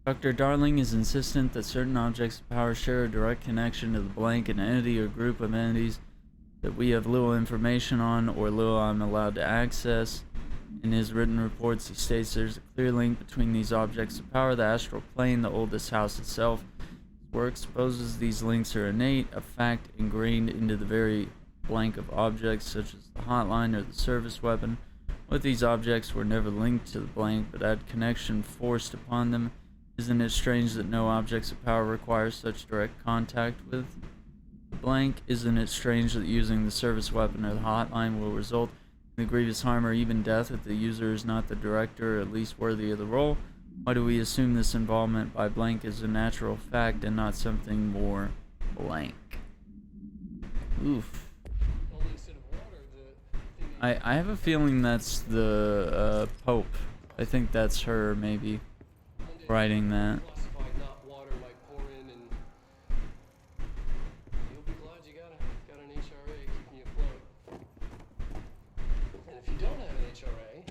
Dr. Darling is insistent that certain objects of power share a direct connection to the blank, an entity or group of entities that we have little information on or little I'm allowed to access. In his written reports, he states there's a clear link between these objects of power, the astral plane, the oldest house itself. His work supposes these links are innate, a fact ingrained into the very blank of objects, such as the hotline or the service weapon. What these objects were never linked to the blank, but had connection forced upon them. Isn't it strange that no objects of power require such direct contact with the blank? Isn't it strange that using the service weapon or the hotline will result in the grievous harm or even death if the user is not the director or at least worthy of the role? Why do we assume this involvement by blank is a natural fact and not something more blank? Oof. I have a feeling that's the Pope. I think that's her, maybe, writing that. Not water might pour in, and you'll be glad you got an HRA keeping you afloat. And if you don't have an HRA,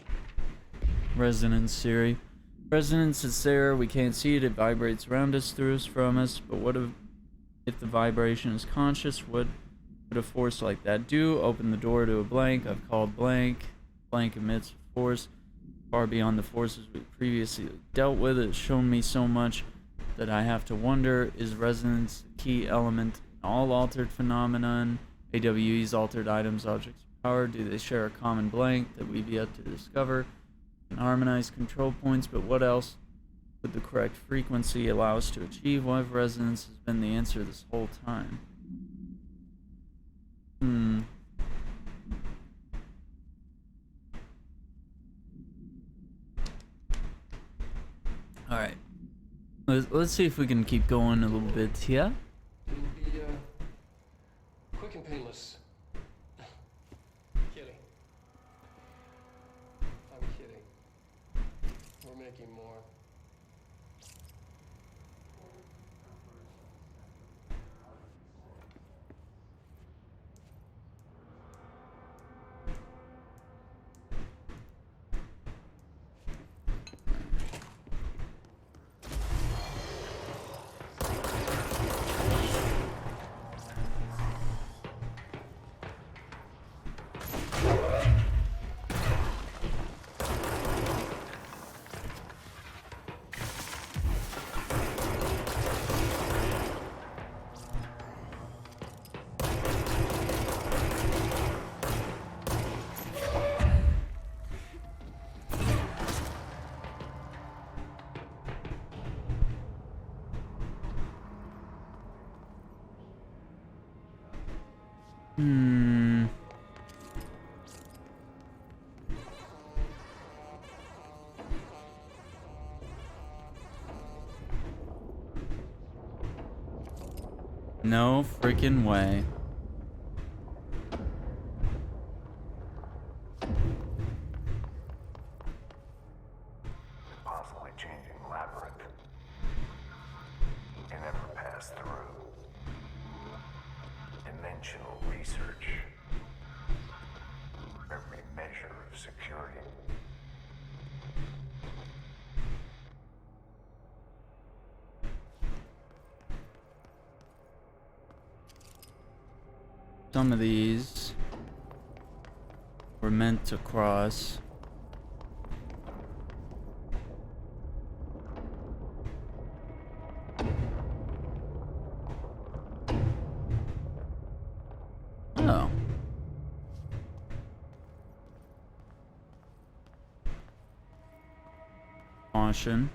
Resonance theory. Resonance is there. We can't see it. It vibrates around us, through us, from us. But what if the vibration is conscious? What would a force like that do? Open the door to a blank. I've called blank. Blank emits a force far beyond the forces we previously dealt with. It's shown me so much that I have to wonder, is resonance the key element in all altered phenomenon? AWE's altered items, objects of power, do they share a common blank that we've yet to discover? And harmonize control points, but what else would the correct frequency allow us to achieve? What if resonance has been the answer this whole time? Alright. Let's see if we can keep going a little bit here. it'll be quick and painless. Kidding. I'm kidding. We're making more. No freaking way. Constantly changing labyrinth. You never pass through. Dimensional research. Every measure of security. Some of these were meant to cross. Oh. Caution.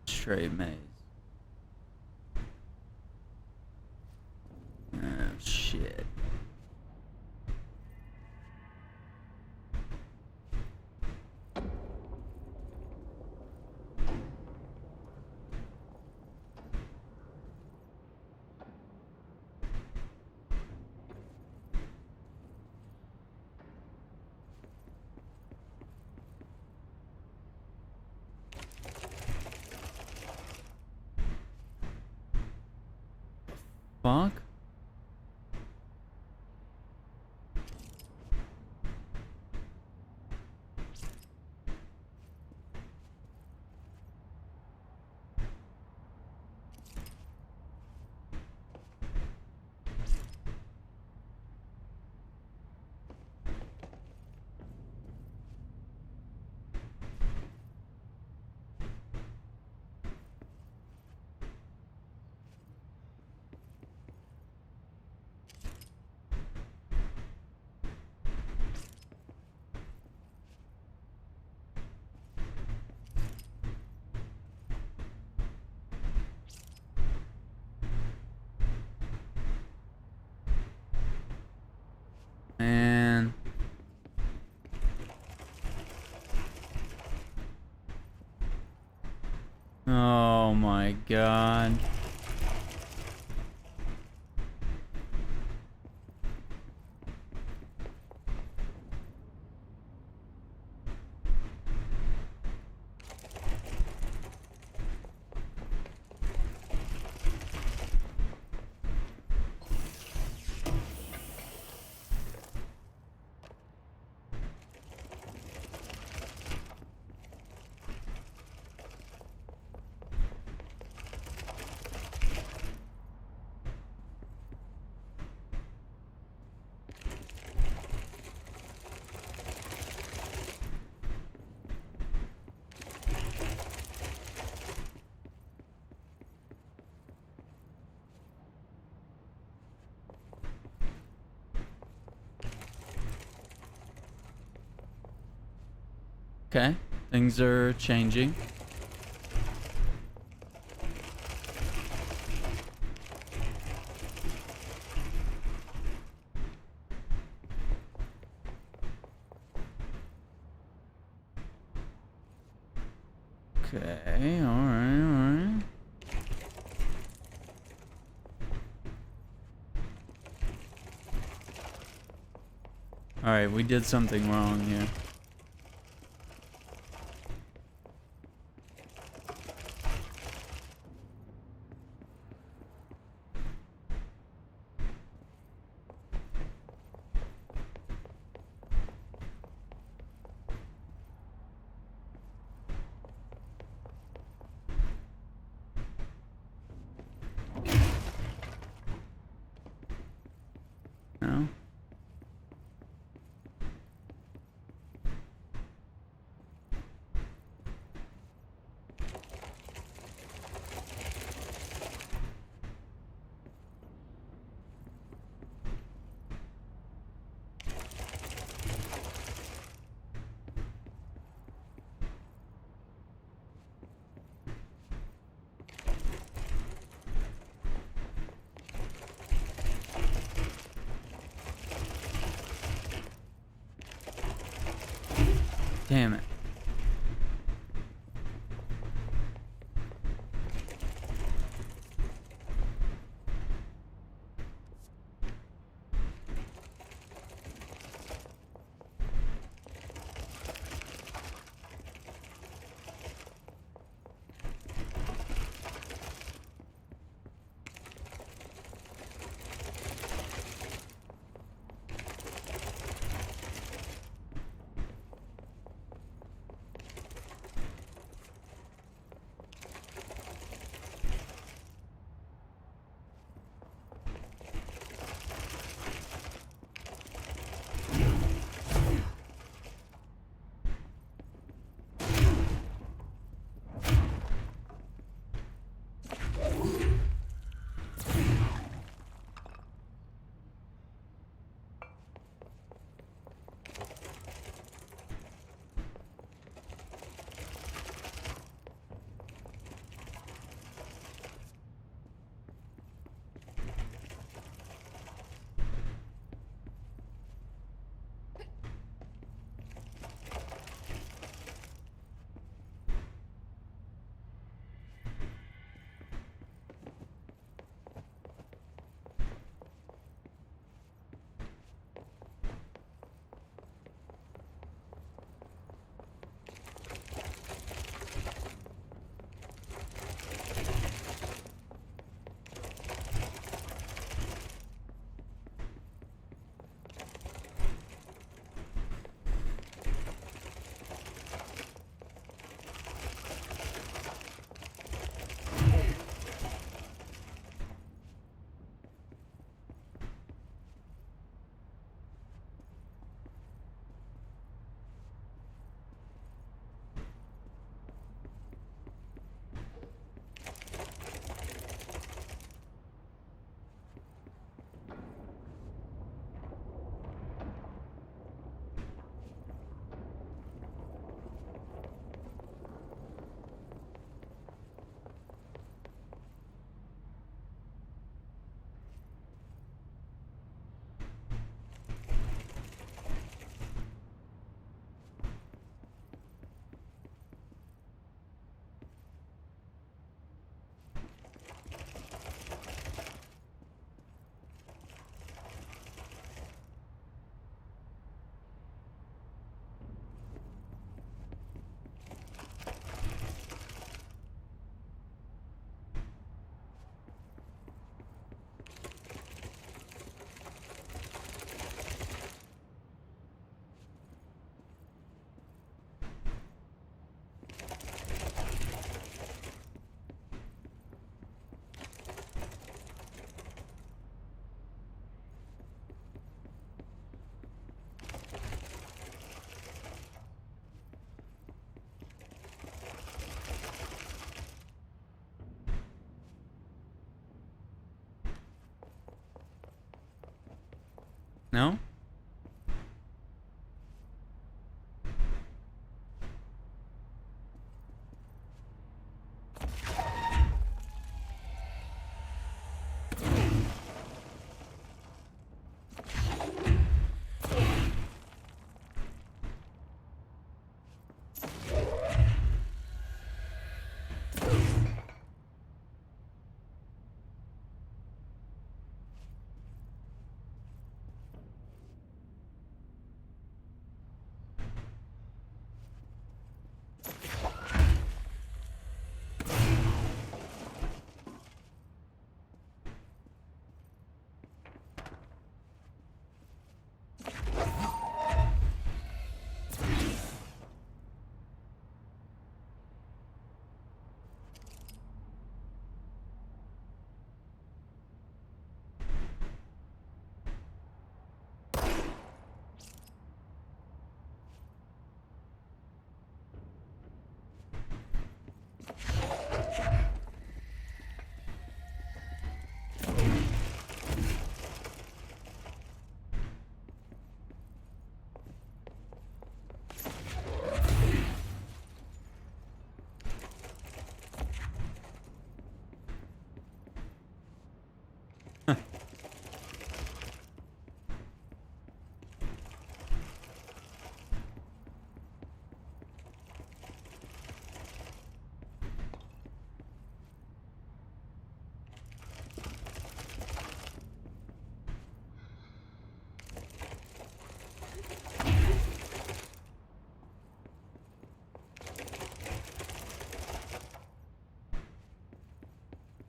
Straight maze. Oh, shit. fuck? Man. Oh my god. Okay, things are changing. Okay, alright. Alright, we did something wrong here. No? Damn it. No?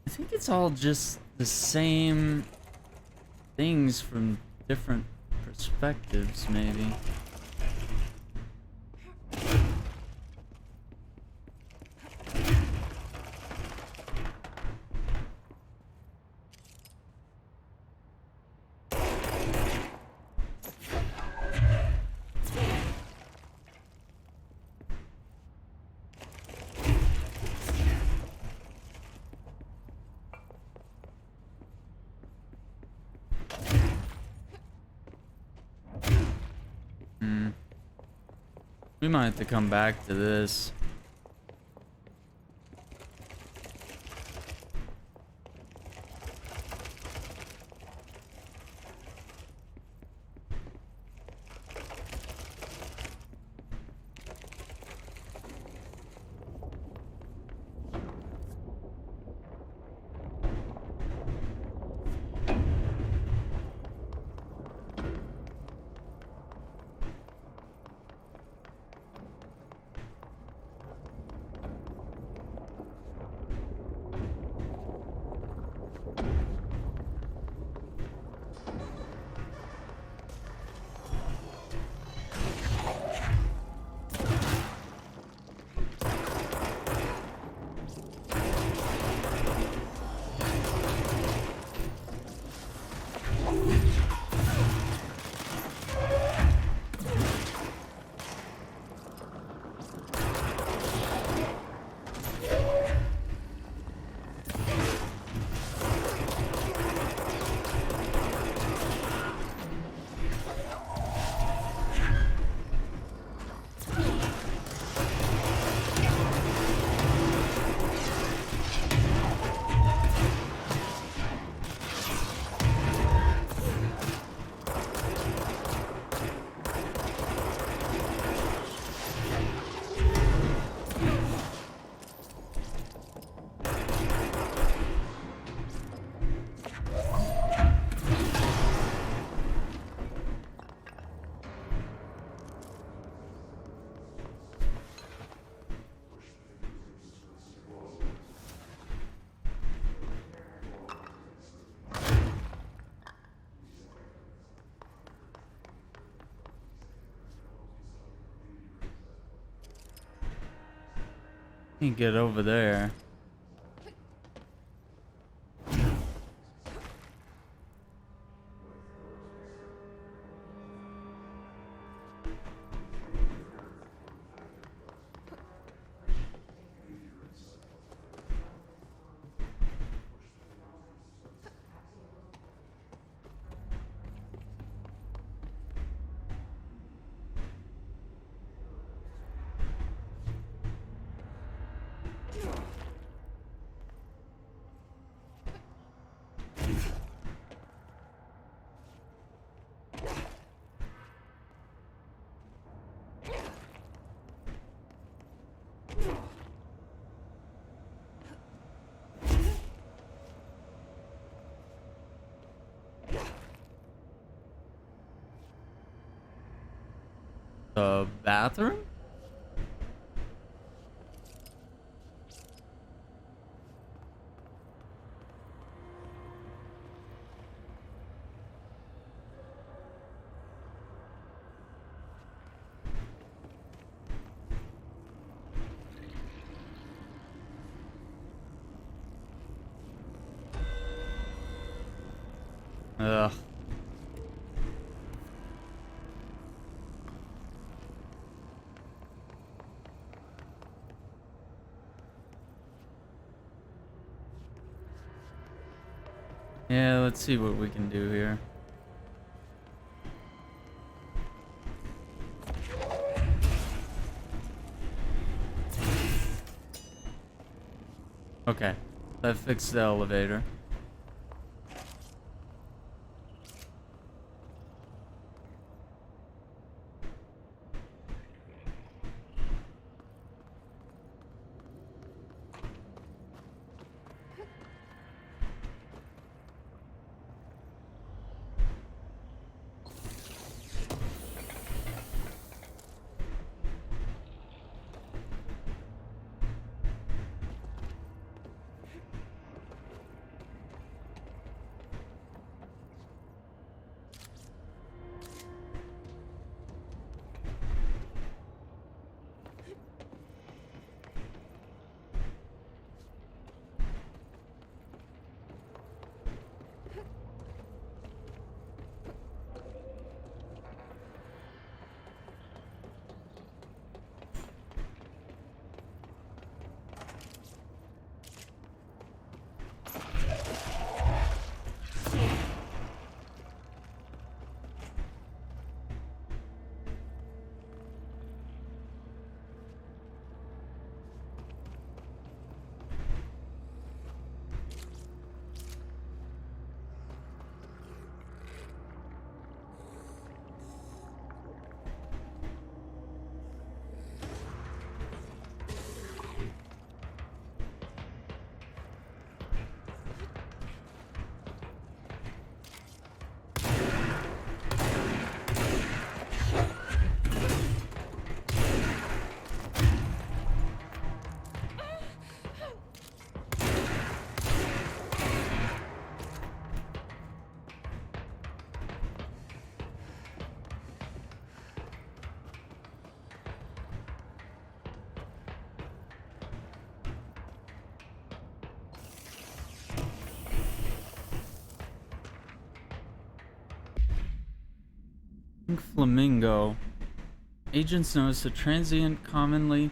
I think it's all just the same things from different perspectives, maybe. We might have to come back to this. You can get over there. The bathroom? Ugh. Yeah, let's see what we can do here. Okay, that fixed the elevator. Flamingo. Agents noticed a transient commonly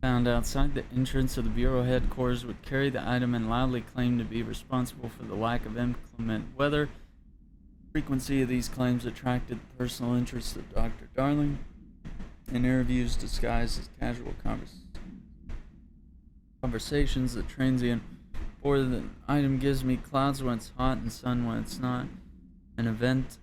found outside the entrance of the Bureau headquarters would carry the item and loudly claim to be responsible for the lack of inclement weather. The frequency of these claims attracted the personal interest of Dr. Darling. In interviews disguised as casual conversations, the transient reported that the item gives me clouds when it's hot and sun when it's not. An event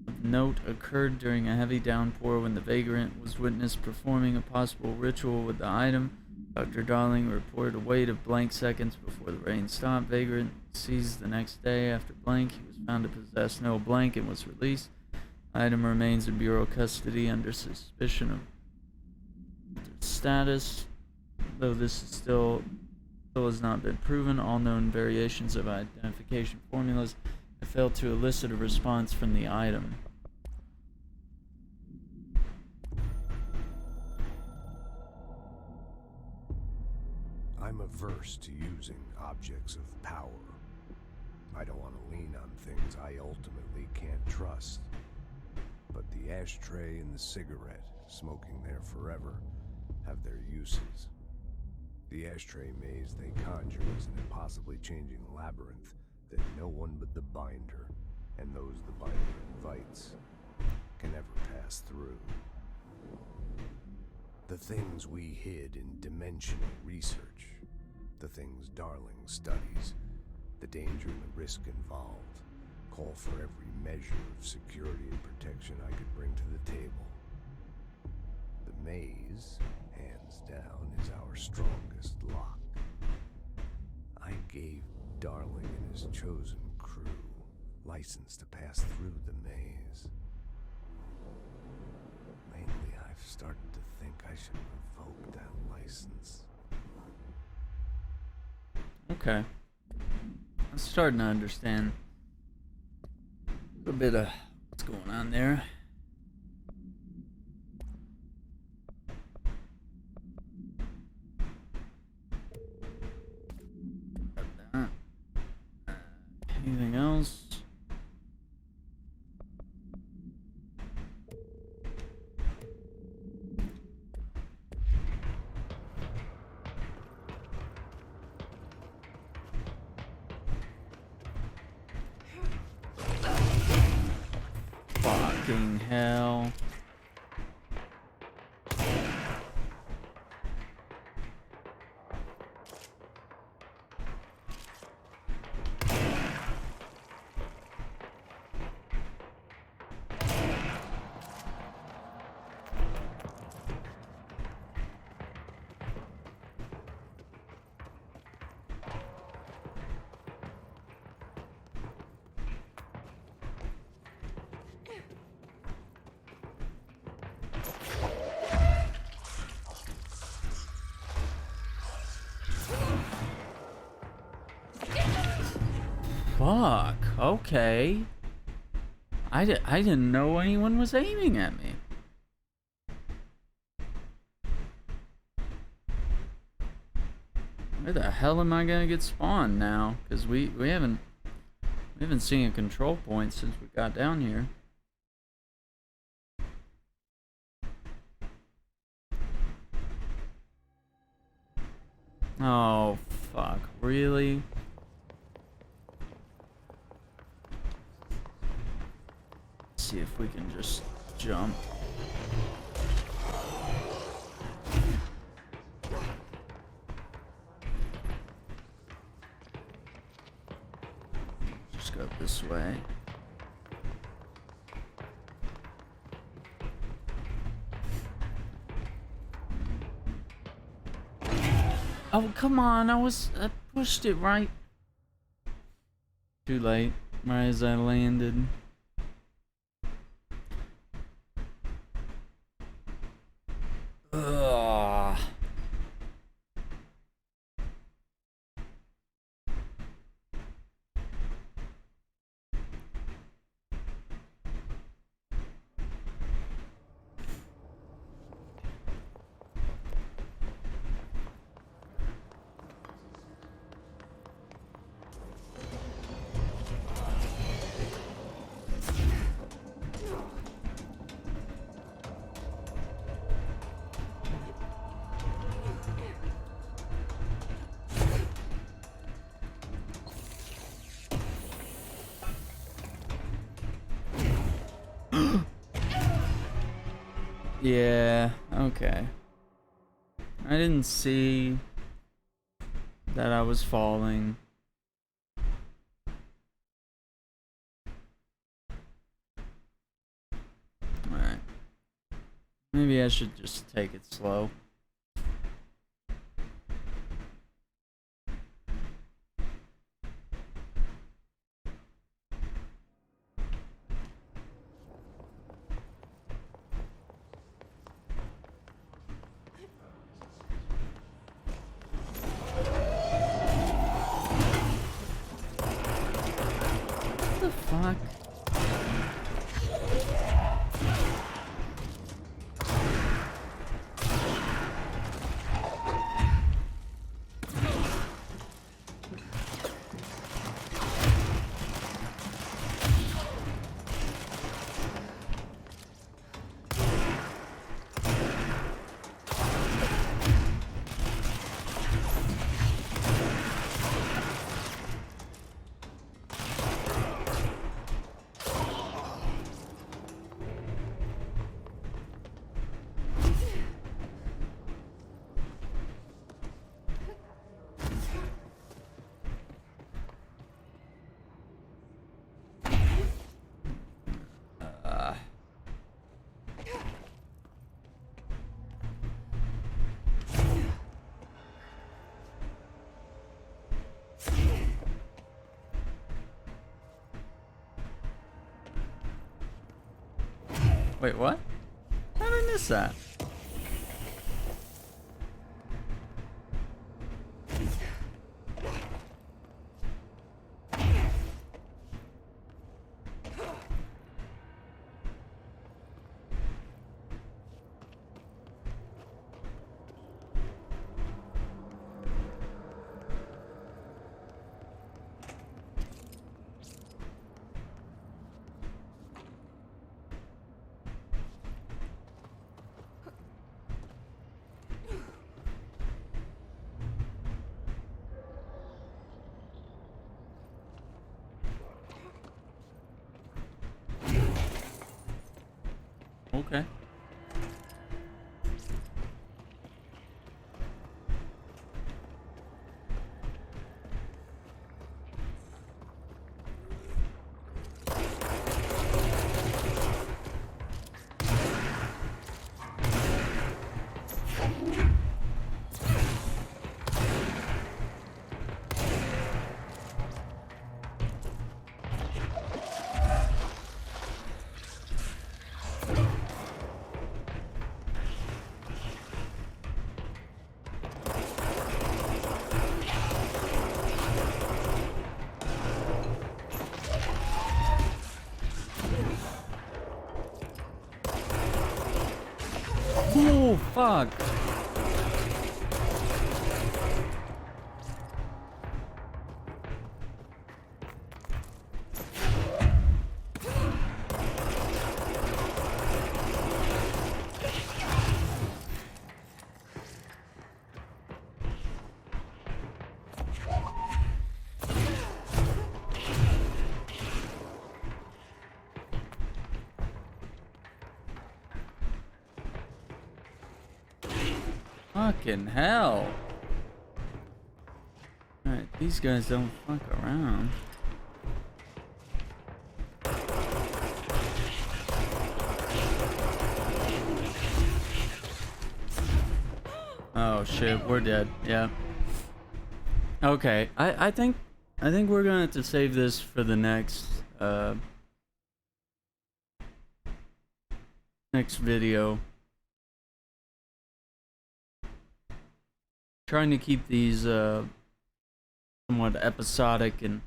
of note occurred during a heavy downpour when the vagrant was witnessed performing a possible ritual with the item. Dr. Darling reported a wait of blank seconds before the rain stopped. Vagrant seized the next day after blank. He was found to possess no blank and was released. The item remains in Bureau custody under suspicion of status, though this is still has not been proven. All known variations of identification formulas have failed to elicit a response from the item. I'm averse to using objects of power. I don't want to lean on things I ultimately can't trust. But the ashtray and the cigarette, smoking there forever, have their uses. The ashtray maze they conjure is an impossibly changing labyrinth that no one but the binder, and those the binder invites, can ever pass through. The things we hid in dimensional research. The things Darling studies. The danger and the risk involved. Call for every measure of security and protection I could bring to the table. The maze, hands down, is our strongest lock. I gave Darling and his chosen crew license to pass through the maze. Lately, I've started to think I should revoke that license. Okay. I'm starting to understand a bit of what's going on there. Anything else? Fucking hell. Fuck, okay. I didn't know anyone was aiming at me. Where the hell am I gonna get spawned now? Because we haven't seen a control point since we got down here. Oh fuck, really? See if we can just jump. Just go this way. Oh, come on, I pushed it right. Too late, right as I landed. Ugh. Yeah, okay. I didn't see that I was falling. Alright. Maybe I should just take it slow. Fuck. Wait, what? How did I miss that? Okay. Oh, fuck. Fucking hell. Alright, these guys don't fuck around. Oh shit, we're dead. Yeah. Okay, I think we're gonna have to save this for the next next video. Trying to keep these somewhat episodic and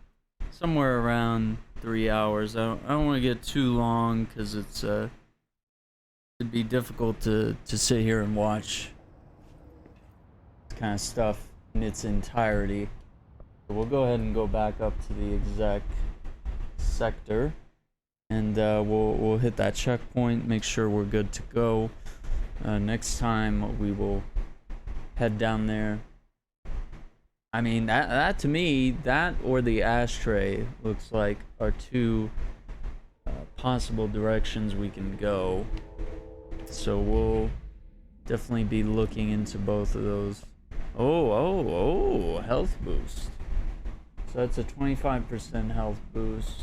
somewhere around 3 hours. I don't want to get too long because it'd be difficult to sit here and watch this kind of stuff in its entirety. So we'll go ahead and go back up to the exact sector, and we'll hit that checkpoint, make sure we're good to go. Next time we will head down there. I mean, that to me, that or the ashtray looks like are two possible directions we can go. So we'll definitely be looking into both of those. Oh, health boost. So that's a 25% health boost.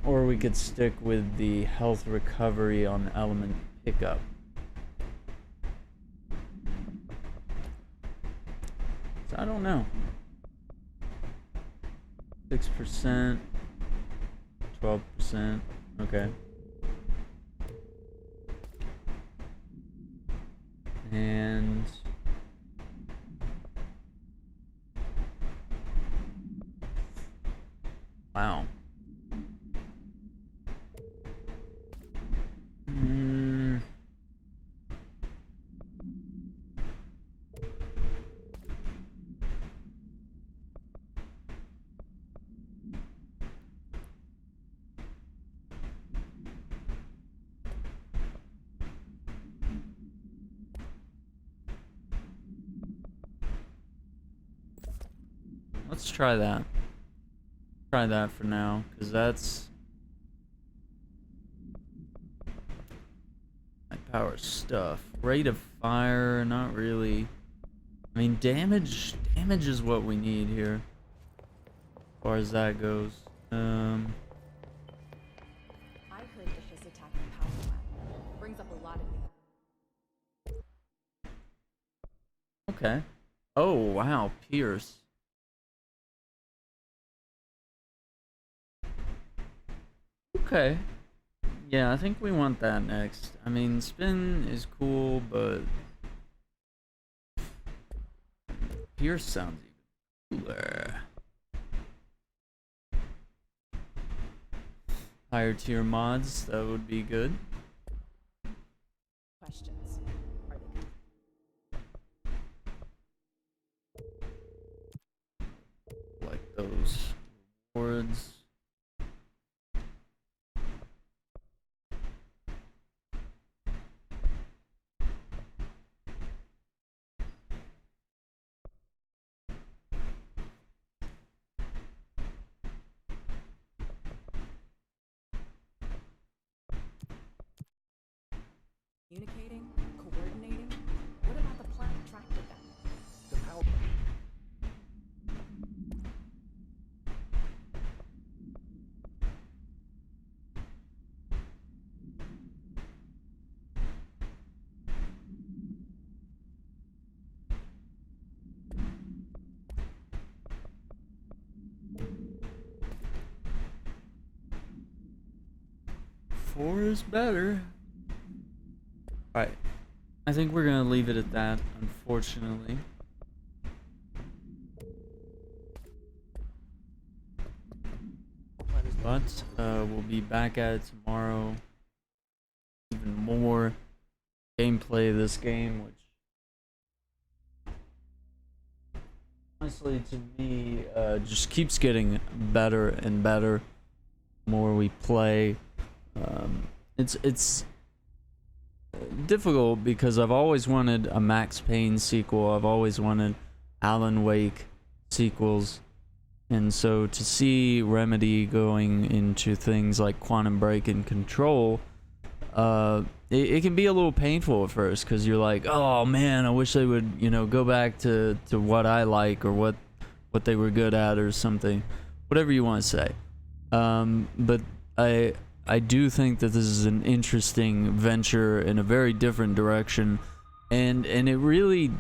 Or we could stick with the health recovery on element pickup. So I don't know. 6%, 12%, okay. And wow. Let's try that. Try that for now, because that's high power stuff. Rate of fire, not really. I mean, damage is what we need here, as far as that goes. I heard that this attack on power plant brings up a lot of new. Okay. Oh wow, Pierce. Okay. Yeah, I think we want that next. I mean, spin is cool, but Pierce sounds even cooler. Higher tier mods, that would be good. Questions? Are they Like those rewards. communicating? Coordinating? What about the plan attracted them? The power. Four is better. Alright. I think we're gonna leave it at that, unfortunately. But we'll be back at it tomorrow. Even more gameplay of this game, which honestly to me just keeps getting better and better the more we play. It's difficult because I've always wanted a Max Payne sequel. I've always wanted Alan Wake sequels. And so to see Remedy going into things like Quantum Break and Control, it can be a little painful at first because you're like, oh man, I wish they would, you know, go back to what I like or what they were good at or something, whatever you want to say. But I do think that this is an interesting venture in a very different direction, and it really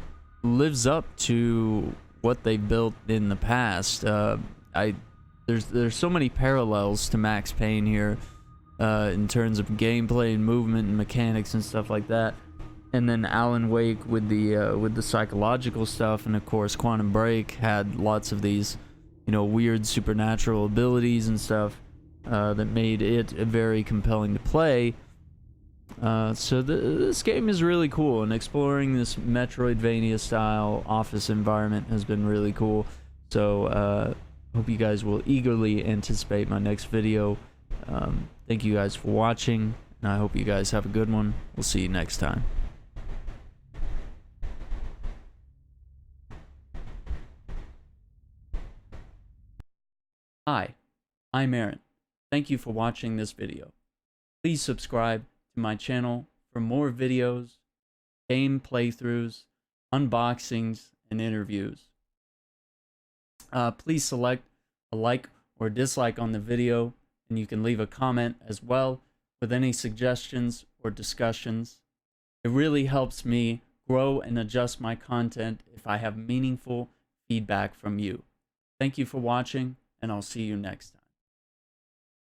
lives up to what they built in the past. There's so many parallels to Max Payne here, in terms of gameplay and movement and mechanics and stuff like that. And then Alan Wake with the psychological stuff, and of course Quantum Break had lots of these, you know, weird supernatural abilities and stuff that made it very compelling to play. So this game is really cool, and exploring this Metroidvania style office environment has been really cool. So hope you guys will eagerly anticipate my next video. Thank you guys for watching, and I hope you guys have a good one. We'll see you next time. Hi, I'm Aaron. Thank you for watching this video. Please subscribe to my channel for more videos, game playthroughs, unboxings, and interviews. Please select a like or dislike on the video, and you can leave a comment as well with any suggestions or discussions. It really helps me grow and adjust my content if I have meaningful feedback from you. Thank you for watching, and I'll see you next time.